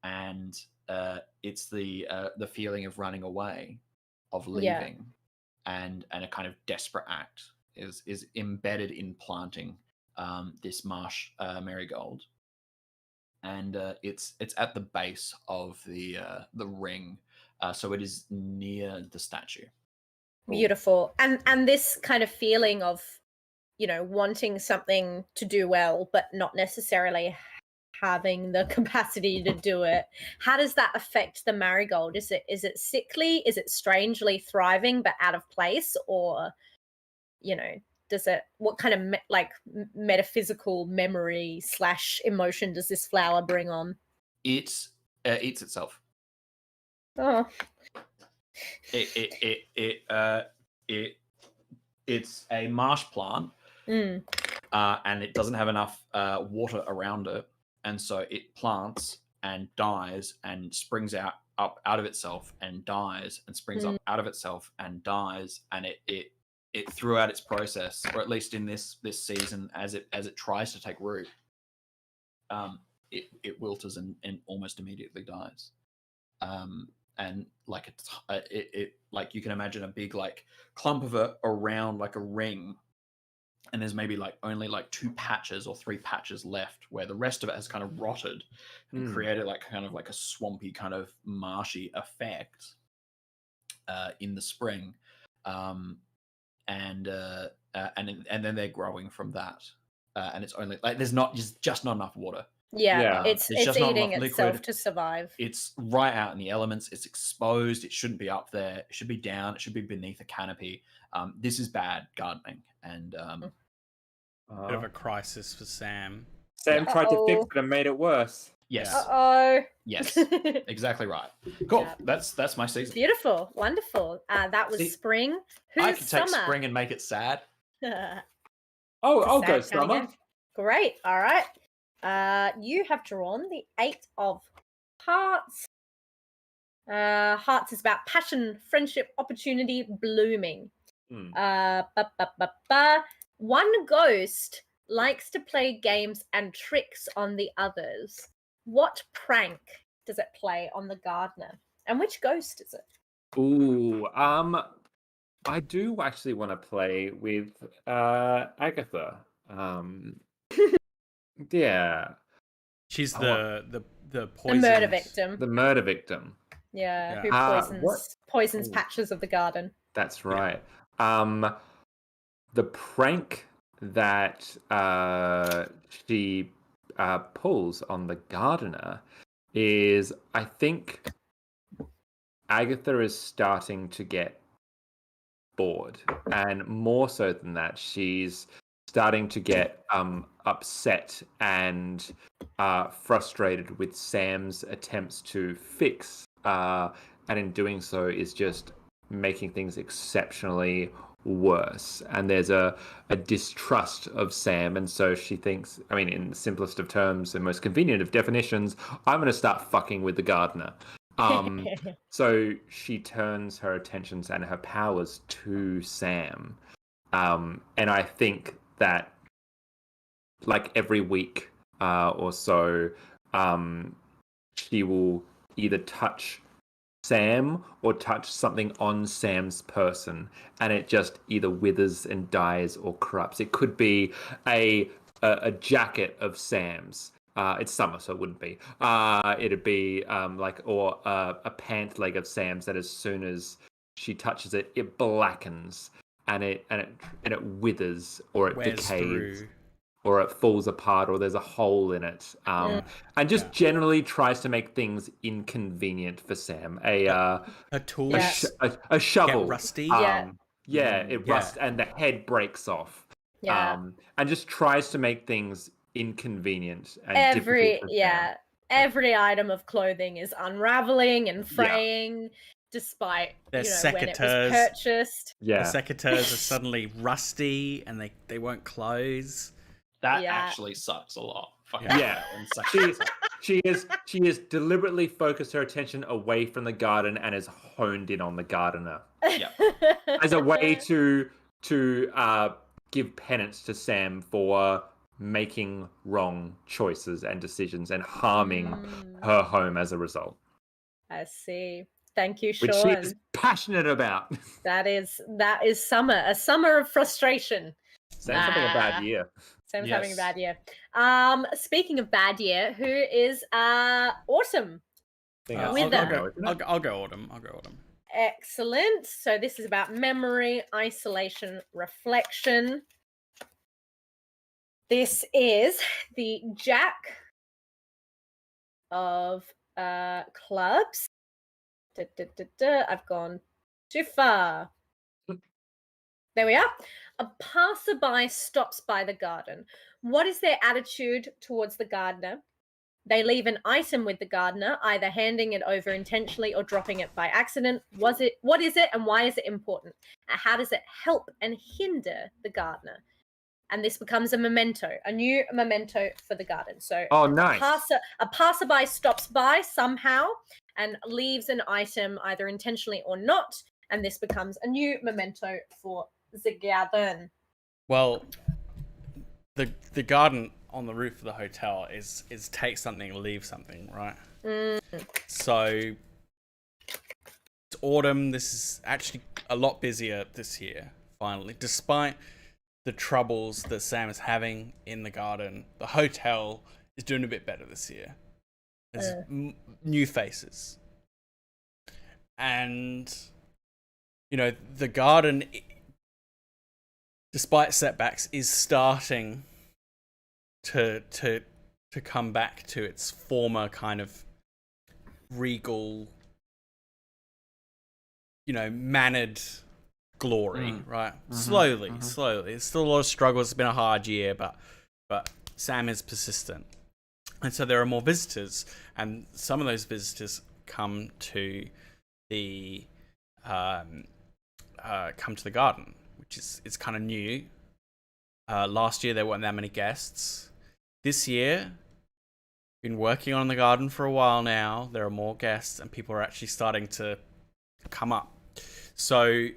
And it's the feeling of running away, of leaving, and a kind of desperate act is embedded in planting this marsh marigold. And it's at the base of the ring, so it is near the statue. Beautiful. And this kind of feeling of, wanting something to do well, but not necessarily having the capacity to do it. How does that affect the marigold? Is it sickly? Is it strangely thriving but out of place? Or, what kind of metaphysical memory / emotion does this flower bring on? It eats itself. Oh. It's a marsh plant, and it doesn't have enough water around it, and so it plants and dies and springs up out of itself and dies and springs up out of itself and dies, and it throughout its process, or at least in this season, as it tries to take root, it wilts and almost immediately dies. And like it like you can imagine a big like clump of it around like a ring, and there's maybe like only like 2 patches or 3 patches left, where the rest of it has kind of rotted and created like kind of like a swampy kind of marshy effect in the spring. And then they're growing from that, and it's only like there's just not enough water. It's eating itself to survive. It's right out in the elements. It's exposed. It shouldn't be up there. It should be down. It should be beneath a canopy. This is bad gardening, and bit of a crisis for Sam. Sam tried to fix it and made it worse. Yes. Yes. Exactly right. Cool. Yeah. That's my season. Beautiful. Wonderful. That was spring. I could take spring and make it sad. I'll go summer. Great. All right. You have drawn the 8 of Hearts. Hearts is about passion, friendship, opportunity, blooming. One ghost likes to play games and tricks on the others. What prank does it play on the gardener? And which ghost is it? Ooh, I do actually want to play with Agatha. Yeah. She's the poison. The murder victim. The murder victim. Yeah, who poisons patches of the garden. That's right. The prank that she pulls on the gardener is, I think Agatha is starting to get bored, and more so than that, she's starting to get upset and frustrated with Sam's attempts to fix, and in doing so is just making things exceptionally worse. And there's a distrust of Sam, and so she thinks, I mean, in the simplest of terms and most convenient of definitions, I'm going to start fucking with the gardener. So she turns her attentions and her powers to Sam. And I think that, like, every week or so, she will either touch Sam or touch something on Sam's person, and it just either withers and dies or corrupts. It could be a jacket of Sam's. It's summer, so it wouldn't be. It'd be or a pant leg of Sam's that as soon as she touches it, it blackens and it withers, or it decays, through. Or it falls apart, or there's a hole in it, and just generally tries to make things inconvenient for Sam. A tool, a shovel, get rusty. It rusts and the head breaks off. And just tries to make things inconvenient and difficult for Sam. Every item of clothing is unraveling and fraying. Despite when it was purchased. The secateurs are suddenly rusty and they won't close. That actually sucks a lot. She is deliberately focused her attention away from the garden and is honed in on the gardener. As a way to give penance to Sam for making wrong choices and decisions and harming her home as a result. I see. Thank you, Sean. Which she is passionate about. That is summer, a summer of frustration. Sam's having a bad year. Sam's having a bad year. Speaking of bad year, who is Autumn? I'll go Autumn. Excellent. So this is about memory, isolation, reflection. This is the Jack of clubs. I've gone too far. There we are. A passerby stops by the garden. What is their attitude towards the gardener? They leave an item with the gardener, either handing it over intentionally or dropping it by accident. What is it and why is it important? And how does it help and hinder the gardener? And this becomes a memento, a new memento for the garden. So nice. A passerby stops by somehow and leaves an item either intentionally or not, and this becomes a new memento for the garden. Well, the garden on the roof of the hotel is take something, leave something, right? So it's autumn. This is actually a lot busier this year, finally. Despite the troubles that Sam is having in the garden, the hotel is doing a bit better this year. There's new faces. And, the garden, despite setbacks, is starting to come back to its former kind of regal, mannered glory, right? Slowly. It's still a lot of struggles. It's been a hard year, but Sam is persistent. And so there are more visitors, and some of those visitors come to the garden, which is kind of new. Last year there weren't that many guests. This year, been working on the garden for a while now. There are more guests, and people are actually starting to come up. So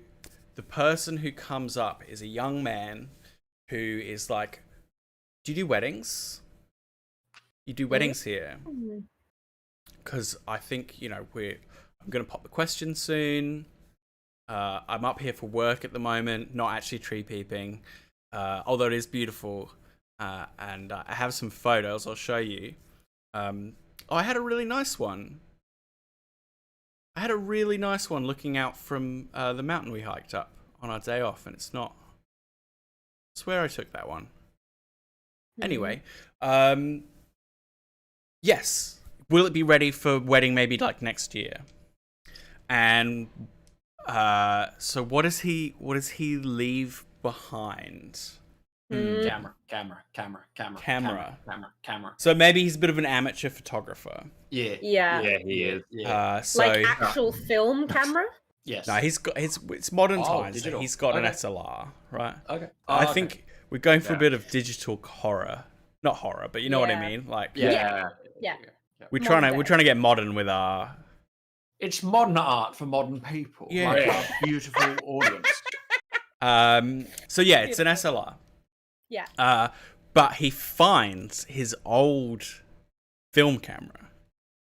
the person who comes up is a young man who is like, "Do you do weddings? You do weddings here?" Because I think, I'm going to pop the question soon. I'm up here for work at the moment, not actually tree peeping, although it is beautiful. And I have some photos I'll show you. I had a really nice one. Looking out from the mountain we hiked up on our day off, and it's not. I swear I took that one. Anyway, yes. Will it be ready for wedding maybe like next year? And so what does he leave behind? Camera. So maybe he's a bit of an amateur photographer. Yeah, he is. So like actual film camera. Yes. No, it's modern times. Digital. He's got an SLR, right? Okay. I think we're going for a bit of digital horror, not horror, but you know what I mean. Like yeah. We're trying to get modern with our. It's modern art for modern people. Yeah. Like our beautiful audience. So yeah, it's an SLR. Yeah. But he finds his old film camera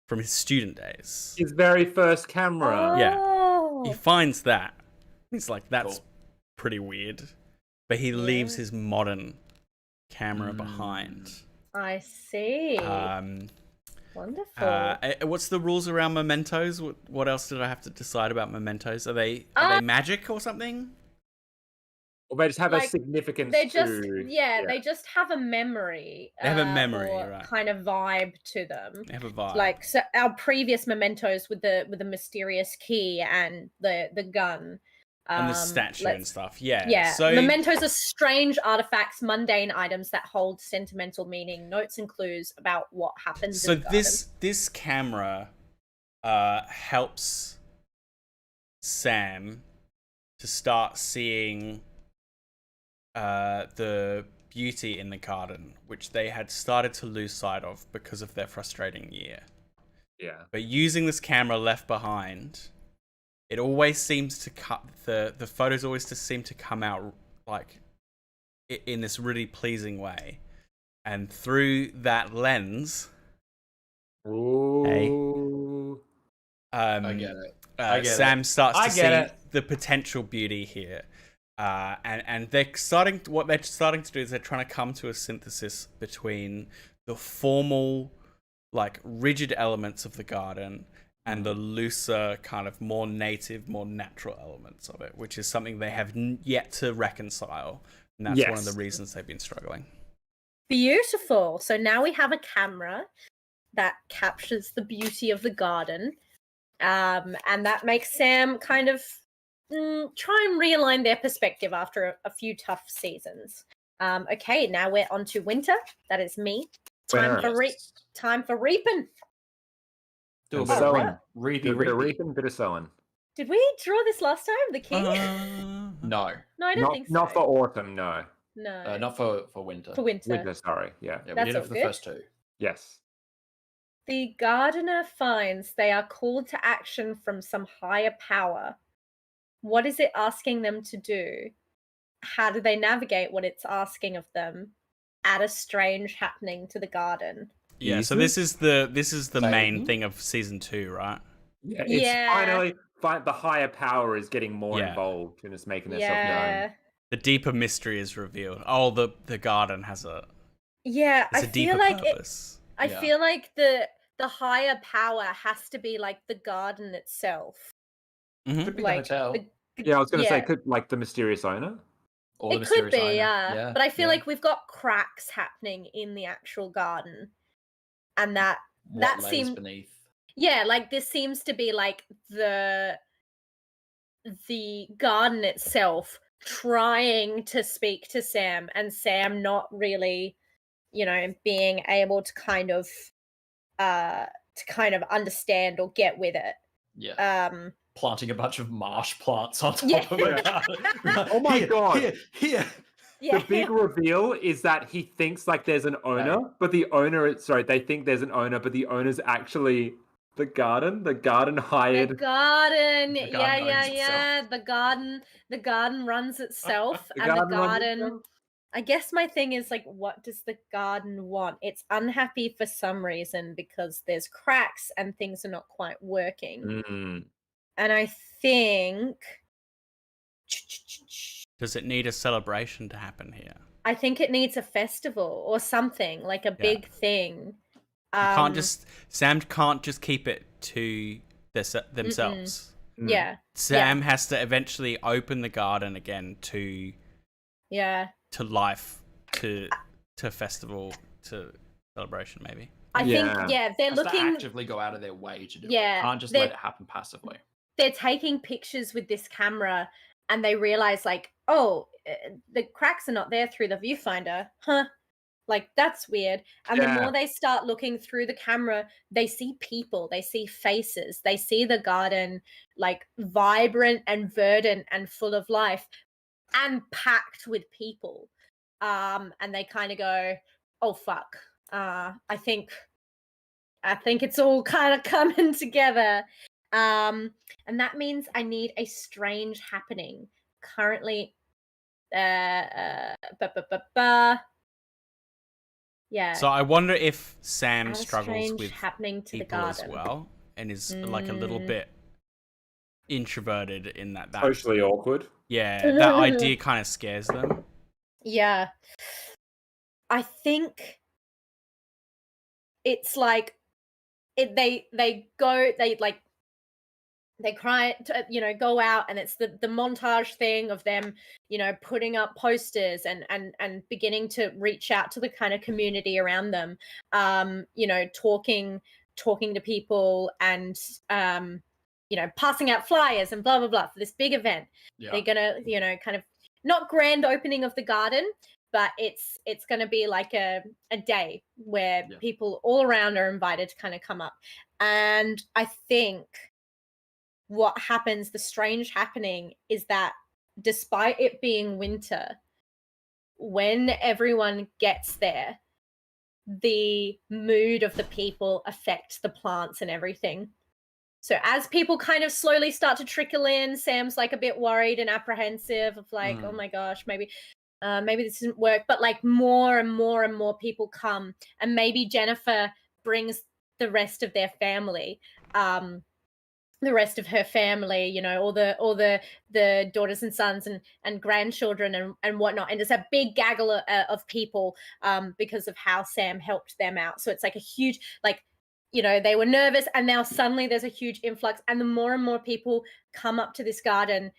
from his student days. His very first camera. Yeah. He finds that. He's like, that's pretty weird. But he leaves his modern camera behind. I see. Wonderful. What's the rules around mementos? What else did I have to decide about mementos? Are they magic or something? Or they just have a significance. They just they just have a memory. They have a memory, right? Kind of vibe to them. They have a vibe. Like so our previous mementos with the mysterious key and the gun. And the statue and stuff. Yeah. Yeah. So mementos are strange artifacts, mundane items that hold sentimental meaning, notes and clues about what happens. So in the garden. this camera helps Sam to start seeing the beauty in the garden, which they had started to lose sight of because of their frustrating year. Yeah. But using this camera left behind, it always seems to cut the photos always just seem to come out like in this really pleasing way, and through that lens, I get it. Sam starts to see the potential beauty here, and what they're starting to do is they're trying to come to a synthesis between the formal, like rigid elements of the garden and the looser, kind of more native, more natural elements of it, which is something they have yet to reconcile. And that's one of the reasons they've been struggling. Beautiful. So now we have a camera that captures the beauty of the garden. And that makes Sam kind of try and realign their perspective after a few tough seasons. Okay, now we're on to winter. That is me. Time for reaping. Do a bit of reaping, bit of sowing. Did we draw this last time? The king? No. No, I don't think so. Not for autumn, no. No. Not for winter. For winter. Winter, sorry. Yeah. Yeah, we did it for the first two. Yes. The gardener finds they are called to action from some higher power. What is it asking them to do? How do they navigate what it's asking of them? Add a strange happening to the garden. Yeah, so this is the main thing of season 2, right? Yeah, it's finally the higher power is getting more involved and it's making itself known. The deeper mystery is revealed. Oh, the garden has a I feel feel like purpose. I feel like the higher power has to be like the garden itself. Mm-hmm. Could be like, the hotel. I was going to say, could like the mysterious owner. Or it could be, yeah. But I feel like we've got cracks happening in the actual garden, and that seems beneath. Yeah, like this seems to be like the garden itself trying to speak to Sam, and Sam not really, being able to kind of understand or get with it. Yeah. Planting a bunch of marsh plants on top of it. Oh my god! Here. Yeah. The big reveal is that he thinks like there's an owner, but the owner. They think there's an owner, but the owner's actually the garden. The garden hired. The garden. Yeah. The garden runs itself, and the garden. I guess my thing is like, what does the garden want? It's unhappy for some reason because there's cracks and things are not quite working. Mm. And I think... Does it need a celebration to happen here? I think it needs a festival or something, like a big thing. Sam can't just keep it to themselves. Yeah. Sam has to eventually open the garden again to life, to festival, to celebration, maybe. I think, they're looking to actively go out of their way to do it. Yeah, Can't just let it happen passively. They're taking pictures with this camera and they realize like, oh, the cracks are not there through the viewfinder, huh? Like, that's weird. And the more they start looking through the camera, they see people, they see faces, they see the garden like vibrant and verdant and full of life and packed with people. And they kind of go, oh fuck, I think it's all kind of coming together. And that means I need a strange happening. Currently, yeah. So I wonder if Sam struggles with happening to people the as well, and is like a little bit introverted in that. Socially awkward. Yeah, that idea kind of scares them. Yeah. I think it's like they cry, go out, and it's the montage thing of them, putting up posters and beginning to reach out to the kind of community around them, talking to people and, passing out flyers and blah, blah, blah for this big event. Yeah. They're gonna, kind of not grand opening of the garden, but it's going to be like a day where people all around are invited to kind of come up. And I think what happens, the strange happening, is that despite it being winter, when everyone gets there, the mood of the people affects the plants and everything. So as people kind of slowly start to trickle in, Sam's like a bit worried and apprehensive of like, oh my gosh, maybe this doesn't work. But like more and more and more people come, and maybe Jennifer brings the rest of their family, the rest of her family, all the daughters and sons and grandchildren and whatnot, and there's a big gaggle of people because of how Sam helped them out. So it's like a huge, like, they were nervous, and now suddenly there's a huge influx, and the more and more people come up to this garden,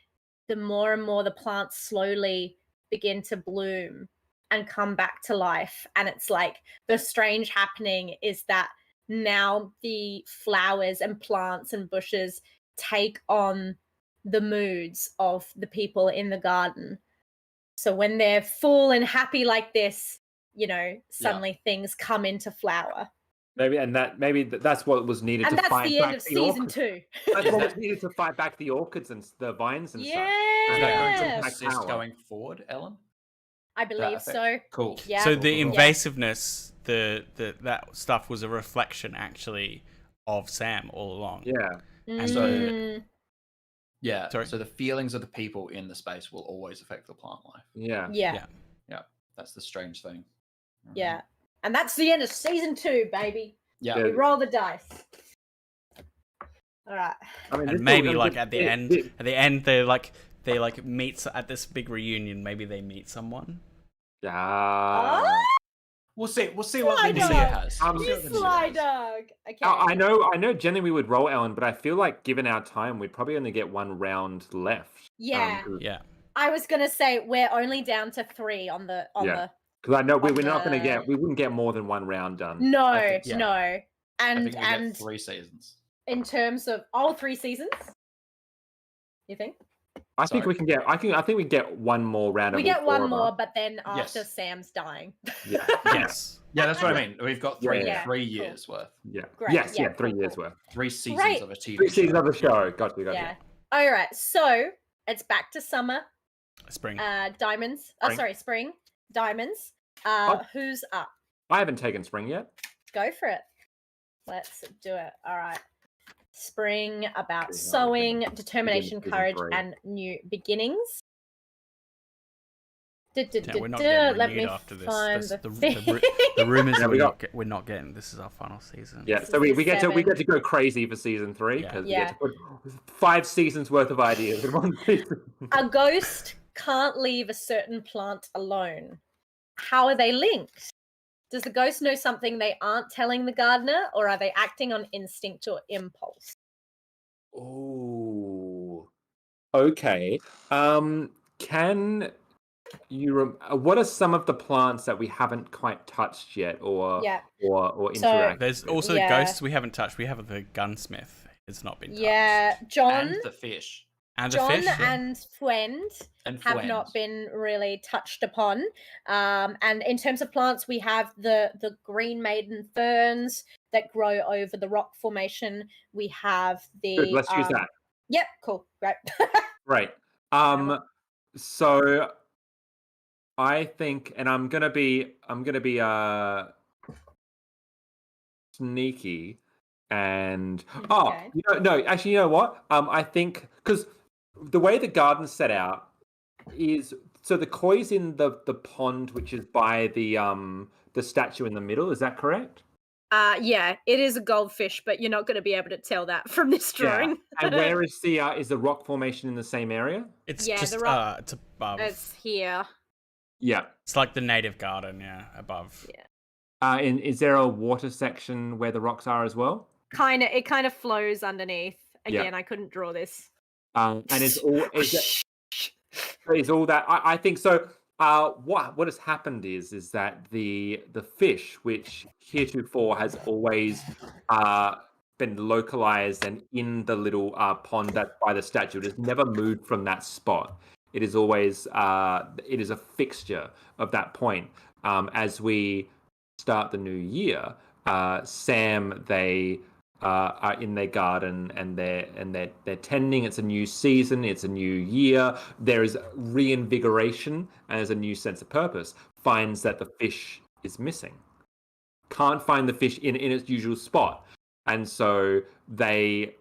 the more and more the plants slowly begin to bloom and come back to life. And it's like the strange happening is that now the flowers and plants and bushes take on the moods of the people in the garden. So when they're full and happy like this, suddenly things come into flower. Maybe that's what was needed to fight back the orchids. And that's the end of season 2. That's what was needed to fight back the orchids and the vines and stuff. Is that going to persist going forward, Ellen? I believe so. Cool. Yeah. So the invasiveness, that stuff was a reflection actually of Sam all along. Yeah. And so so the feelings of the people in the space will always affect the plant life. Yeah. That's the strange thing. Yeah. And that's the end of season 2, baby. Yeah. We roll the dice. All right. And maybe like at the end they meet at this big reunion. Maybe they meet someone. We'll see what Lindsay has. Sly dog. Okay. I know. Generally, we would roll Ellen, but I feel like given our time, we'd probably only get one round left. Yeah. I was gonna say we're only down to 3 on the. Because I know we wouldn't get more than one round done. No. And I think we and get 3 seasons. In terms of 3 seasons, you think? I think we can get. I think we get one more round. We get one more, but then after Sam's dying. Yeah. Yes. Yeah, that's what I mean. We've got 3 years worth. Yeah. Great. Yes. 3 years worth. 3 seasons of a TV. 3 seasons of a show. Got you. Yeah. All right. So it's back to summer. Spring. Diamonds. Spring. Diamonds. Who's up? I haven't taken spring yet. Go for it. Let's do it. All right. Spring, about sowing, determination, courage, and new beginnings. We're not getting renewed after this. The rumors we're not getting. This is our final season. Yeah, so we get to go crazy for season 3 because we get to put 5 seasons worth of ideas in one season. A ghost can't leave a certain plant alone. How are they linked? Does the ghost know something they aren't telling the gardener, or are they acting on instinct or impulse? Oh, okay. Can you? What are some of the plants that we haven't quite touched yet, or interact? There's also ghosts we haven't touched. We have the gunsmith. It's not been touched. Yeah, John. And the fish. And John fish, and Friend have not been really touched upon. And in terms of plants, we have the green maiden ferns that grow over the rock formation. We have the. Good, let's use that. Yep, cool, great. Right. So I think, and I'm gonna be sneaky, and Okay. actually, you know what? I think because the way the garden's set out is so the koi's in the pond, which is by the statue in the middle. Is that correct? Yeah, it is a goldfish, but you're not going to be able to tell that from this drawing. Yeah. And where is the rock formation in the same area? It's Yeah, just the rock- it's above. It's here. Yeah. It's like the native garden, above. Yeah. Is there a water section where the rocks are as well? It kind of flows underneath. Again, I couldn't draw this. And is all that I think so. What has happened is that the fish, which heretofore has always been localized and in the little pond that's by the statue, it has never moved from that spot. It is always it is a fixture of that point. As we start the new year, Sam, they are in their garden and they're tending. It's a new season, it's a new year. There is reinvigoration and there's a new sense of purpose. Finds that the fish is missing. Can't find the fish in its usual spot. And so they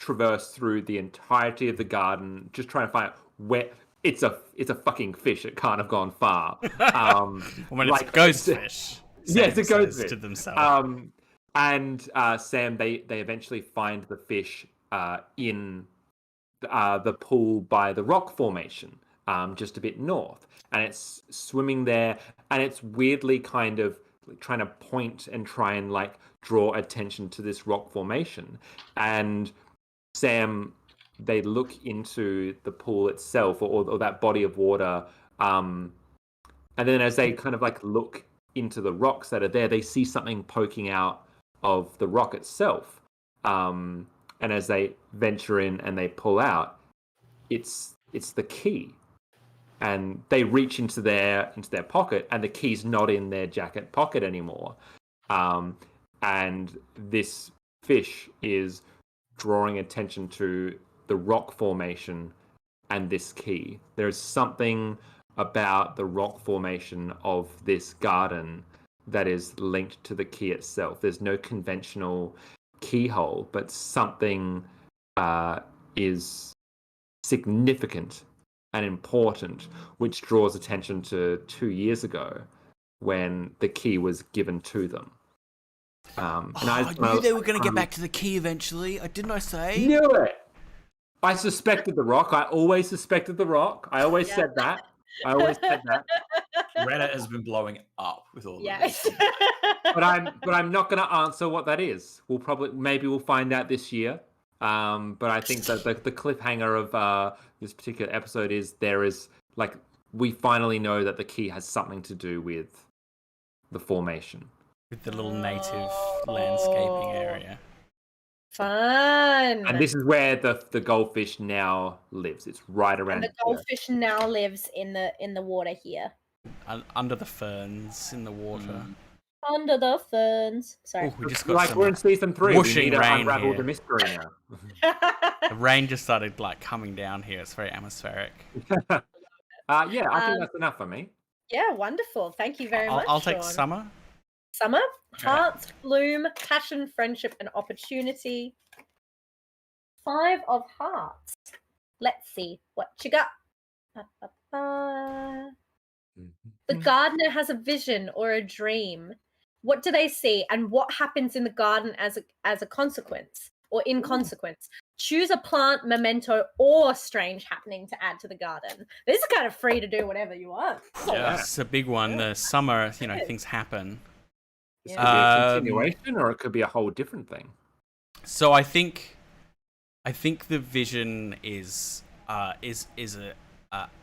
traverse through the entirety of the garden, just trying to find out where it's a fucking fish. It can't have gone far. It's a ghost fish. Yeah, it's a ghost fish. To themselves. And Sam, they eventually find the fish in the pool by the rock formation, just a bit north, and it's swimming there, and it's weirdly kind of trying to point and try and like draw attention to this rock formation. And Sam, they look into the pool itself or that body of water, and then as they kind of like look into the rocks that are there, they see something poking out of the rock itself, and as they venture in and they pull out, it's the key, and they reach into their pocket, and the key's not in their jacket pocket anymore, and this fish is drawing attention to the rock formation and this key. There's something about the rock formation of this garden that is linked to the key itself. There's no conventional keyhole, but something is significant and important, which draws attention to 2 years ago when the key was given to them. I knew they were going to get back to the key eventually. Didn't I say? Knew it. I suspected the rock. I always suspected the rock. I always said that. Reddit has been blowing up with all of this. But I'm not going to answer what that is. Maybe we'll find out this year. But I think that the cliffhanger of this particular episode is we finally know that the key has something to do with the formation. With the little native landscaping area. Fun. And this is where the goldfish now lives. It's right around. And the goldfish now lives in the water here. Under the ferns in the water. Under the ferns. Sorry. Ooh, we just got we're in season 3. We need to unravel here. the mystery now. The rain just started coming down here. It's very atmospheric. I think that's enough for me. Yeah, wonderful. Thank you very much. I'll take Sean. summer. Summer, hearts, bloom, passion, friendship, and opportunity. 5 of hearts. Let's see what you got. The gardener has a vision or a dream. What do they see, and what happens in the garden as a consequence or in consequence? Choose a plant, memento, or strange happening to add to the garden. This is kind of free to do whatever you want. Yeah, it's a big one. The summer, things happen. This could be a continuation, or it could be a whole different thing. So I think the vision is a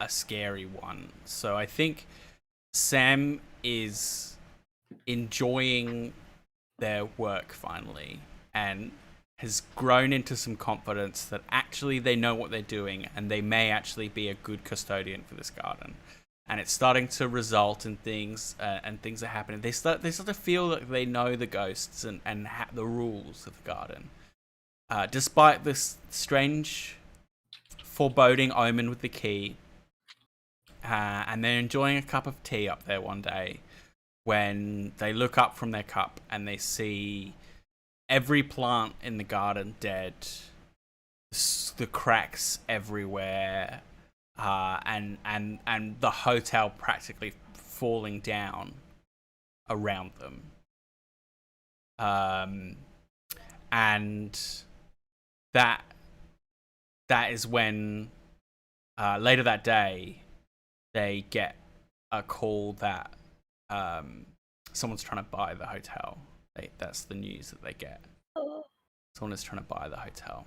scary one. So I think Sam is enjoying their work finally, and has grown into some confidence that actually they know what they're doing and they may actually be a good custodian for this garden. And it's starting to result in things, and things are happening. They start to feel like they know the ghosts and the rules of the garden. Despite this strange foreboding omen with the key, and they're enjoying a cup of tea up there one day when they look up from their cup and they see every plant in the garden dead, the cracks everywhere, and the hotel practically falling down around them. And that is when later that day they get a call that someone's trying to buy the hotel. That's the news that they get. Someone is trying to buy the hotel.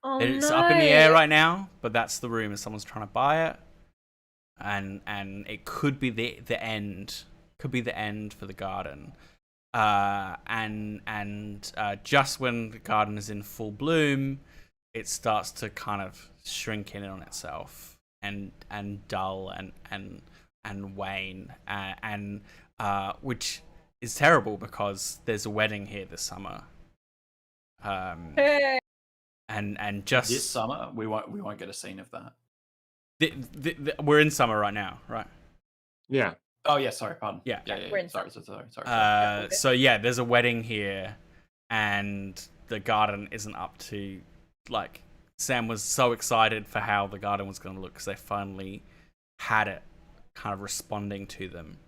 Oh, it's no. up in the air right now, but that's the rumor. Someone's trying to buy it, and it could be the end. Could be the end for the garden. And just when the garden is in full bloom, it starts to kind of shrink in on itself and dull and wane, and which is terrible because there's a wedding here this summer. And just this summer we won't get a scene of that. We're in summer right now, right? Yeah. Oh yeah, sorry, pardon. Yeah. We're in Sorry. So yeah, there's a wedding here, and the garden isn't up to, like, Sam was so excited for how the garden was going to look because they finally had it kind of responding to them.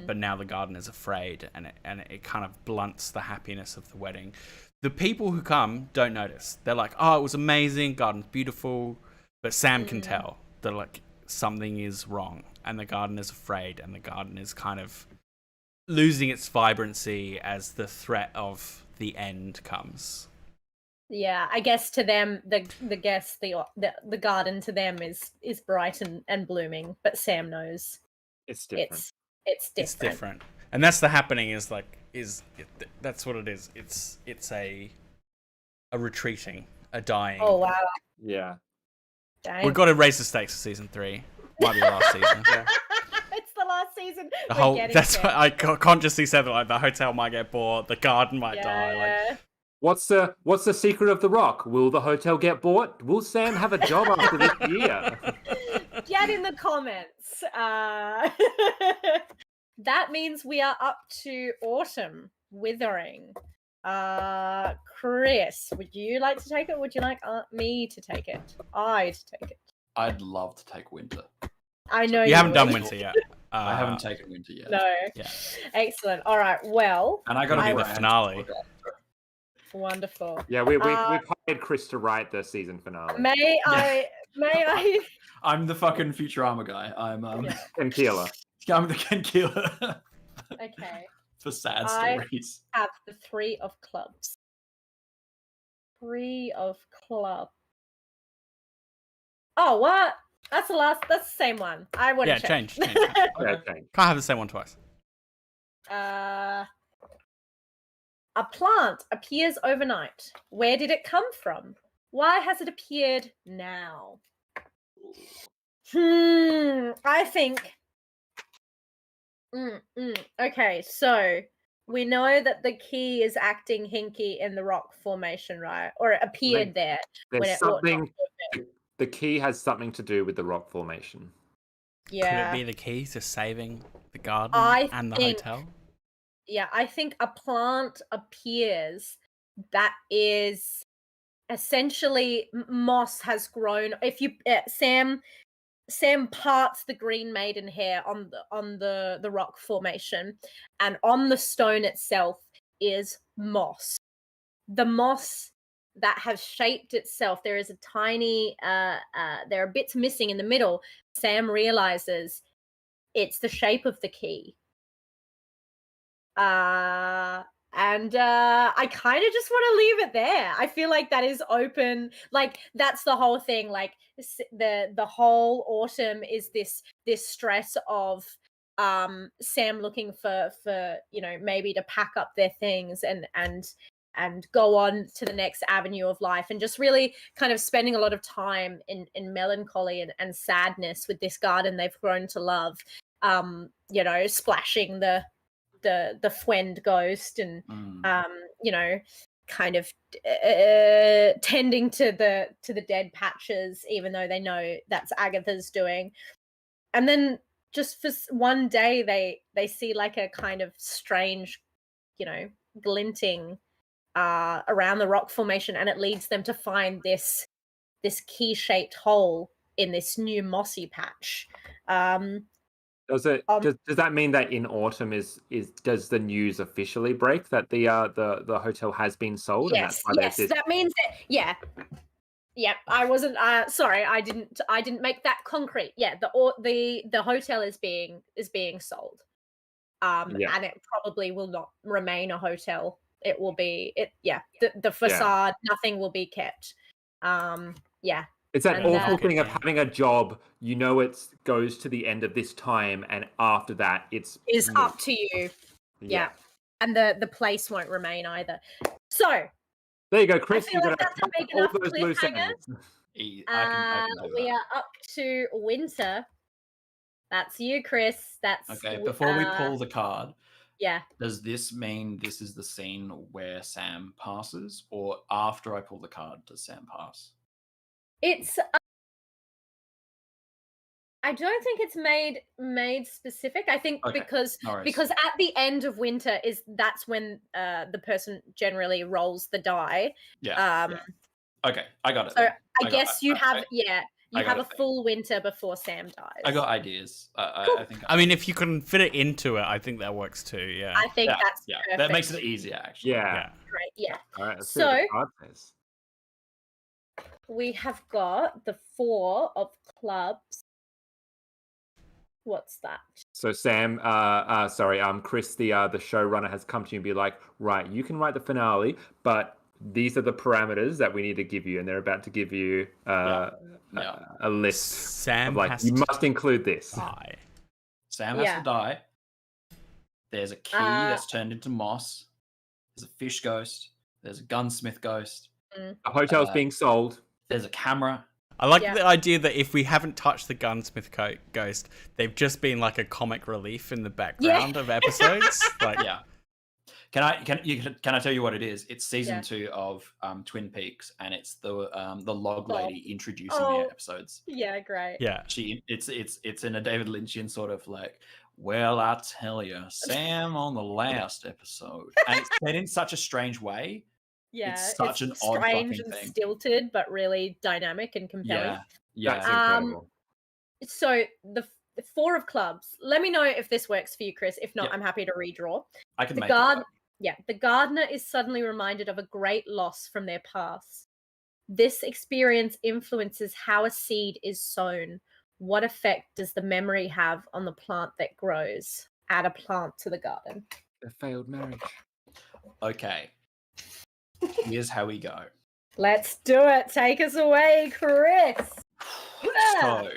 But now the garden is afraid, and it kind of blunts the happiness of the wedding. The people who come don't notice. They're like, oh, it was amazing, garden's beautiful. But Sam can tell that, like, something is wrong, and the garden is afraid, and the garden is kind of losing its vibrancy as the threat of the end comes. Yeah, I guess to them, the garden to them is bright and blooming, but Sam knows it's different. It's different. It's different, and that's the happening. That's what it is. It's a retreating, a dying. Oh wow. Yeah. Dang. We've got to raise the stakes for season 3. Might be the last season. Yeah. It's the last season. That's what I consciously said that, like, the hotel might get bought, the garden might die. Like, what's the secret of the rock? Will the hotel get bought? Will Sam have a job after this year? Get in the comments. That means we are up to autumn withering. Chris, would you like to take it? Would you like me to take it? I'd take it. I'd love to take winter. I know you haven't done winter yet. I haven't taken winter yet. No. Yeah. Excellent. All right. Well, and I got to be the finale. Wonderful. Yeah, we've hired Chris to write the season finale. May I? I'm the fucking Futurama guy. I'm Ken Keeler. I'm the Ken Keeler. Okay. For sad stories. I have the 3 of clubs. 3 of clubs. Oh, what? That's the same one. I want to change. Change. Okay. Can't have the same one twice. A plant appears overnight. Where did it come from? Why has it appeared now? I think... Okay, so we know that the key is acting hinky in the rock formation, right? Or it appeared there. There's something... The key has something to do with the rock formation. Yeah. Could it be the key to saving the garden and the hotel? Yeah, I think a plant appears that is essentially moss has grown. If you Sam parts the green maiden hair on the rock formation, and on the stone itself is moss. The moss that has shaped itself. There is a tiny there are bits missing in the middle. Sam realizes it's the shape of the key. And I kind of just want to leave it there. I feel like that is open. Like, that's the whole thing. Like, the whole autumn is this stress of Sam looking for maybe to pack up their things and go on to the next avenue of life, and just really kind of spending a lot of time in melancholy and sadness with this garden they've grown to love. You know, splashing the Fwend ghost, and you know, kind of tending to the dead patches, even though they know that's Agatha's doing. And then just for one day they see like a kind of strange, you know, glinting around the rock formation, and it leads them to find this key-shaped hole in this new mossy patch. Does that mean that in autumn does the news officially break that the hotel has been sold? Yes, and that's why that means that I wasn't sorry, I didn't make that concrete. Yeah, the hotel is being sold. And it probably will not remain a hotel. It will be the facade, nothing will be kept. It's that awful thing of having a job, you know, it goes to the end of this time, and after that it's up to you. Yeah. And the place won't remain either. So there you go, Chris. I feel like that's a big enough cliffhanger. I can do we are up to winter. That's you, Chris. That's okay. Before we pull the card, yeah. Does this mean this is the scene where Sam passes, or after I pull the card, does Sam pass? It's. I don't think it's made specific. I think because at the end of winter that's when the person generally rolls the die. Yeah. Okay, I got it. So I guess you have a full winter before Sam dies. I got ideas. Cool. I think. I mean, if you can fit it into it, I think that works too. Yeah. I think that's perfect. That makes it easier, actually. Yeah. Great. Yeah. All right. So we have got the 4 of clubs. What's that? So Sam, Chris, the showrunner, has come to you and be like, right, you can write the finale, but these are the parameters that we need to give you, and they're about to give you a list. Sam, you must include this. Die. Sam has to die. There's a key that's turned into moss. There's a fish ghost. There's a gunsmith ghost. A hotel's being sold. There's a camera. I like the idea that if we haven't touched the gunsmith ghost, they've just been like a comic relief in the background of episodes. Can I tell you what it is? It's season 2 of Twin Peaks, and it's the log lady introducing the episodes. Yeah, great. Yeah, it's in a David Lynchian sort of like, well, I tell you, Sam on the last episode, and it's said in such a strange way. Yeah, it's such an odd strange fucking and thing. Stilted, but really dynamic and compelling. Yeah, that's incredible. So the 4 of clubs. Let me know if this works for you, Chris. If not, I'm happy to redraw. I can make it work. The gardener is suddenly reminded of a great loss from their past. This experience influences how a seed is sown. What effect does the memory have on the plant that grows? Add a plant to the garden. A failed marriage. Okay. Here's how we go. Let's do it. Take us away, Chris. So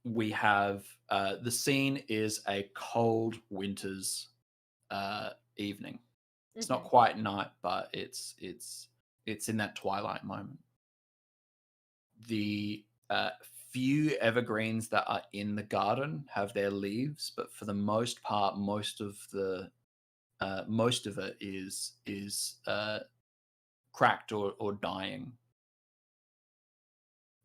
we have the scene is a cold winter's evening. It's not quite night, but it's in that twilight moment. The few evergreens that are in the garden have their leaves, but for the most part, most of it is cracked or dying.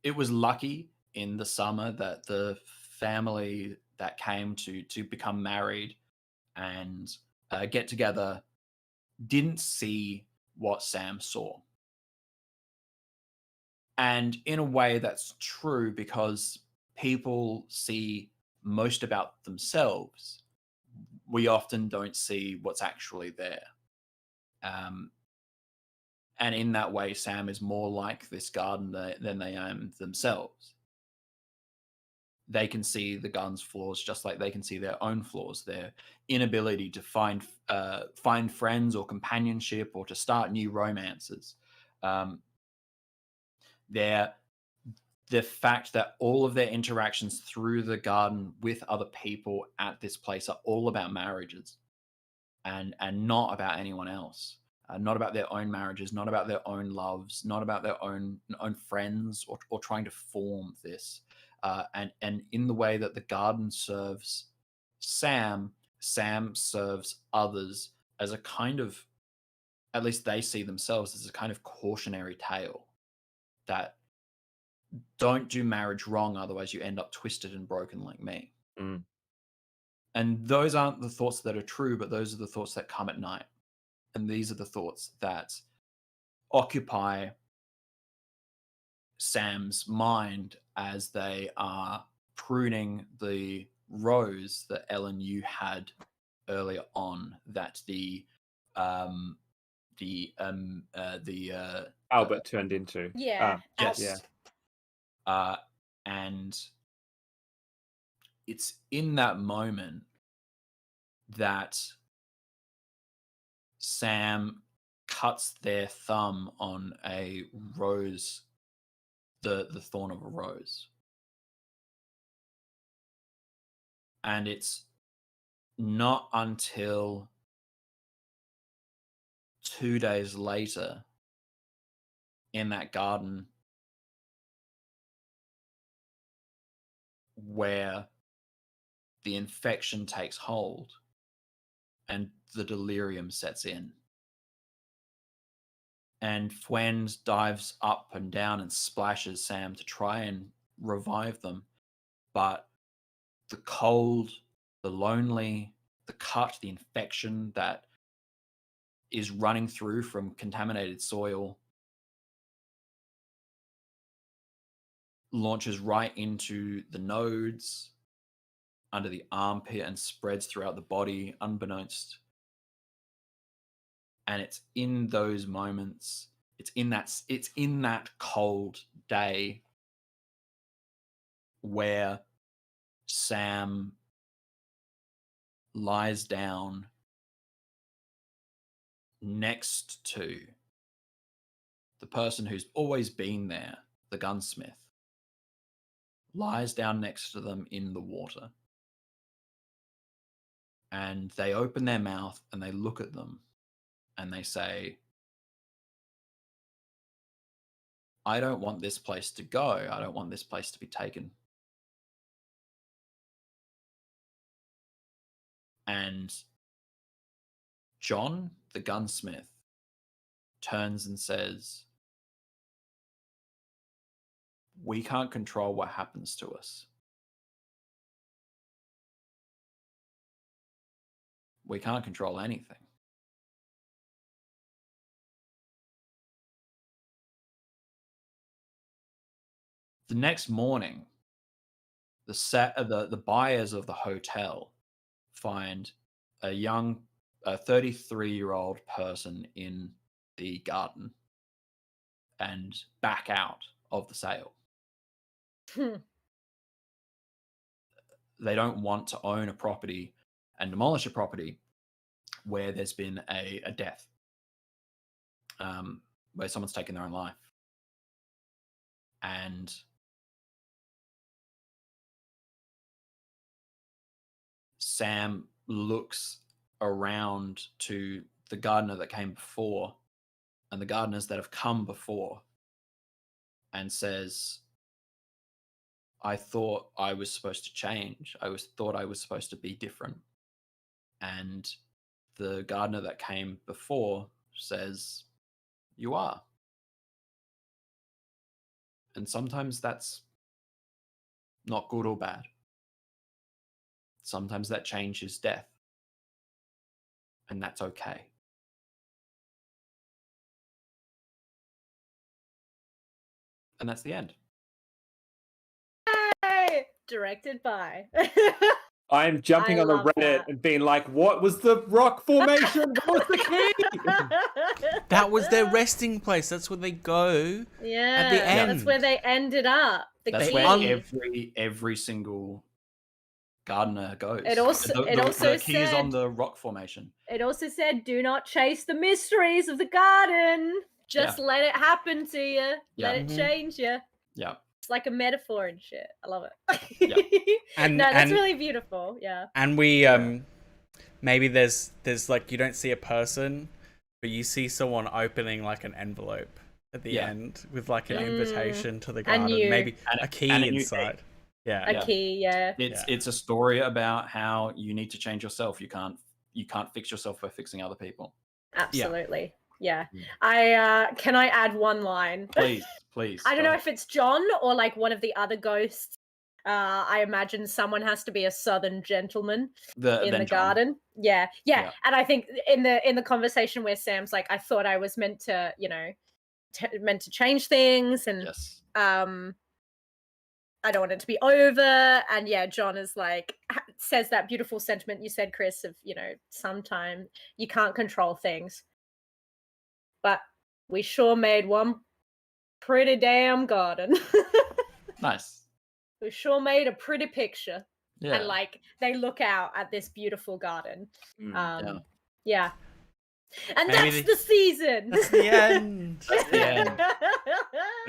It was lucky in the summer that the family that came to become married and get together didn't see what Sam saw. And in a way that's true, because people see most about themselves. We often don't see what's actually there. And in that way, Sam is more like this garden than they are themselves. They can see the garden's flaws just like they can see their own flaws, their inability to find friends or companionship or to start new romances. The fact that all of their interactions through the garden with other people at this place are all about marriages. and not about anyone else. Not about their own marriages, not about their own loves, not about their own friends, or trying to form this. And in the way that the garden serves Sam serves others as a kind of, at least they see themselves as a kind of cautionary tale that don't do marriage wrong, otherwise you end up twisted and broken like me. Mm. And those aren't the thoughts that are true, but those are the thoughts that come at night. And these are the thoughts that occupy Sam's mind as they are pruning the rose that Ellen, you had earlier on, that the Albert turned into. Yeah. Yes. Yeah. And it's in that moment that Sam cuts their thumb on a rose, the thorn of a rose. And it's not until 2 days later in that garden where the infection takes hold and the delirium sets in. And Fwen dives up and down and splashes Sam to try and revive them. But the cold, the lonely, the cut, the infection that is running through from contaminated soil launches right into the nodes, under the armpit, and spreads throughout the body unbeknownst. And it's in those moments, it's in that cold day where Sam lies down next to the person who's always been there, the gunsmith, lies down next to them in the water. And they open their mouth and they look at them and they say, I don't want this place to go. I don't want this place to be taken. And John, the gunsmith, turns and says, we can't control what happens to us. We can't control anything. The next morning, the buyers of the hotel find a young, 33-year-old person in the garden and back out of the sale. They don't want to own a property and demolish a property where there's been a death, where someone's taken their own life. And Sam looks around to the gardener that came before and the gardeners that have come before and says, I thought I was supposed to change. Thought I was supposed to be different. And the gardener that came before says, you are. And sometimes that's not good or bad. Sometimes that change is death. And that's okay. And that's the end. Yay! Directed by. I'm jumping on the Reddit and being like, what was the rock formation? What was the key? That was their resting place. That's where they go. Yeah. At the end. That's where they ended up. That's where every single gardener goes. It also the key is on the rock formation. It also said, do not chase the mysteries of the garden. Just let it happen to you. Yeah. Let it change you. Yeah. It's like a metaphor and shit. I love it. Yeah. And that's really beautiful. Yeah. And we maybe there's like, you don't see a person, but you see someone opening like an envelope at the end with like an invitation to the garden, maybe a key inside. A key, It's a story about how you need to change yourself. You can't fix yourself by fixing other people. Absolutely. Yeah. Can I add one line? Please. I don't know if it's John or like one of the other ghosts. I imagine someone has to be a southern gentleman in the garden. Yeah. And I think in the conversation where Sam's like, I thought I was meant to, meant to change things, and I don't want it to be over. And John is like, says that beautiful sentiment you said, Chris, of, sometime you can't control things, but we sure made one pretty damn garden. Nice. We sure made a pretty picture. Yeah. And like, they look out at this beautiful garden. Yeah. And maybe that's the season. That's the end. That's the end.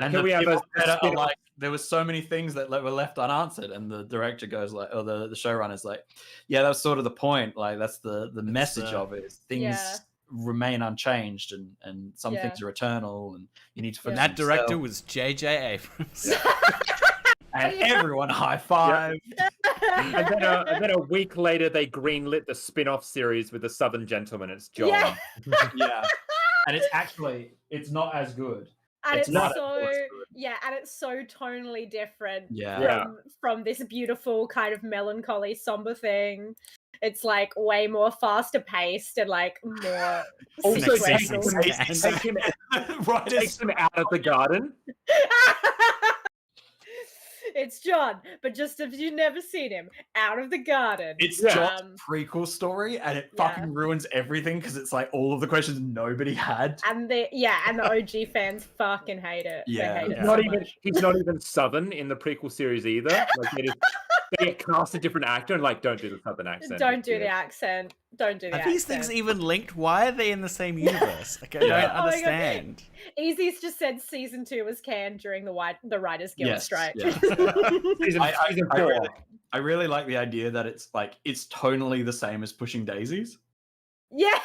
And can we have like, there was so many things that were left unanswered, and the director goes like, or the showrunner's like, yeah, that's sort of the point. Like, that's the message of it. Is things remain unchanged, and some things are eternal, and you need to forget. That director was J.J. Abrams. And everyone high five. And then a week later, they greenlit the spin-off series with the Southern Gentleman. It's John. Yeah. And it's not as good. And it's so tonally different from this beautiful kind of melancholy, somber thing. It's like way more faster paced and like more. Also, takes him out of the garden. It's John, but just if you've never seen him, out of the garden. It's John's prequel story, and it fucking ruins everything because it's like all of the questions nobody had. And the OG fans fucking hate it. Yeah, they hate it he's not even Southern in the prequel series either. Like they cast a different actor and like, don't do the Southern accent. Don't do the accent. Don't do the accent. Are these things even linked? Why are they in the same universe? Like, I don't understand. Easy's just said season 2 was canned during the Writers Guild strike. Yeah. season 4. I really like the idea that it's like, it's tonally the same as Pushing Daisies. Yeah.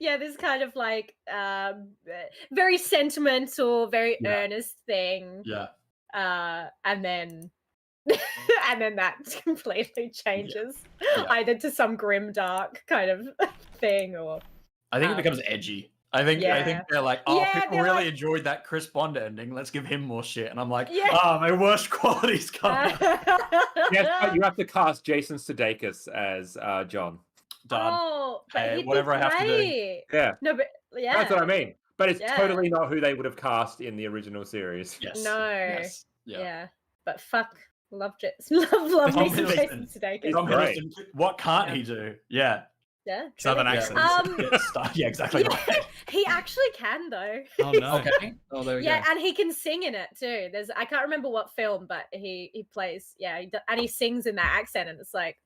Yeah, this kind of like very sentimental, very earnest thing. Yeah. And then that completely changes either to some grim dark kind of thing, or I think it becomes edgy. I think they're like, people really enjoyed that Chris Bond ending. Let's give him more shit. And I'm like, my worst quality's coming. Yes, but you have to cast Jason Sudeikis as John. Done. Oh, but whatever I have to do. Yeah. No, but that's what I mean. But it's totally not who they would have cast in the original series. Yes. No. Yes. Yeah. But fuck, love me some Jason Sudeikis. What can't he do? Yeah. Yeah. Southern accent. Yeah, exactly. Right. He actually can though. Oh no. Okay. Oh, there we go. Yeah, and he can sing in it too. I can't remember what film, but he plays. Yeah, and he sings in that accent, and it's like,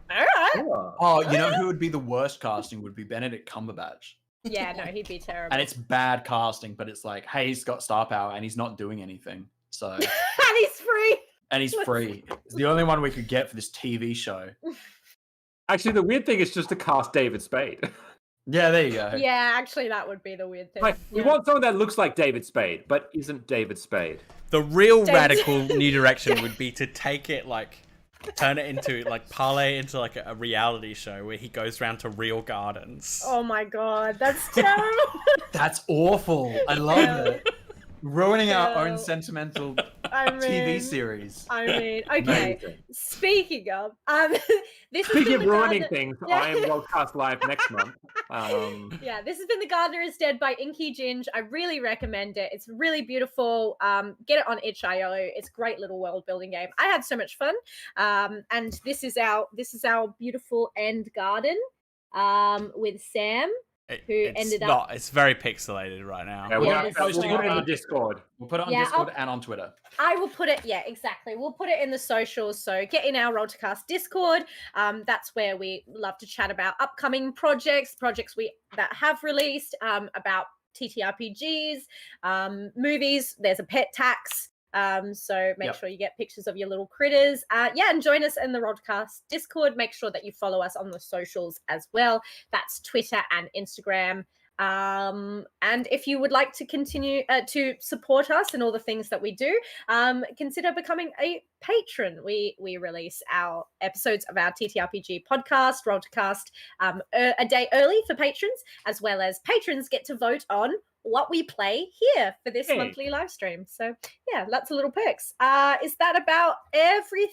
all right. Oh, you know who would be the worst casting? Would be Benedict Cumberbatch. Yeah, no, he'd be terrible. And it's bad casting, but it's like, hey, he's got star power and he's not doing anything. So. And he's free. And he's free. It's the only one we could get for this TV show. Actually, the weird thing is just to cast David Spade. Yeah, there you go. Yeah, actually, that would be the weird thing. Like, we want someone that looks like David Spade, but isn't David Spade. The real radical new direction would be to take it, like, turn it into, like, parlay into, like, a reality show where he goes around to real gardens. Oh my god, that's terrible. That's awful. I love it. Ruining our own sentimental TV series. Okay. Amazing. Speaking of, speaking of ruining things, I am Worldcast Live next month. Yeah, this has been The Gardener is Dead by Inky Ginge. I really recommend it. It's really beautiful. Get it on itch.io. It's a great little world building game. I had so much fun. And this is our beautiful end garden with Sam. It's very pixelated right now. Yeah, we'll put it in the Discord. We'll put it on Discord and on Twitter. I will put it, exactly. We'll put it in the socials. So get in our Roll2Cast Discord. That's where we love to chat about upcoming projects that have released, about TTRPGs, movies. There's a pet tax So make sure you get pictures of your little critters. And join us in the Rolltocast Discord. Make sure that you follow us on the socials as well. That's Twitter and Instagram. And if you would like to continue to support us and all the things that we do, consider becoming a patron. We release our episodes of our TTRPG podcast, Rolltocast, a day early for patrons, as well as patrons get to vote on what we play here for this monthly live stream. So yeah, lots of little perks. Is that about everything?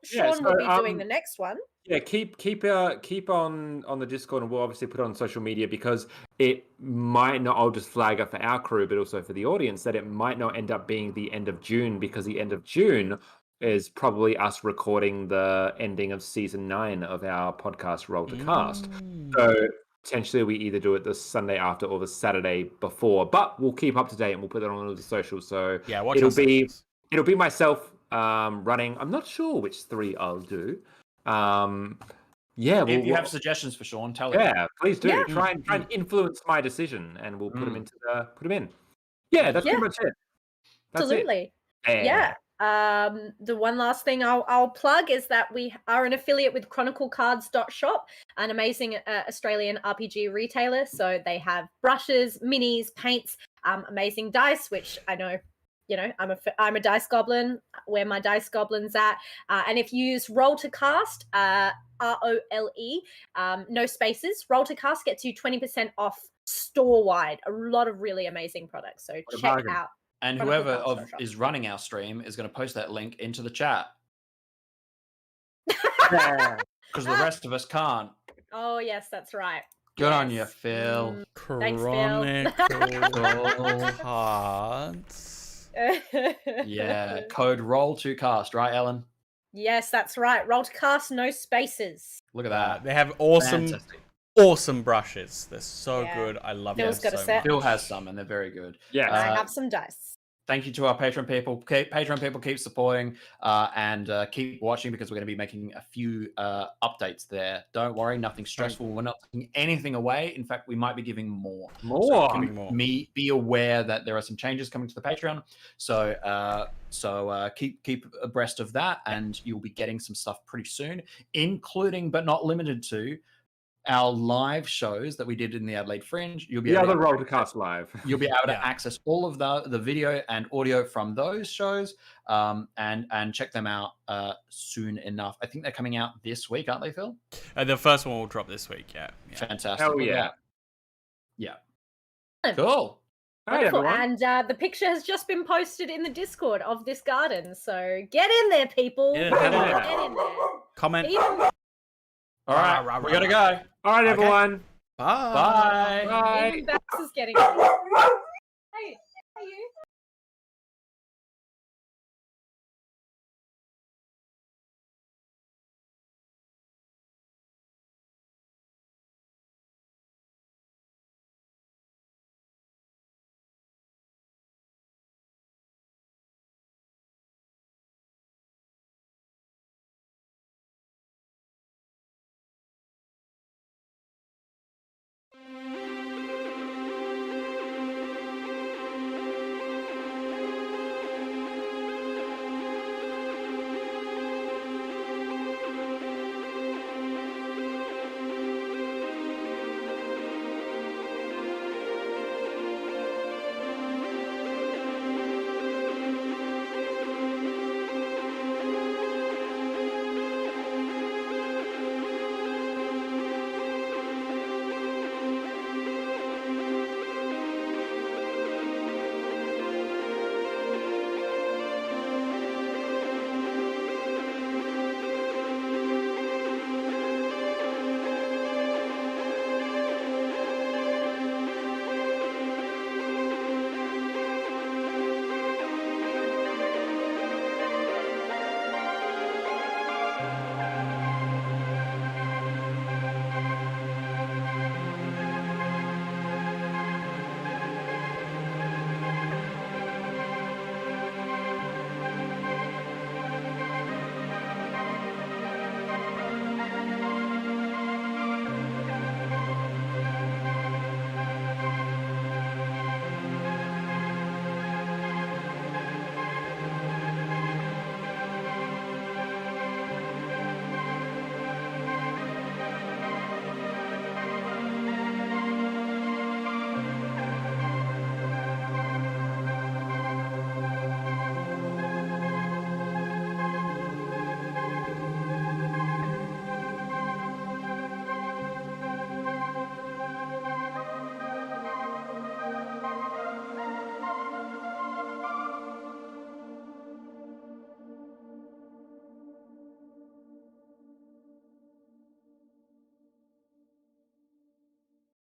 Sean will be doing the next one. Yeah, keep on the Discord, and we'll obviously put it on social media, because it might not. I'll just flag it for our crew, but also for the audience, that it might not end up being the end of June, because the end of June is probably us recording the ending of season 9 of our podcast Rolltocast. So potentially we either do it the Sunday after or the Saturday before, but we'll keep up to date and we'll put it on all the socials. So yeah, watch it'll be myself running. I'm not sure which 3 I'll do. If you have suggestions for Sean, tell him. Yeah, please do. Try and influence my decision, and we'll put them in. Yeah, that's pretty much it. Absolutely. Yeah. The one last thing I'll plug is that we are an affiliate with chroniclecards.shop, an amazing Australian RPG retailer. So they have brushes, minis, paints, amazing dice, which I know, I'm a dice goblin, where my dice goblin's at. And if you use Rolltocast, ROLE, no spaces, Rolltocast gets you 20% off store-wide. A lot of really amazing products. So check out. And whoever is running our stream is going to post that link into the chat. Because the rest of us can't. Oh, yes, that's right. Good on you, Phil. Thanks, Phil. Cards. Yeah, code Roll2Cast, right, Ellen? Yes, that's right. Rolltocast, no spaces. Look at that. They have awesome brushes. They're so good. I love them so much. Phil has some, and they're very good. Yeah, I have some dice. Thank you to our Patreon people. Patreon people, keep supporting and keep watching, because we're going to be making a few updates there. Don't worry, nothing stressful. We're not taking anything away. In fact, we might be giving more. Be aware that there are some changes coming to the Patreon. So keep abreast of that, and you'll be getting some stuff pretty soon, including but not limited to our live shows that we did in the Adelaide Fringe. You'll be able to Rolltocast live. You'll be able to access all of the video and audio from those shows, and check them out soon enough. I think they're coming out this week, aren't they, Phil? The first one will drop this week. Yeah. Fantastic. Hell yeah. Yeah. Cool. Wonderful. And the picture has just been posted in the Discord of this garden. So get in there, people. Get in there. Comment. All right, we gotta go. All right, everyone. Bye. Even Bax is getting it.